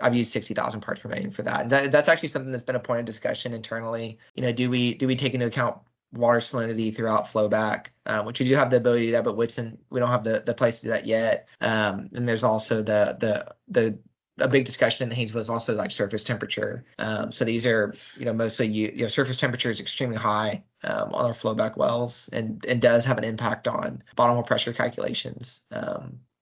I've used 60,000 parts per million for that. And that's actually something that's been a point of discussion internally. Do we take into account water salinity throughout flowback, which we do have the ability to do that, but Whitson, we don't have the place to do that yet. And there's also a big discussion in the Haynesville is also like surface temperature. So these are, mostly surface temperature is extremely high on our flowback wells and does have an impact on bottom hole pressure calculations.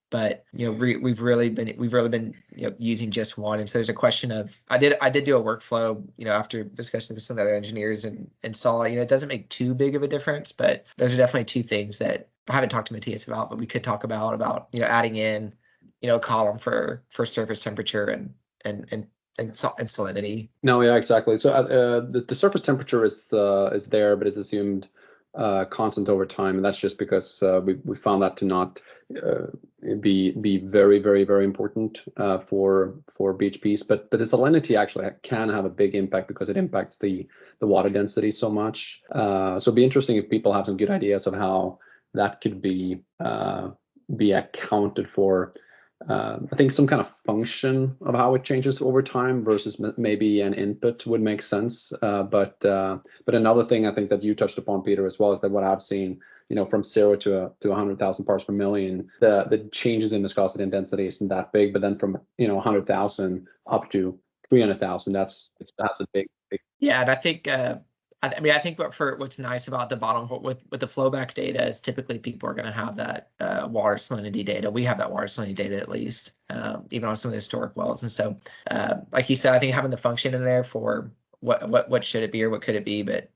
But we've really been using just one, and so there's a question of I did do a workflow after discussing with some of the other engineers and saw it doesn't make too big of a difference, but those are definitely two things that I haven't talked to Matthias about, but we could talk about adding in a column for surface temperature and salinity. No, yeah, exactly. So the surface temperature is there, but it's assumed constant over time, and that's just because we found that to not be very, very, very important for BHPs. But the salinity actually can have a big impact because it impacts the water density so much. So it'd be interesting if people have some good ideas of how that could be accounted for. I think some kind of function of how it changes over time versus maybe an input would make sense. But another thing I think that you touched upon, Peter, as well, is that what I've seen, from 0 to 100,000 parts per million, the changes in viscosity and density isn't that big. But then from 100,000 up to 300,000, that's a big. Yeah, and I think. I think what's nice about the bottom hole with the flowback data is typically people are going to have that water salinity data. We have that water salinity data at least, even on some of the historic wells. And so, like you said, I think having the function in there for what should it be or what could it be, but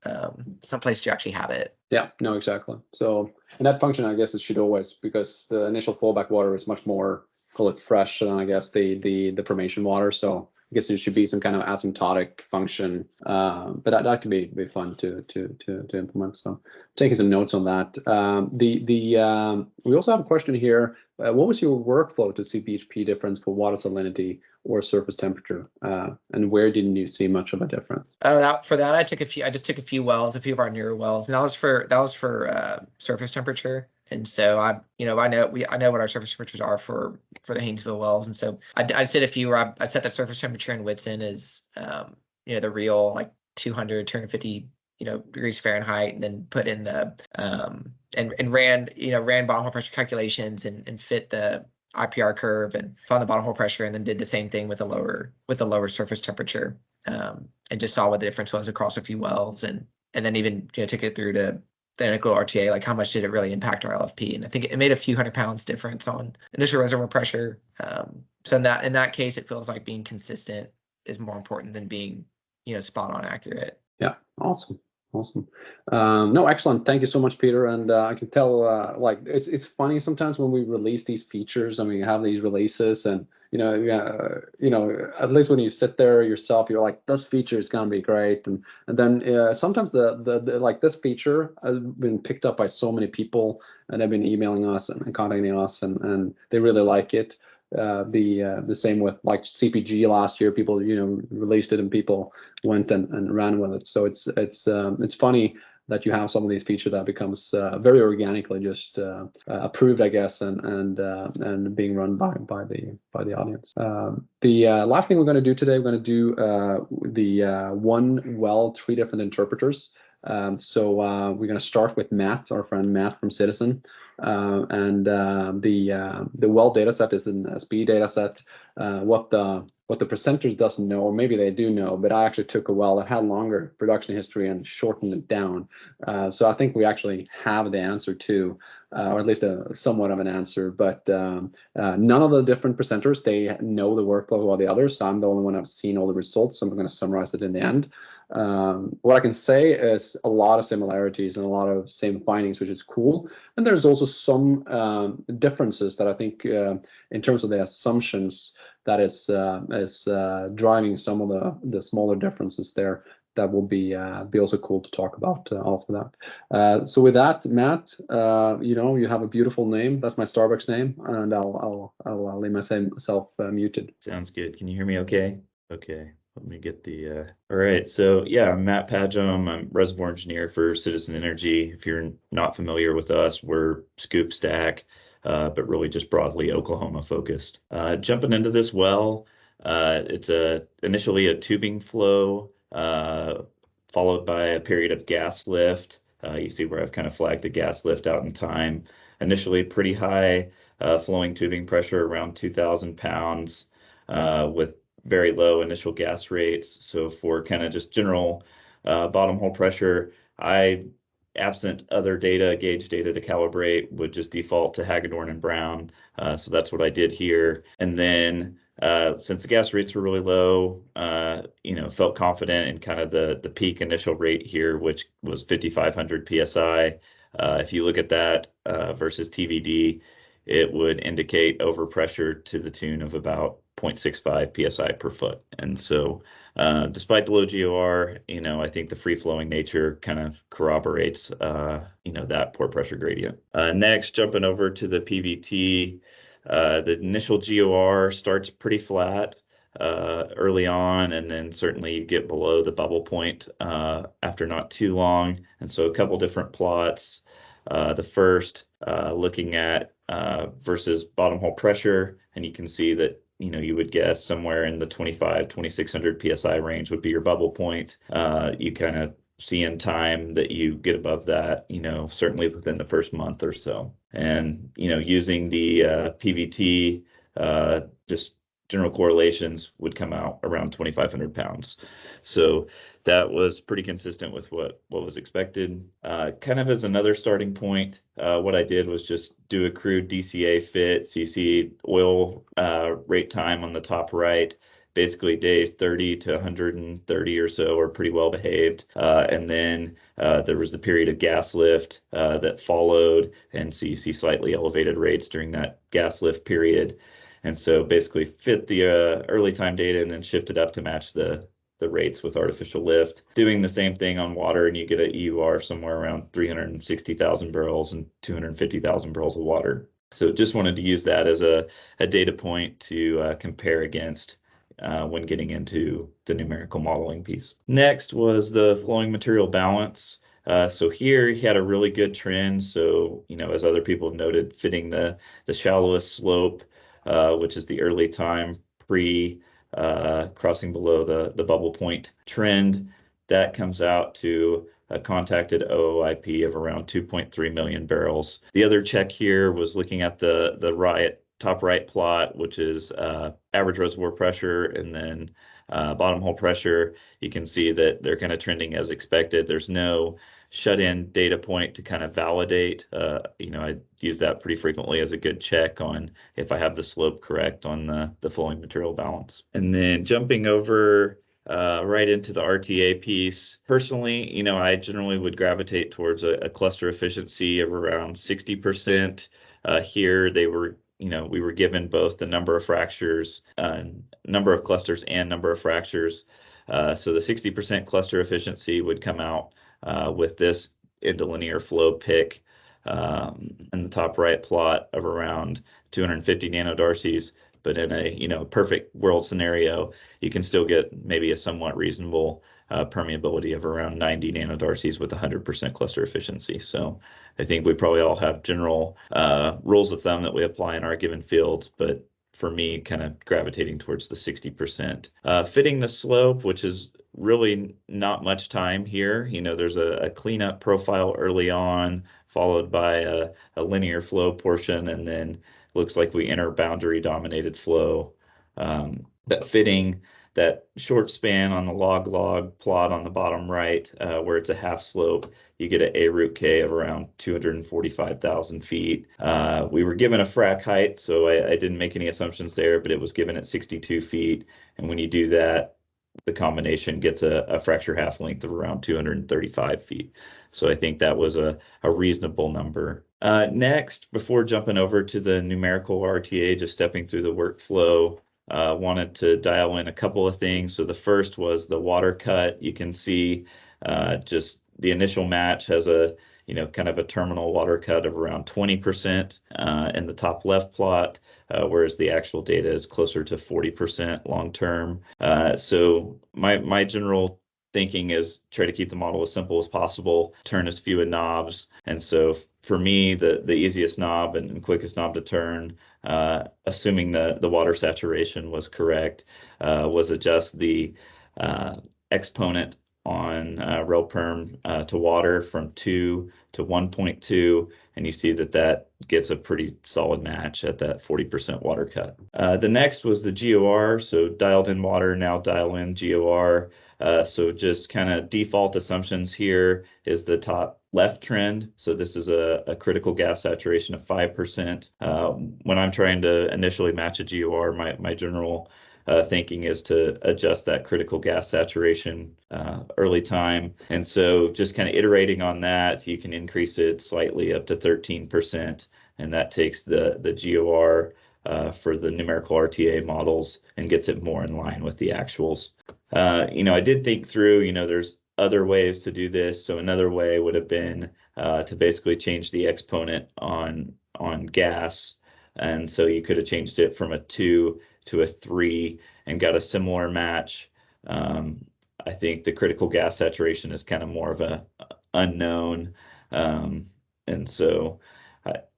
some place to actually have it. Yeah, no, exactly. So, and that function, I guess, it should always, because the initial flowback water is much more, call it fresh than I guess the formation water. So I guess there should be some kind of asymptotic function, but that could be fun to implement. So taking some notes on that. We also have a question here. What was your workflow to see BHP difference for water salinity or surface temperature, and where didn't you see much of a difference? For that, I just took a few wells, a few of our newer wells, and that was for surface temperature. And so I know what our surface temperatures are for the Haynesville wells, and so I did a few where I set the surface temperature in Whitson as the real like 250 degrees Fahrenheit, and then put in the and ran bottom hole pressure calculations and fit the IPR curve and found the bottom hole pressure, and then did the same thing with a lower surface temperature, and just saw what the difference was across a few wells, and then even took it through to the integral RTA, like how much did it really impact our LFP? And I think it made a few 100 pounds difference on initial reservoir pressure. So in that case, it feels like being consistent is more important than being spot on accurate. Yeah, awesome. No, excellent. Thank you so much, Peter. And I can tell, like, it's funny sometimes when we release these features. I mean, you have these releases, and at least when you sit there yourself, you're like, this feature is gonna be great. And then sometimes the like this feature has been picked up by so many people, and they've been emailing us and contacting us, and they really like it. The same with like CPG last year. People released it and people went and ran with it. So it's funny that you have some of these features that becomes very organically just approved, I guess, and being run by the audience. The last thing we're going to do today, we're going to do the one well, 3 different interpreters. So we're going to start with Matt, our friend Matt from Citizen. And the well data set is an SP data set. What the presenters doesn't know, or maybe they do know, but I actually took a well that had longer production history and shortened it down. So I think we actually have the answer too, or at least somewhat of an answer. But none of the different presenters, they know the workflow of the others. So I'm the only one who's seen all the results. So I'm going to summarize it in the end. What I can say is a lot of similarities and a lot of same findings, which is cool. And there's also some differences that I think, in terms of the assumptions, that is driving some of the smaller differences there. that will be also cool to talk about after that. So with that, Matt, you have a beautiful name. That's my Starbucks name, and I'll leave myself muted. Sounds good. Can you hear me okay? Okay. Let me get all right. So yeah, I'm Matt Padgham. I'm reservoir engineer for Citizen Energy. If you're not familiar with us, we're Scoop Stack, but really just broadly Oklahoma focused. Jumping into this well, it's initially a tubing flow, followed by a period of gas lift. You see where I've kind of flagged the gas lift out in time. Initially pretty high flowing tubing pressure, around 2,000 pounds, with very low initial gas rates. So for kind of just general bottom hole pressure, absent other data, gauge data to calibrate, would just default to Hagedorn and Brown. So that's what I did here. And then since the gas rates were really low, felt confident in kind of the peak initial rate here, which was 5,500 PSI. If you look at that versus TVD, it would indicate overpressure to the tune of about 0.65 PSI per foot. And so despite the low GOR, I think the free-flowing nature kind of corroborates, that pore pressure gradient. Next, jumping over to the PVT, the initial GOR starts pretty flat early on, and then certainly you get below the bubble point after not too long. And so a couple different plots. The first looking at versus bottom hole pressure, and you can see that you would guess somewhere in the 2,600 PSI range would be your bubble point. You kind of see in time that you get above that, certainly within the first month or so. And, using the PVT, just general correlations would come out around 2,500 pounds. So that was pretty consistent with what was expected. Kind of as another starting point, what I did was just do a crude DCA fit. So you see oil rate time on the top right, basically days 30 to 130 or so are pretty well behaved. And then there was the period of gas lift that followed. And so you see slightly elevated rates during that gas lift period. And so basically fit the early time data and then shifted up to match the rates with artificial lift. Doing the same thing on water, and you get an EUR somewhere around 360,000 barrels and 250,000 barrels of water. So just wanted to use that as a data point to compare against when getting into the numerical modeling piece. Next was the flowing material balance. So here he had a really good trend. So, as other people have noted, fitting the shallowest slope, which is the early time pre crossing below the bubble point trend, that comes out to a contacted OOIP of around 2.3 million barrels. The other check here was looking at the top right plot, which is average reservoir pressure and then bottom hole pressure. You can see that they're kind of trending as expected. There's no shut-in data point to kind of validate. I use that pretty frequently as a good check on if I have the slope correct on the flowing material balance. And then jumping over right into the RTA piece. Personally, I generally would gravitate towards a cluster efficiency of around 60%. Here we were given both the number of fractures, number of clusters and number of fractures. So the 60% cluster efficiency would come out with this interlinear flow pick in the top right plot of around 250 nanodarcies. But in a perfect world scenario, you can still get maybe a somewhat reasonable permeability of around 90 nanodarcies with 100% cluster efficiency. So I think we probably all have general rules of thumb that we apply in our given fields, but for me, kind of gravitating towards the 60%. Fitting the slope, which is really not much time here. There's a cleanup profile early on, followed by a linear flow portion, and then looks like we enter boundary dominated flow. But fitting that short span on the log plot on the bottom right, where it's a half slope, you get an A root K of around 245,000 feet. We were given a frac height, so I didn't make any assumptions there, but it was given at 62 feet. And when you do that, the combination gets a fracture half length of around 235 feet. So I think that was a reasonable number. Next, before jumping over to the numerical RTA, just stepping through the workflow, wanted to dial in a couple of things. So the first was the water cut. You can see just the initial match has a kind of a terminal water cut of around 20% in the top left plot, whereas the actual data is closer to 40% long term. So my general thinking is try to keep the model as simple as possible, turn as few knobs. And so for me, the easiest knob and quickest knob to turn, assuming the water saturation was correct, was adjust the exponent on rel perm to water from 2 to 1.2, and you see that gets a pretty solid match at that 40% water cut. The next was the GOR, so dialed in water, now dial in GOR. So just kind of default assumptions here is the top left trend. So this is a critical gas saturation of 5%. When I'm trying to initially match a GOR, my general thinking is to adjust that critical gas saturation early time. And so just kind of iterating on that, you can increase it slightly up to 13%. And that takes the GOR for the numerical RTA models and gets it more in line with the actuals. I did think through, there's other ways to do this. So another way would have been to basically change the exponent on gas. And so you could have changed it from a 2 to a 3 and got a similar match. I think the critical gas saturation is kind of more of a unknown. And so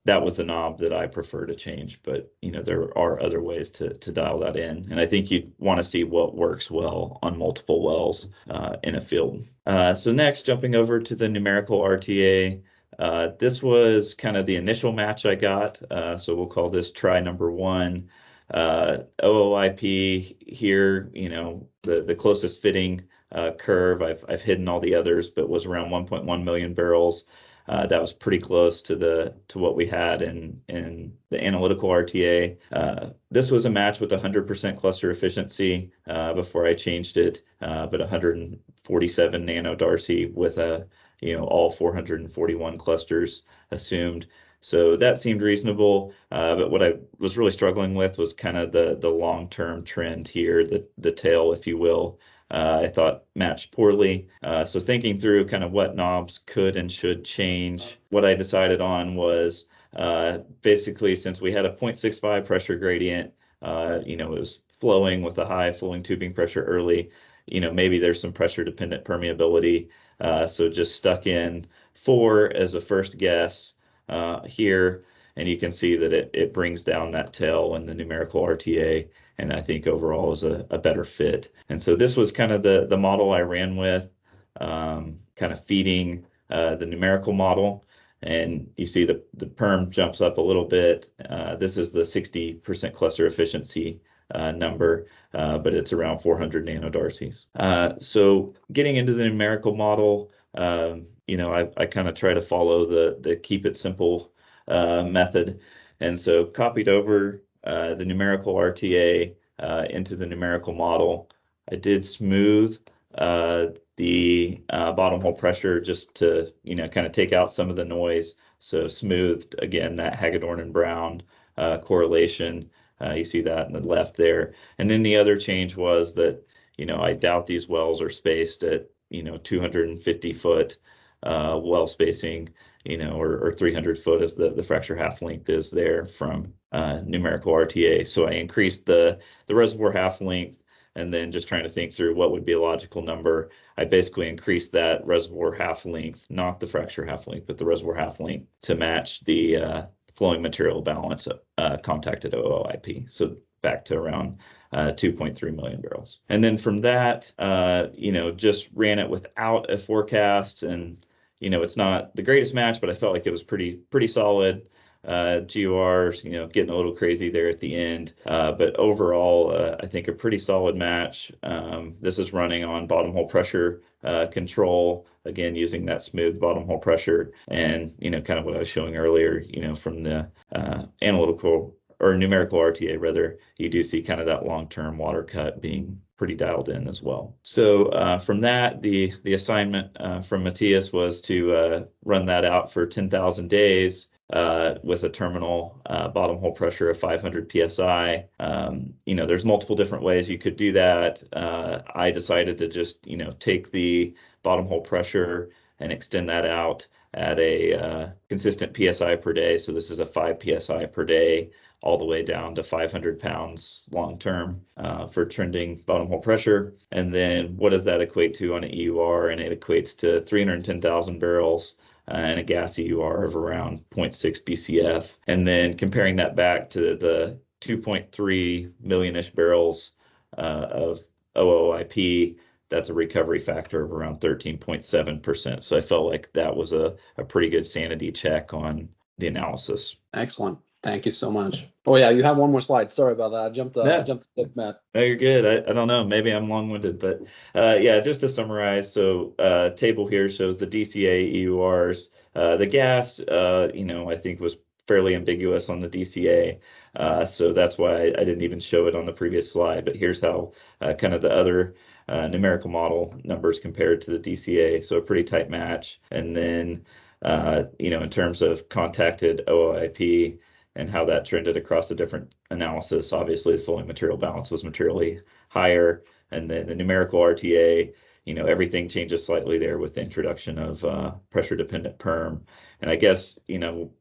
that was the knob that I prefer to change, but there are other ways to dial that in. And I think you'd want to see what works well on multiple wells in a field. So next, jumping over to the numerical RTA, this was kind of the initial match I got. So we'll call this try number 1. OOIP here, the closest fitting curve. I've hidden all the others, but was around 1.1 million barrels. That was pretty close to what we had in the analytical RTA. This was a match with 100% cluster efficiency before I changed it, but 147 nanodarcy with all 441 clusters assumed. So that seemed reasonable, but what I was really struggling with was kind of the long-term trend here, the tail, if you will. I thought matched poorly. So thinking through kind of what knobs could and should change, what I decided on was basically, since we had a 0.65 pressure gradient, it was flowing with a high flowing tubing pressure early, maybe there's some pressure dependent permeability. So just stuck in 4 as a first guess here, and you can see that it brings down that tail in the numerical RTA, and I think overall is a better fit. And so this was kind of the model I ran with, kind of feeding the numerical model, and you see the perm jumps up a little bit. This is the 60% cluster efficiency number, but it's around 400 nanodarcies. So getting into the numerical model, I kind of try to follow the keep it simple method. And so copied over the numerical RTA into the numerical model. I did smooth the bottom hole pressure just to, kind of take out some of the noise. So smoothed, again, that Hagedorn and Brown correlation. You see that in the left there. And then the other change was that, I doubt these wells are spaced at, 250 foot well spacing, or 300 foot as the fracture half length is there from numerical RTA. So I increased the reservoir half length, and then just trying to think through what would be a logical number. I basically increased that reservoir half length, not the fracture half length, but the reservoir half length to match the flowing material balance contacted OOIP. So back to around 2.3 million barrels. And then from that, just ran it without a forecast, and it's not the greatest match, but I felt like it was pretty solid. GORs, getting a little crazy there at the end. But overall, I think a pretty solid match. This is running on bottom hole pressure control, again, using that smooth bottom hole pressure. And, kind of what I was showing earlier, from the analytical or numerical RTA rather, you do see kind of that long-term water cut being pretty dialed in as well. So from that, the assignment from Matthias was to run that out for 10,000 days. with a terminal bottom hole pressure of 500 psi. There's multiple different ways you could do that. I decided to just, take the bottom hole pressure and extend that out at a consistent psi per day. So this is a 5 psi per day, all the way down to 500 pounds long term for trending bottom hole pressure. And then what does that equate to on an EUR? And it equates to 310,000 barrels and a gas EUR of around 0.6 BCF. And then comparing that back to the 2.3 million-ish barrels of OOIP, that's a recovery factor of around 13.7%. So I felt like that was a pretty good sanity check on the analysis. Excellent. Thank you so much. Oh yeah, you have one more slide. Sorry about that. I jumped the stick, Matt. No, you're good. I don't know. Maybe I'm long-winded, but yeah, just to summarize. So table here shows the DCA EURs. The gas, I think was fairly ambiguous on the DCA. So that's why I didn't even show it on the previous slide. But here's how kind of the other numerical model numbers compared to the DCA. So a pretty tight match. And then, in terms of contacted OOIP, and how that trended across the different analysis. Obviously, the flowing material balance was materially higher. And then the numerical RTA, everything changes slightly there with the introduction of pressure-dependent perm. And I guess,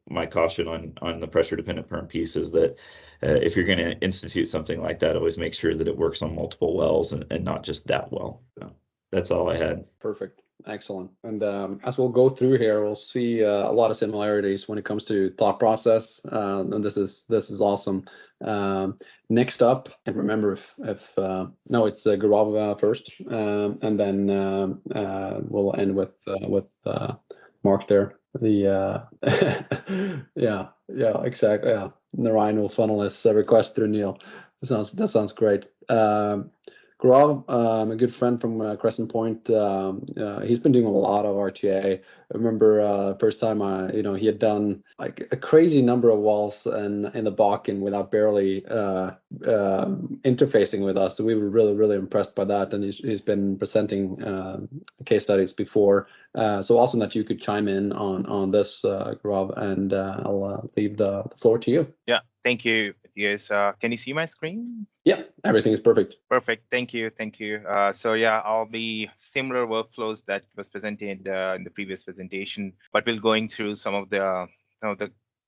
my caution on the pressure-dependent perm piece is that if you're going to institute something like that, always make sure that it works on multiple wells and not just that well. So that's all I had. Perfect. Excellent. And as we'll go through here, we'll see a lot of similarities when it comes to thought process. And this is awesome. Next up, and remember if no, it's Grav first, and then we'll end with Mark there. The yeah, exactly. Yeah, Narayan will funnel his request through Neil. That sounds great. Grav, a good friend from Crescent Point, he's been doing a lot of RTA. I remember first time he had done like a crazy number of wells in the Bakken without barely interfacing with us. So we were really, really impressed by that. And he's been presenting case studies before. So awesome that you could chime in on this, Grav, and I'll leave the floor to you. Yeah, thank you. Yes, can you see my screen? Yeah, everything is perfect. Perfect. Thank you. So yeah, I'll be similar workflows that was presented in the previous presentation, but we're going through some of the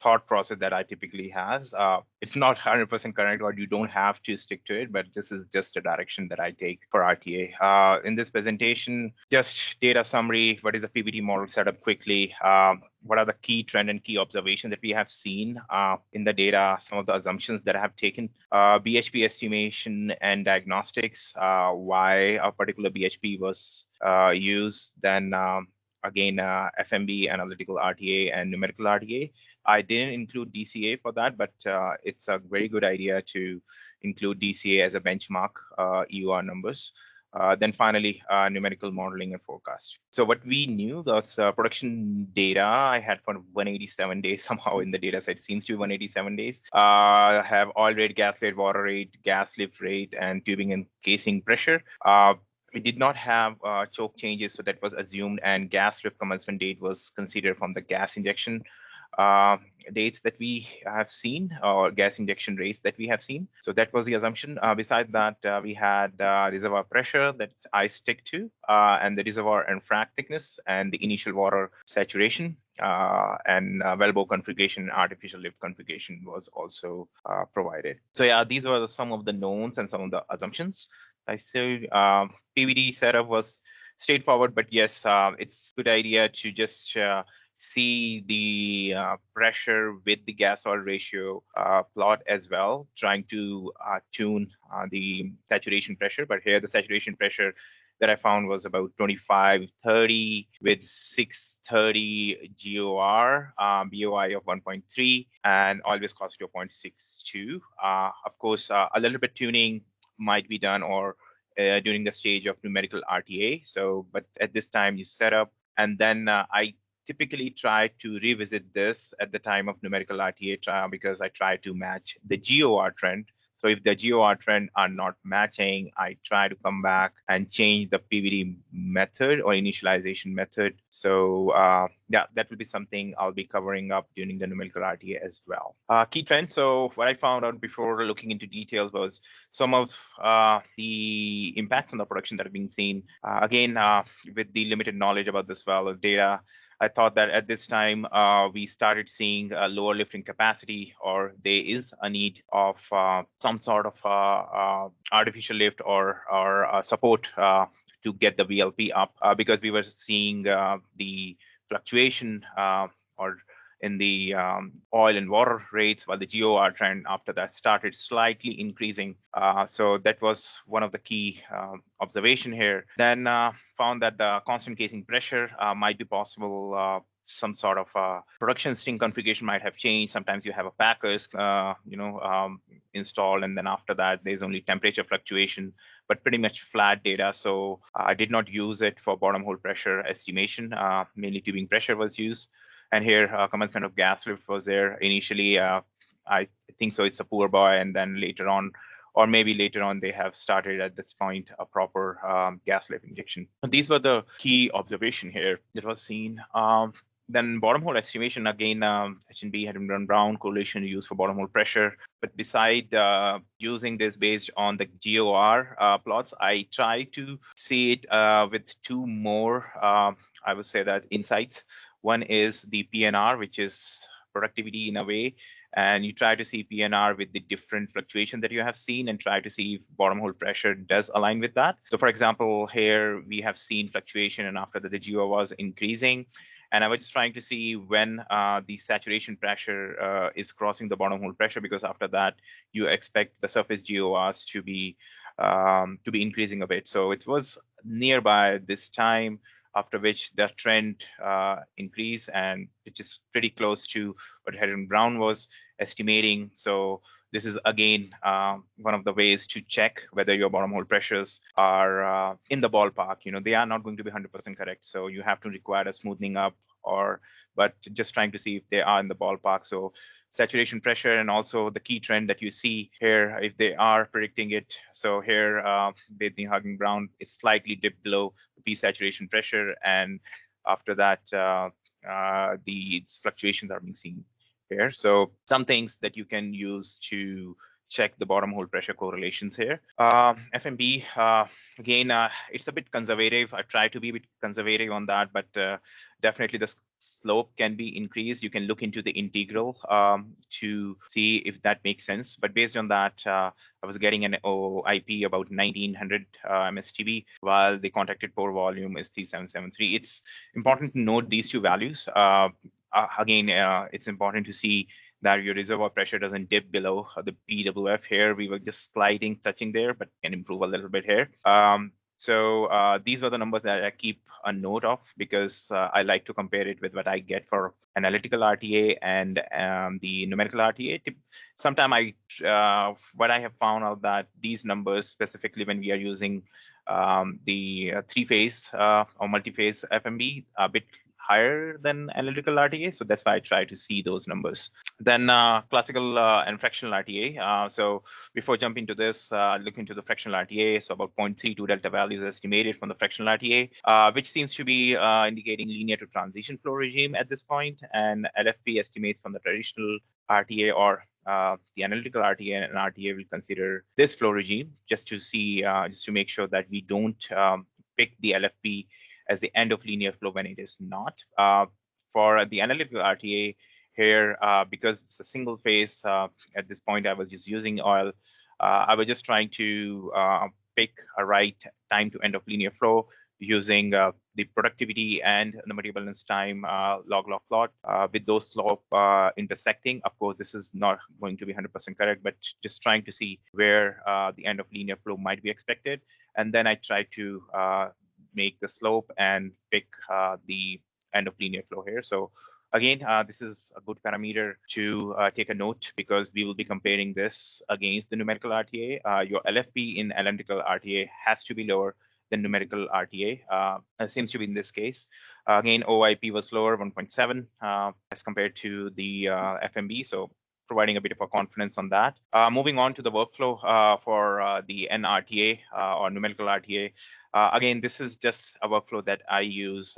thought process that I typically has. It's not 100% correct, or you don't have to stick to it, but this is just a direction that I take for RTA. In this presentation, just data summary, what is the PBT model setup quickly, what are the key trend and key observations that we have seen in the data, some of the assumptions that I have taken, BHP estimation and diagnostics, why a particular BHP was used, then again, FMB, analytical RTA, and numerical RTA. I didn't include DCA for that, but it's a very good idea to include DCA as a benchmark EUR numbers. Then finally, numerical modeling and forecast. So what we knew was production data I had for 187 days, somehow in the data set seems to be 187 days. Have oil rate, gas rate, water rate, gas lift rate, and tubing and casing pressure. We did not have choke changes, so that was assumed, and gas lift commencement date was considered from the gas injection dates that we have seen, or gas injection rates that we have seen. So that was the assumption. Besides that, we had reservoir pressure that I stick to, and the reservoir and frac thickness, and the initial water saturation, and wellbore configuration, artificial lift configuration was also provided. So yeah, these were some of the knowns and some of the assumptions. I say PVD setup was straightforward, but yes, it's a good idea to just see the pressure with the gas oil ratio plot as well, trying to tune the saturation pressure. But here the saturation pressure that I found was about 2530 with 630 GOR, BOI of 1.3, and oil viscosity of 0.62. Of course, a little bit tuning might be done or during the stage of numerical RTA. So, but at this time you set up, and then I typically try to revisit this at the time of numerical RTA because I try to match the GOR trend. So if the GOR trend are not matching, I try to come back and change the PVD method or initialization method. So yeah, that will be something I'll be covering up during the numerical RTA as well. Key trend. So what I found out before looking into details was some of the impacts on the production that have been seen. Again, with the limited knowledge about this well of data, I thought that at this time we started seeing a lower lifting capacity, or there is a need of some sort of artificial lift or support to get the VLP up, because we were seeing the fluctuation or in the oil and water rates, while the GOR trend after that started slightly increasing. So that was one of the key observation here. Then found that the constant casing pressure might be possible. Some sort of production string configuration might have changed. Sometimes you have a packers, installed, and then after that there's only temperature fluctuation, but pretty much flat data. So I did not use it for bottom hole pressure estimation. Mainly tubing pressure was used. And here, commencement of gas lift was there. Initially, I think so it's a poor boy, and then later on, or maybe later on, they have started at this point a proper gas lift injection. And these were the key observation here that was seen. Then bottom hole estimation, again, H&B had run Brown correlation used for bottom hole pressure. But beside using this based on the GOR plots, I try to see it with two more, I would say that insights. One is the PNR, which is productivity in a way, and you try to see PNR with the different fluctuation that you have seen and try to see if bottom hole pressure does align with that. So for example, here we have seen fluctuation, and after that the GO was increasing. And I was just trying to see when the saturation pressure is crossing the bottom hole pressure, because after that you expect the surface GORs to be increasing a bit. So it was nearby this time, after which the trend increased, and which is pretty close to what Adrian Brown was estimating. So this is again one of the ways to check whether your bottom hole pressures are in the ballpark. They are not going to be 100% correct, so you have to require a smoothing up, but just trying to see if they are in the ballpark. So saturation pressure and also the key trend that you see here, if they are predicting it. So here, Bethany Hugging Brown is slightly dipped below the P saturation pressure, and after that, the fluctuations are being seen here. So some things that you can use to check the bottom hole pressure correlations here. FMB, again, it's a bit conservative. I try to be a bit conservative on that, but definitely the slope can be increased. You can look into the integral to see if that makes sense. But based on that, I was getting an OIP about 1900 MSTB, while the contracted pore volume is 3773. It's important to note these two values. Again, it's important to see that your reservoir pressure doesn't dip below the PWF here. We were just sliding, touching there, but can improve a little bit here. So these were the numbers that I keep a note of, because I like to compare it with what I get for analytical RTA and the numerical RTA. Sometimes what I have found out that these numbers, specifically when we are using the three-phase or multi-phase FMB, a bit higher than analytical RTA. So that's why I try to see those numbers. Then classical and fractional RTA. So before jumping to this, look into the fractional RTA. So about 0.32 delta values estimated from the fractional RTA, which seems to be indicating linear to transition flow regime at this point. And LFP estimates from the traditional RTA or the analytical RTA, and RTA will consider this flow regime just to see, just to make sure that we don't pick the LFP as the end of linear flow when it is not. For the analytical RTA here, because it's a single phase, at this point I was just using oil. I was just trying to pick a right time to end of linear flow using the productivity and the material balance time log-log plot with those slope intersecting. Of course, this is not going to be 100% correct, but just trying to see where the end of linear flow might be expected. And then I try to make the slope and pick the end of linear flow here. So again, this is a good parameter to take a note, because we will be comparing this against the numerical RTA. Your LFP in analytical RTA has to be lower than numerical RTA. Seems to be in this case. Again, OIP was lower, 1.7 as compared to the FMB. So providing a bit of a confidence on that. Moving on to the workflow for the NRTA or numerical RTA. Again, this is just a workflow that I use,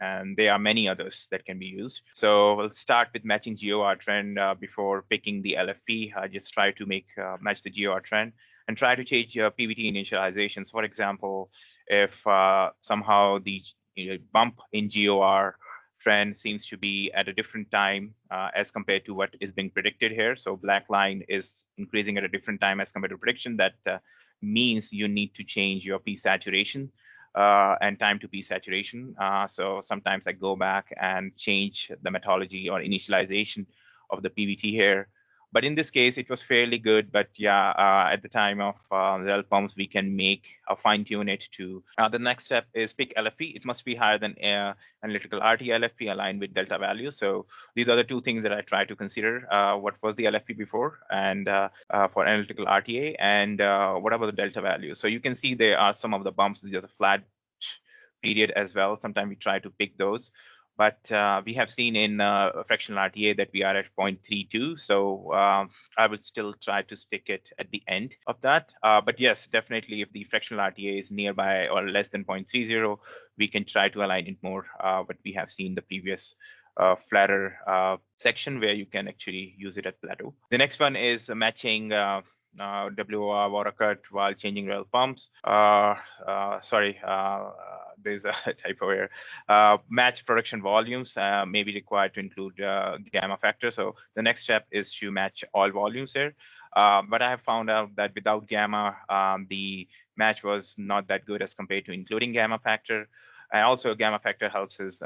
and there are many others that can be used. So we'll start with matching GOR trend before picking the LFP. I just try to match the GOR trend and try to change PVT initializations. For example, if somehow the bump in GOR trend seems to be at a different time as compared to what is being predicted here. So black line is increasing at a different time as compared to prediction. That means you need to change your P saturation and time to P saturation. So sometimes I go back and change the methodology or initialization of the PVT here. But in this case, it was fairly good. But yeah, at the time of the pumps, we can fine tune it to. The next step is pick LFP. It must be higher than analytical RT LFP aligned with delta value. So these are the two things that I try to consider. What was the LFP before and for analytical RTA, and what about the delta value? So you can see there are some of the bumps, there's a flat period as well. Sometimes we try to pick those. But we have seen in fractional RTA that we are at 0.32. So I would still try to stick it at the end of that. But yes, definitely if the fractional RTA is nearby or less than 0.30, we can try to align it more. But we have seen the previous flatter section where you can actually use it at plateau. The next one is matching WOR water cut while changing rail pumps. There's a typo here. Match production volumes may be required to include gamma factor. So the next step is to match all volumes here. But I have found out that without gamma, the match was not that good as compared to including gamma factor. And also gamma factor helps us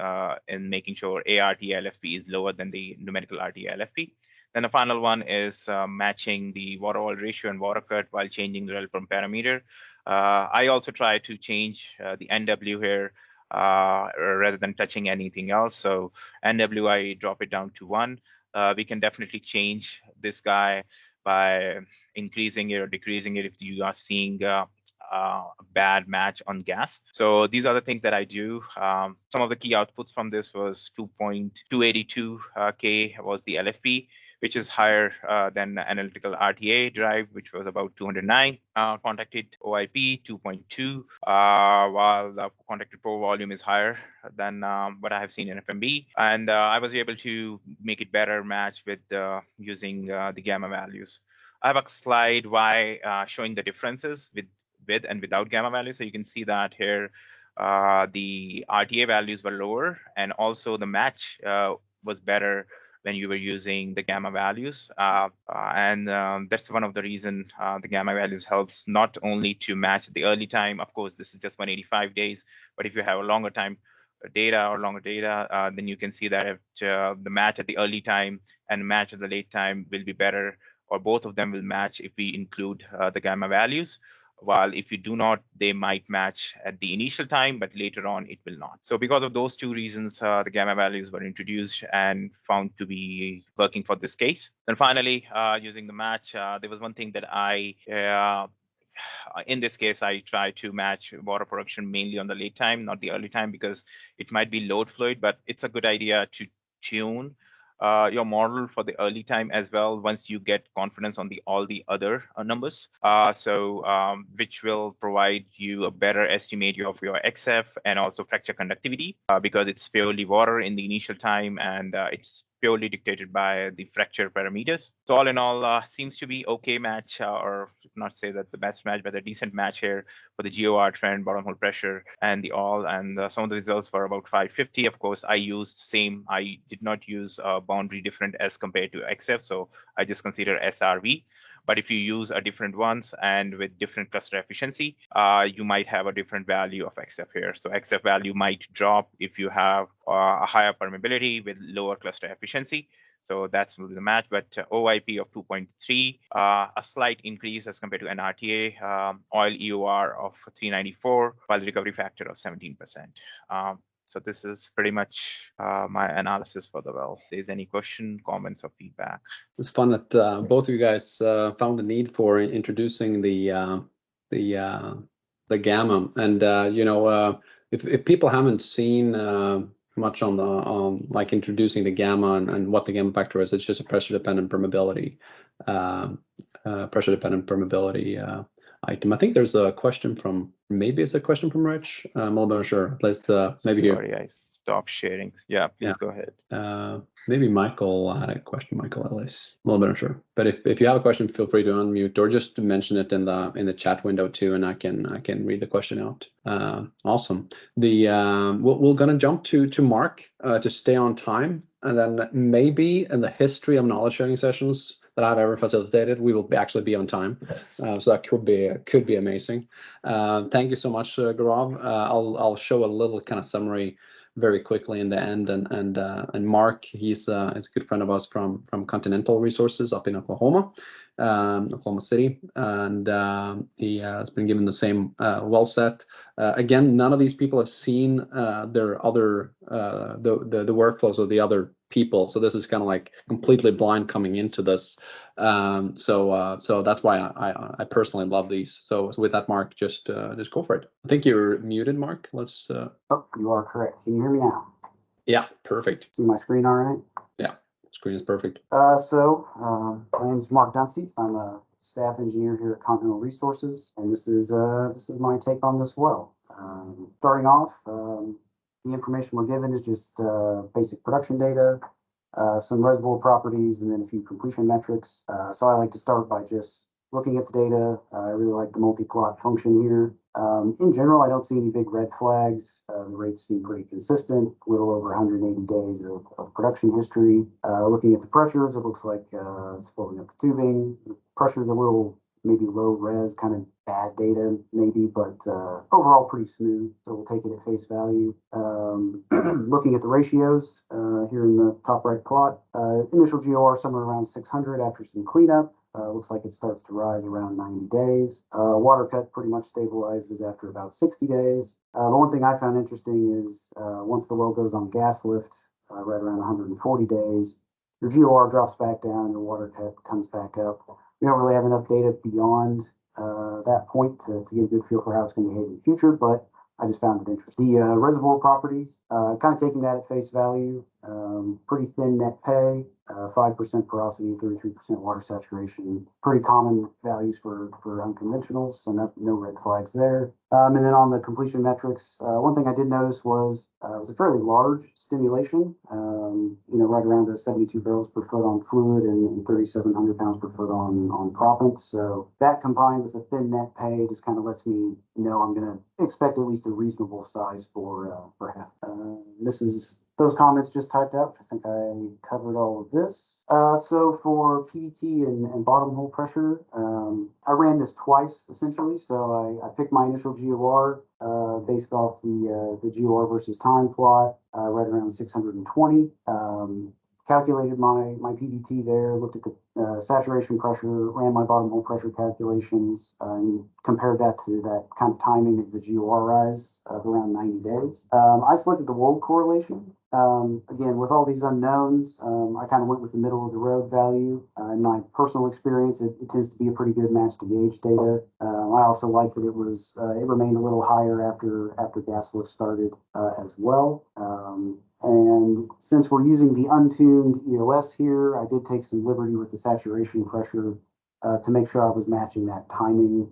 in making sure ART LFP is lower than the numerical RT LFP. Then the final one is matching the water oil ratio and water cut while changing the relevant parameter. I also try to change the NW here rather than touching anything else. So NW, I drop it down to 1. We can definitely change this guy by increasing it or decreasing it if you are seeing a bad match on gas. So these are the things that I do. Some of the key outputs from this was 2.282 K was the LFP, which is higher than analytical RTA drive, which was about 209. Contacted OIP 2.2, while the contacted pro volume is higher than what I have seen in FMB. And I was able to make it better match with using the gamma values. I have a slide showing the differences with and without gamma values. So you can see that here, the RTA values were lower, and also the match was better when you were using the gamma values. That's one of the reasons the gamma values helps not only to match the early time. Of course, this is just 185 days, but if you have a longer time longer data, then you can see that the match at the early time and match at the late time will be better, or both of them will match if we include the gamma values. While if you do not, they might match at the initial time, but later on it will not. So because of those two reasons, the gamma values were introduced and found to be working for this case. And finally, using the match, there was one thing that in this case, I try to match water production mainly on the late time, not the early time, because it might be load fluid, but it's a good idea to tune your model for the early time as well once you get confidence on all the other numbers. Which will provide you a better estimate of your XF and also fracture conductivity because it's purely water in the initial time, and it's purely dictated by the fracture parameters. So all in all, seems to be okay match, or not say that the best match, but a decent match here for the GOR trend, bottom hole pressure, and the all. And some of the results were about 550. Of course, I used same. I did not use boundary different as compared to XF, so I just consider SRV. But if you use a different ones and with different cluster efficiency, you might have a different value of XF here. So XF value might drop if you have a higher permeability with lower cluster efficiency. So that's the match, but OIP of 2.3, a slight increase as compared to NRTA, oil EOR of 394, while the recovery factor of 17%. So this is pretty much my analysis for the well. If there's any question, comments, or feedback. It's fun that both of you guys found the need for introducing the gamma. And if people haven't seen much on the like introducing the gamma and what the gamma factor is. It's just a pressure dependent permeability item. I think there's a question from, maybe it's a question from Rich. I'm not sure. Let's maybe here. Sorry, I stopped sharing. Yeah, please go ahead. Maybe Michael had a question, Michael Ellis. I'm a little bit unsure. But if you have a question, feel free to unmute or just to mention it in the chat window too, and I can read the question out. Awesome. We're gonna jump to Mark to stay on time, and then maybe in the history of knowledge sharing sessions that I've ever facilitated, we will actually be on time. So that could be amazing. Thank you so much, Grav. I'll show a little kind of summary very quickly in the end, and Mark, he's a good friend of us from Continental Resources up in Oklahoma City, and he has been given the same well set. Again, none of these people have seen their other the workflows of the other people, so this is kind of like completely blind coming into this. So that's why I personally love these. So with that, Mark, just go for it. I think you're muted, Mark. Let's. Oh, you are correct. Can you hear me now? Yeah, perfect. See my screen all right? Yeah, screen is perfect. My name is Mark Dunsey. I'm a staff engineer here at Continental Resources, and this is my take on this well. Starting off, the information we're given is just basic production data, some reservoir properties, and then a few completion metrics. So I like to start by just looking at the data. I really like the multi-plot function here. In general, I don't see any big red flags. The rates seem pretty consistent, a little over 180 days of production history. Looking at the pressures, it looks like it's flowing up the tubing. The pressure's a little maybe low res, kind of bad data maybe, but overall pretty smooth, so we'll take it at face value. Looking at the ratios here in the top right plot, initial GOR somewhere around 600 after some cleanup. Looks like it starts to rise around 90 days. Water cut pretty much stabilizes after about 60 days. But one thing I found interesting is once the well goes on gas lift, right around 140 days, your GOR drops back down, your water cut comes back up. We don't really have enough data beyond that point to get a good feel for how it's going to behave in the future, but I just found it interesting. The reservoir properties, kind of taking that at face value, pretty thin net pay, 5% porosity, 33% water saturation, pretty common values for unconventionals, so no red flags there. And then on the completion metrics, one thing I did notice was it was a fairly large stimulation, right around the 72 barrels per foot on fluid and 3,700 pounds per foot on proppant. So that combined with a thin net pay just kind of lets me know I'm going to expect at least a reasonable size for half. This is those comments just typed out. I think I covered all of this. So for PDT and bottom hole pressure, I ran this twice essentially. So I picked my initial GOR based off the GOR versus time plot, right around 620. Calculated my PDT there, looked at the saturation pressure, ran my bottom hole pressure calculations, and compared that to that kind of timing of the GOR rise of around 90 days. I selected the Wold correlation. Again, with all these unknowns, I kind of went with the middle of the road value. In my personal experience, it tends to be a pretty good match to gauge data. I also like that it remained a little higher after gas lift started as well. And since we're using the untuned EOS here, I did take some liberty with the saturation pressure to make sure I was matching that timing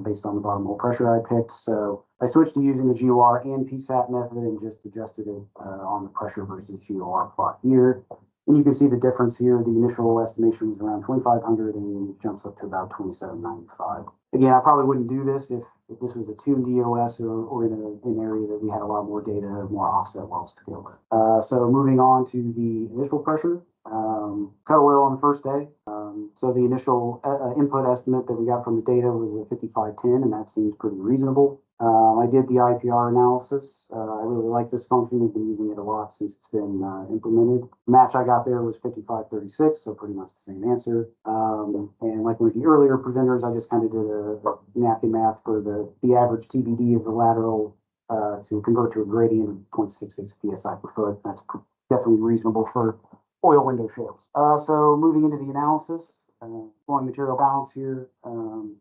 based on the bottom hole pressure I picked. So I switched to using the GOR and PSAT method and just adjusted it on the pressure versus GOR plot here. And you can see the difference here. The initial estimation was around 2,500 and it jumps up to about 2,795. Again, I probably wouldn't do this if this was a tuned EOS or in an area that we had a lot more data, more offset wells to go with. So moving on to the initial pressure, cut oil on the first day. So the initial input estimate that we got from the data was a 5510, and that seems pretty reasonable. I did the IPR analysis. I really like this function. We've been using it a lot since it's been implemented. The match I got there was 5536, so pretty much the same answer. And like with the earlier presenters, I just kind of did a napkin math for the average TBD of the lateral to convert to a gradient of 0.66 psi per foot. That's definitely reasonable for oil window shales. So moving into the analysis, flowing material balance here.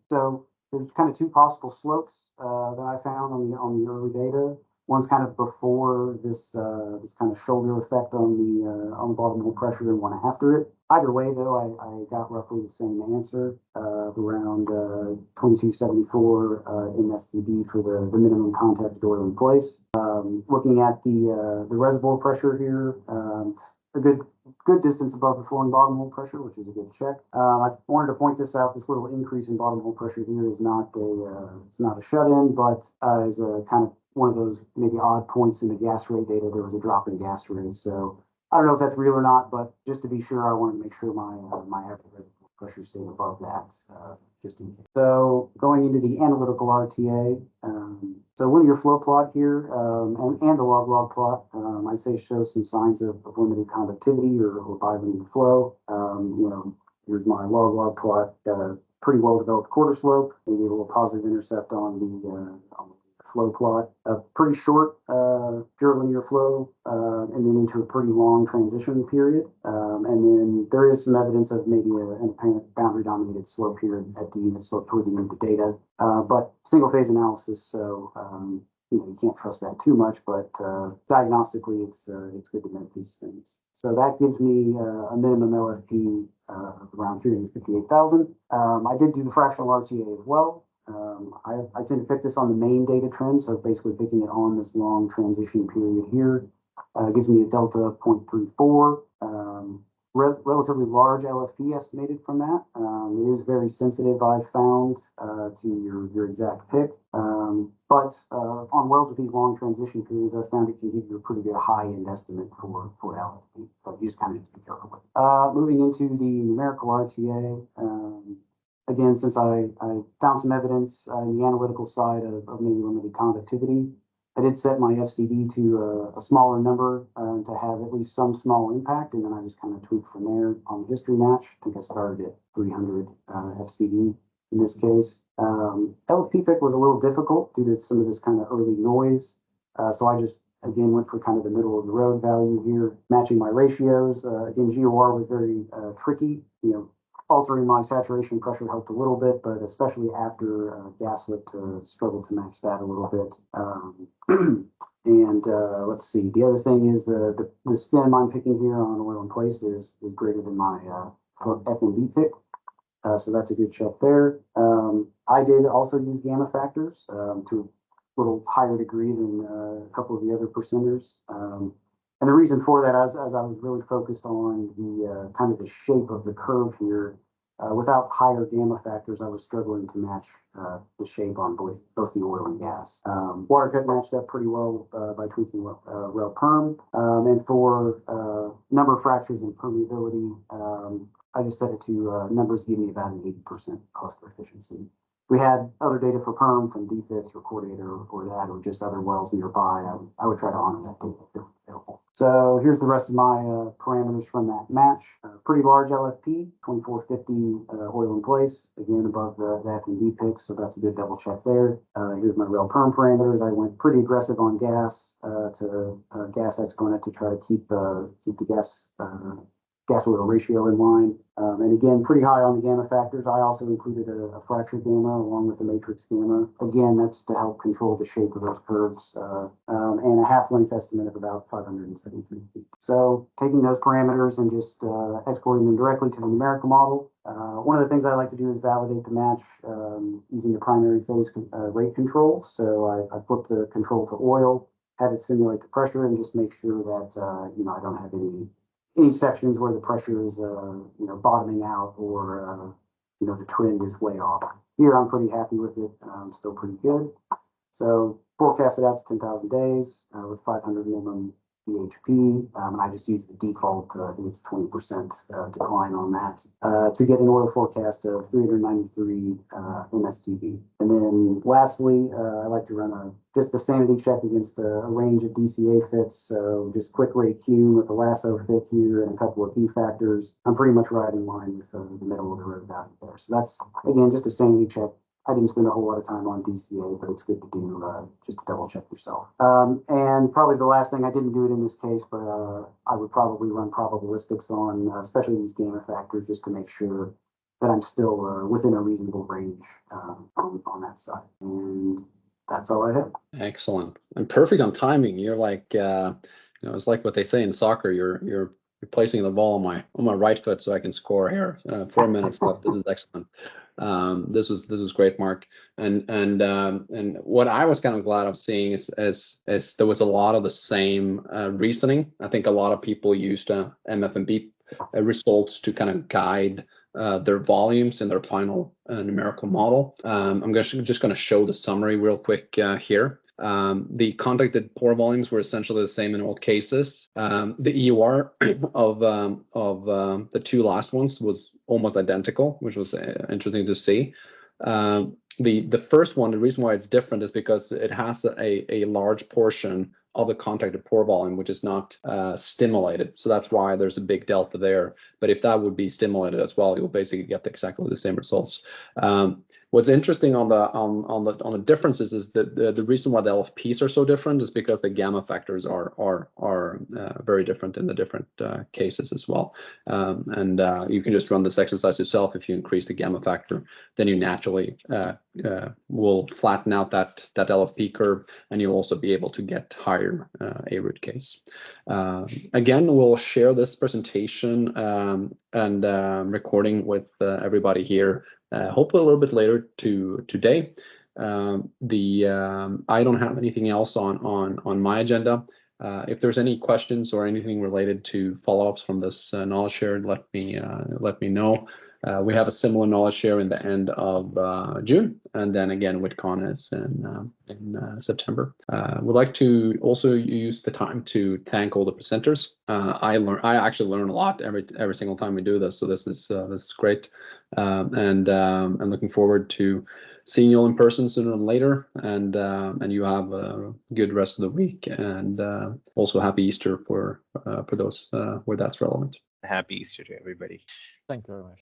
So there's kind of two possible slopes that I found on the early data. One's kind of before this this kind of shoulder effect on the bottom hole pressure, and one after it. Either way, though, I got roughly the same answer, around 2274 MSTB for the minimum contacted oil in place. Looking at the reservoir pressure here, a good distance above the flowing bottom hole pressure, which is a good check. I wanted to point this out. This little increase in bottom hole pressure here is not it's not a shut-in, but is a kind of one of those maybe odd points in the gas rate data. There was a drop in gas rate, so I don't know if that's real or not, but just to be sure, I wanted to make sure my average reservoir pressure stayed above that, just in case. So going into the analytical RTA, so linear flow plot here, and the log plot, I'd say shows some signs of limited conductivity or bilinear flow. Here's my log plot, pretty well developed quarter slope, maybe a little positive intercept on the flow plot, a pretty short pure linear flow, and then into a pretty long transition period. And then there is some evidence of maybe an apparent boundary dominated slope here at the unit slope toward the end of the data. But single phase analysis, so you can't trust that too much, but diagnostically it's good to note these things. So that gives me a minimum LFP of around 358,000. I did do the fractional RTA as well. I tend to pick this on the main data trend, so basically picking it on this long transition period here. Gives me a delta of 0.34. Relatively large LFP estimated from that. It is very sensitive, I've found, to your exact pick. But on wells with these long transition periods, I've found it can give you a pretty good high-end estimate for LFP, but you just kind of have to be careful with it. Moving into the numerical RTA, again, since I found some evidence in the analytical side of maybe limited conductivity, I did set my FCD to a smaller number to have at least some small impact, and then I just kind of tweaked from there on the history match. I think I started at 300 FCD in this case. LFP pick was a little difficult due to some of this kind of early noise, so I just again went for kind of the middle of the road value here, matching my ratios. Again, GOR was very tricky. Altering my saturation pressure helped a little bit, but especially after gaslit struggled to match that a little bit. And let's see, the other thing is the stem I'm picking here on oil in place is greater than my FMD pick. So that's a good check there. I did also use gamma factors to a little higher degree than a couple of the other percenters. And the reason for that, as I was really focused on the kind of the shape of the curve here, without higher gamma factors, I was struggling to match the shape on both the oil and gas. Water cut matched up pretty well by tweaking rel perm. And for number of fractures and permeability, I just set it to numbers give me about an 80% cluster efficiency. We had other data for perm from DFITs or Core Data or that, or just other wells nearby. I would try to honor that data if available. So here's the rest of my parameters from that match. Pretty large LFP, 2450 oil in place, again above the FMD picks, so that's a good double check there. Here's my rel perm parameters. I went pretty aggressive on gas to gas exponent to try to keep the gas oil ratio in line. And again, pretty high on the gamma factors. I also included a fracture gamma along with the matrix gamma. Again, that's to help control the shape of those curves, and a half length estimate of about 573 feet. So taking those parameters and just exporting them directly to the numerical model. One of the things I like to do is validate the match using the primary phase rate control. So I flip the control to oil, have it simulate the pressure, and just make sure that I don't have any sections where the pressure is bottoming out or the trend is way off. Here I'm pretty happy with it. Still pretty good. So forecast it out to 10,000 days with 500 minimum BHP, and I just use the default. I think it's 20% decline on that to get an oil forecast of 393 MSTB. And then lastly, I like to run just a sanity check against a range of DCA fits. So just quick rate Q with a lasso fit here and a couple of B factors. I'm pretty much right in line with the middle of the road value there. So that's again just a sanity check. I didn't spend a whole lot of time on DCA, but it's good to do just to double check yourself. And probably the last thing, I didn't do it in this case, but I would probably run probabilistics on, especially these gamma factors, just to make sure that I'm still within a reasonable range on that side. And that's all I have. Excellent and perfect on timing. You're like, it's like what they say in soccer. You're placing the ball on my right foot so I can score here. 4 minutes left. This is excellent. This was great, Mark. And what I was kind of glad of seeing is there was a lot of the same reasoning. I think a lot of people used MFMB results to kind of guide their volumes in their final numerical model. I'm just going to show the summary real quick here. The contacted pore volumes were essentially the same in all cases. The EUR of the two last ones was almost identical, which was interesting to see. The first one, the reason why it's different is because it has a large portion of the contacted pore volume, which is not stimulated. So that's why there's a big delta there. But if that would be stimulated as well, you'll basically get exactly the same results. What's interesting on the differences is that the reason why the LFPs are so different is because the gamma factors are very different in the different cases as well. And you can just run this exercise yourself. If you increase the gamma factor, then you naturally will flatten out that LFP curve, and you'll also be able to get higher A-root case. Again, we'll share this presentation and recording with everybody here. Hopefully a little bit later today. I don't have anything else on my agenda. If there's any questions or anything related to follow-ups from this knowledge share, let me know. We have a similar knowledge share in the end of June, and then again WitCon is in September. We'd like to also use the time to thank all the presenters. I actually learn a lot every single time we do this, so this is great. And I'm looking forward to seeing you all in person sooner than later. And you have a good rest of the week, and also happy Easter for those where that's relevant. Happy Easter to everybody. Thank you very much.